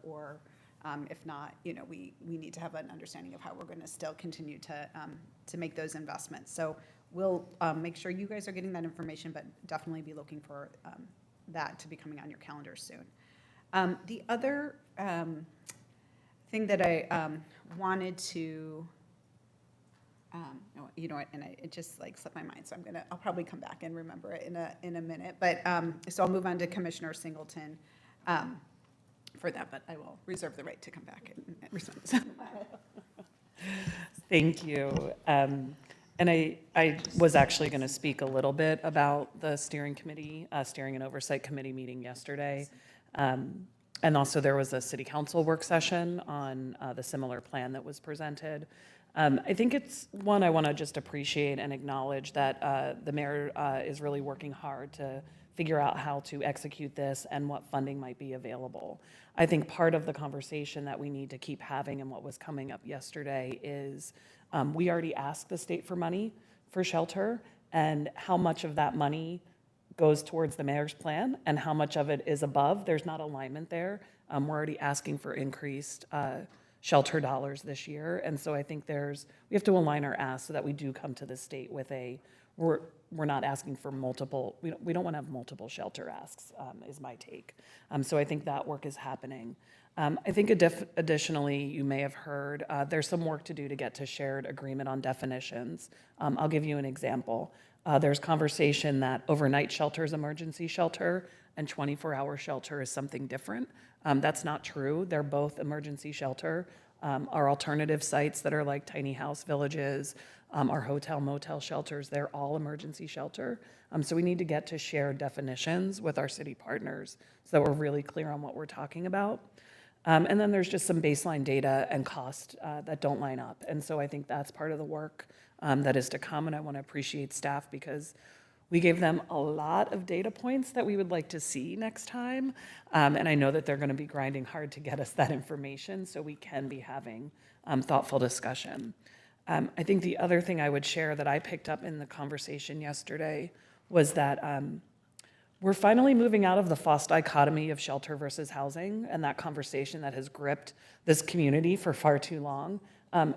if not, we need to have an understanding of how we're going to still continue to make those investments. So we'll make sure you guys are getting that information, but definitely be looking for that to be coming on your calendar soon. The other thing that I wanted to, you know what, and it just like slipped my mind, so I'll probably come back and remember it in a minute. But so I'll move on to Commissioner Singleton for that, but I will reserve the right to come back and respond. Thank you. And I was actually going to speak a little bit about the steering and oversight committee meeting yesterday. And also there was a city council work session on the similar plan that was presented. I think it's one I want to just appreciate and acknowledge that the mayor is really working hard to figure out how to execute this and what funding might be available. I think part of the conversation that we need to keep having, and what was coming up yesterday, is we already asked the state for money for shelter, and how much of that money goes towards the mayor's plan and how much of it is above. There's not alignment there. We're already asking for increased shelter dollars this year. And so I think we have to align our asks so that we do come to the state with we're not asking for multiple, we don't want to have multiple shelter asks, is my take. So I think that work is happening. I think additionally, you may have heard, there's some work to do to get to shared agreement on definitions. I'll give you an example. There's conversation that overnight shelter is emergency shelter and 24-hour shelter is something different. That's not true. They're both emergency shelter. Our alternative sites that are like tiny house villages, our hotel motel shelters, they're all emergency shelter. So we need to get to shared definitions with our city partners so that we're really clear on what we're talking about. And then there's just some baseline data and cost that don't line up. And so I think that's part of the work that is to come. And I want to appreciate staff because we gave them a lot of data points that we would like to see next time. And I know that they're going to be grinding hard to get us that information so we can be having thoughtful discussion. I think the other thing I would share that I picked up in the conversation yesterday was that we're finally moving out of the false dichotomy of shelter versus housing and that conversation that has gripped this community for far too long.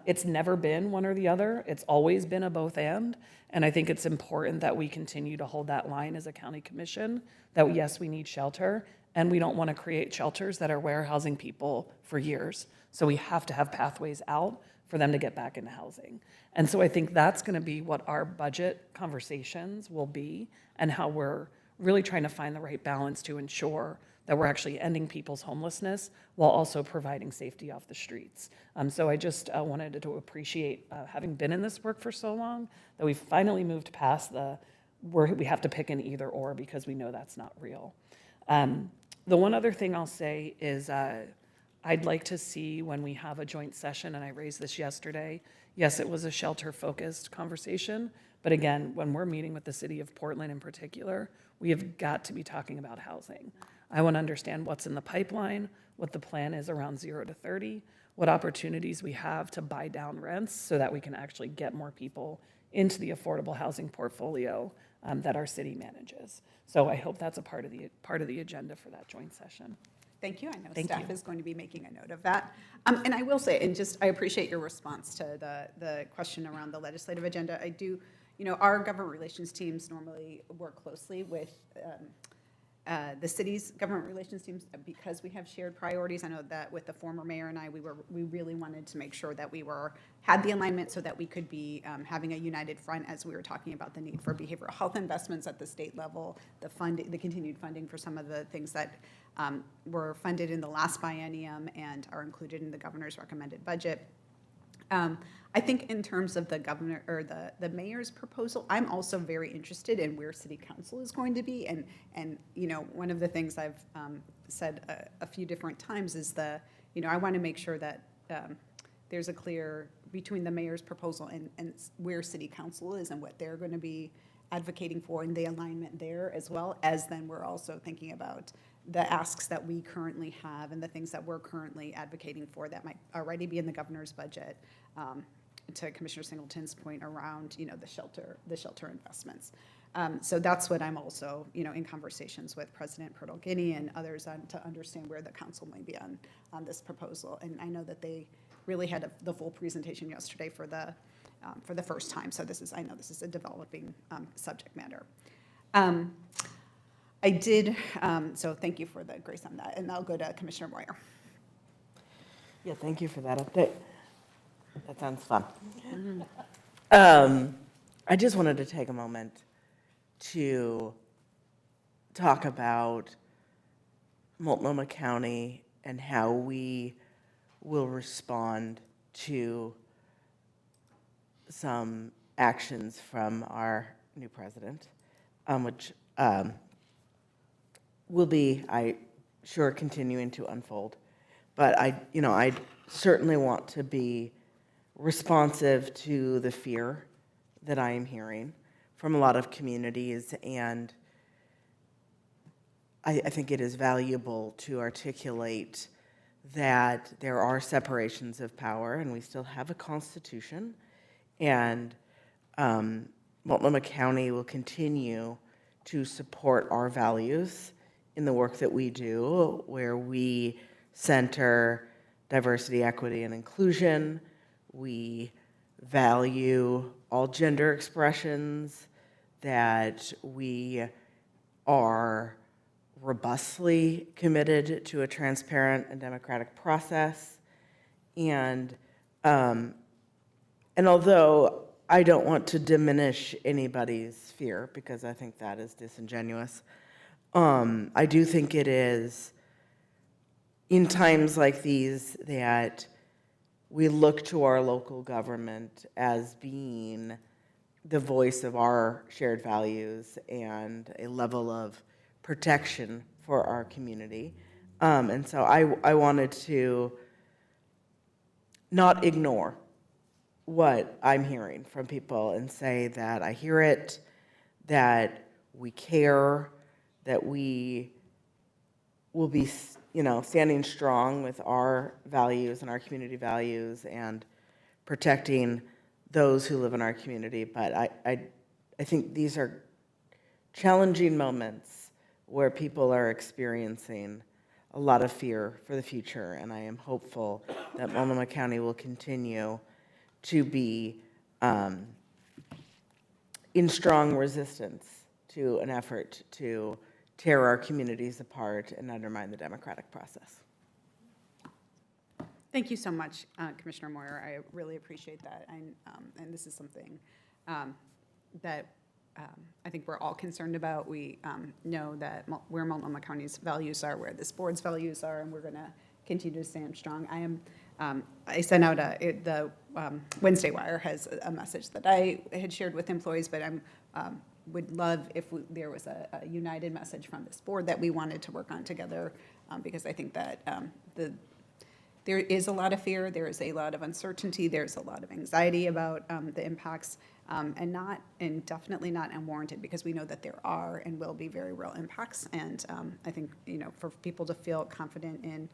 It's never been one or the other. It's always been a both and. And I think it's important that we continue to hold that line as a county commission that yes, we need shelter and we don't want to create shelters that are warehousing people for years. So we have to have pathways out for them to get back into housing. And so I think that's going to be what our budget conversations will be and how we're really trying to find the right balance to ensure that we're actually ending people's homelessness while also providing safety off the streets. So I just wanted to appreciate having been in this work for so long that we finally moved past we have to pick an either or because we know that's not real. The one other thing I'll say is I'd like to see when we have a joint session, and I raised this yesterday, yes, it was a shelter-focused conversation, but again, when we're meeting with the city of Portland in particular, we have got to be talking about housing. I want to understand what's in the pipeline, what the plan is around 0 to 30, what opportunities we have to buy down rents so that we can actually get more people into the affordable housing portfolio that our city manages. So I hope that's a part of the agenda for that joint session. Thank you. I know Thank staff you. is going to be making a note of that. And I will say, I appreciate your response to the question around the legislative agenda. I do, our government relations teams normally work closely with the city's government relations teams because we have shared priorities. I know that with the former mayor and I, we really wanted to make sure that we had the alignment so that we could be having a united front as we were talking about the need for behavioral health investments at the state level, the continued funding for some of the things that were funded in the last biennium and are included in the governor's recommended budget. I think in terms of the governor or the mayor's proposal, I'm also very interested in where city council is going to be. And one of the things I've said a few different times is I want to make sure that there's a clear between the mayor's proposal and where city council is and what they're going to be advocating for and the alignment there, as well as then we're also thinking about the asks that we currently have and the things that we're currently advocating for that might already be in the governor's budget. To Commissioner Singleton's point around, the shelter investments. So that's what I'm also, in conversations with President Pertl-Guinea and others on to understand where the council might be on this proposal. And I know that they really had the full presentation yesterday for the first time. So I know this is a developing subject matter. I did, so thank you for the grace on that. And I'll go to Commissioner Moyer. Yeah, thank you for that update. That sounds fun. I just wanted to take a moment to talk about Multnomah County and how we will respond to some actions from our new president, which will be, sure, continuing to unfold. But I certainly want to be responsive to the fear that I am hearing from a lot of communities, and I think it is valuable to articulate that there are separations of power, and we still have a constitution, and Multnomah County will continue to support our values in the work that we do, where we center diversity, equity, and inclusion. We value all gender expressions, that we are robustly committed to a transparent and democratic process. And although I don't want to diminish anybody's fear, because I think that is disingenuous, I do think it is in times like these that we look to our local government as being the voice of our shared values and a level of protection for our community. And so I wanted to not ignore what I'm hearing from people and say that I hear it, that we care, that we will be, standing strong with our values and our community values and protecting those who live in our community. But I think these are challenging moments where people are experiencing a lot of fear for the future, and I am hopeful that Multnomah County will continue to be in strong resistance to an effort to tear our communities apart and undermine the democratic process. Thank you so much, Commissioner Moyer. I really appreciate that. And this is something that I think we're all concerned about. We know that where Multnomah County's values are, where this board's values are, and we're going to continue to stand strong. I sent out the Wednesday Wire has a message that I had shared with employees, but I would love if there was a united message from this board that we wanted to work on together, because I think that there is a lot of fear, there is a lot of uncertainty, there's a lot of anxiety about the impacts, and definitely not unwarranted, because we know that there are and will be very real impacts. And I think, for people to feel confident in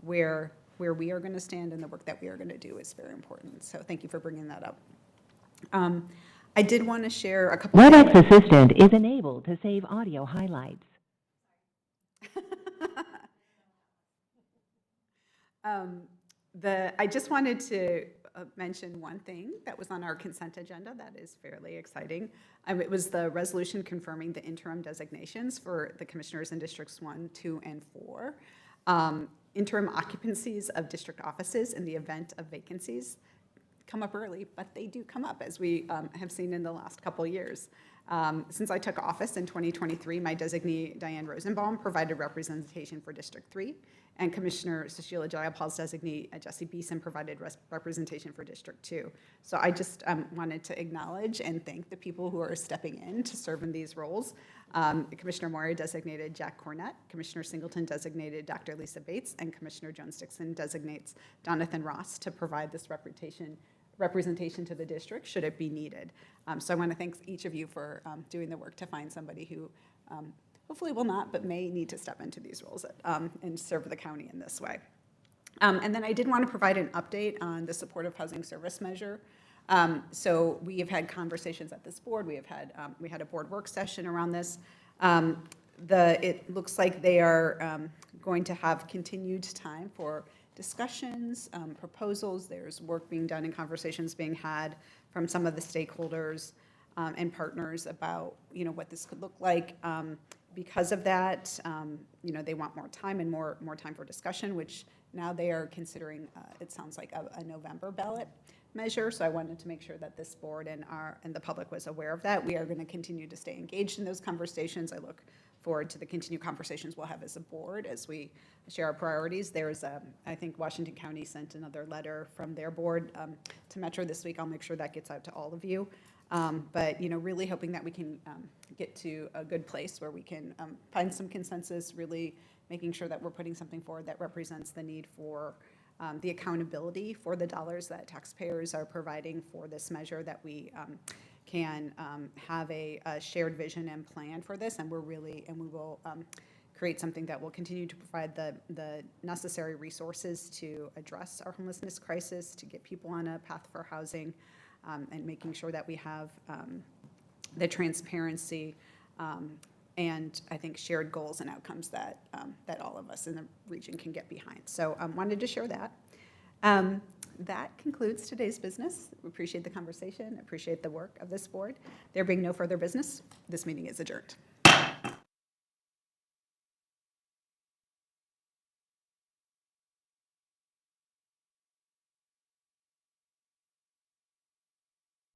where we are going to stand and the work that we are going to do is very important. So thank you for bringing that up. I did want to share a couple. WebEx Assistant is enabled to save audio highlights. I just wanted to mention one thing that was on our consent agenda that is fairly exciting. It was the resolution confirming the interim designations for the commissioners in Districts 1, 2, and 4. Interim occupancies of district offices in the event of vacancies come up early, but they do come up, as we have seen in the last couple of years. Since I took office in 2023, my designee, Diane Rosenbaum, provided representation for District 3, and Commissioner Sushila Jayapal's designee, Jesse Beeson, provided representation for District 2. So I just wanted to acknowledge and thank the people who are stepping in to serve in these roles. Commissioner Moyer designated Jack Cornett, Commissioner Singleton designated Dr. Lisa Bates, and Commissioner Jones-Dixon designates Jonathan Ross to provide this representation to the district should it be needed. So I want to thank each of you for doing the work to find somebody who hopefully will not, but may need to step into these roles and serve the county in this way. And then I did want to provide an update on the supportive housing service measure. So we have had conversations at this board. We had a board work session around this. It looks like they are going to have continued time for discussions, proposals. There's work being done and conversations being had from some of the stakeholders and partners about what this could look like. Because of that, they want more time and more time for discussion, which now they are considering. It sounds like a November ballot measure. So I wanted to make sure that this board and the public was aware of that. We are going to continue to stay engaged in those conversations. I look forward to the continued conversations we'll have as a board as we share our priorities. I think Washington County sent another letter from their board to Metro this week. I'll make sure that gets out to all of you. But really hoping that we can get to a good place where we can find some consensus, really making sure that we're putting something forward that represents the need for the accountability for the dollars that taxpayers are providing for this measure, that we can have a shared vision and plan for this, and we will create something that will continue to provide the necessary resources to address our homelessness crisis, to get people on a path for housing, and making sure that we have the transparency and I think shared goals and outcomes that, that all of us in the region can get behind. So wanted to share that. That concludes today's business. We appreciate the conversation, appreciate the work of this board. There being no further business, this meeting is adjourned.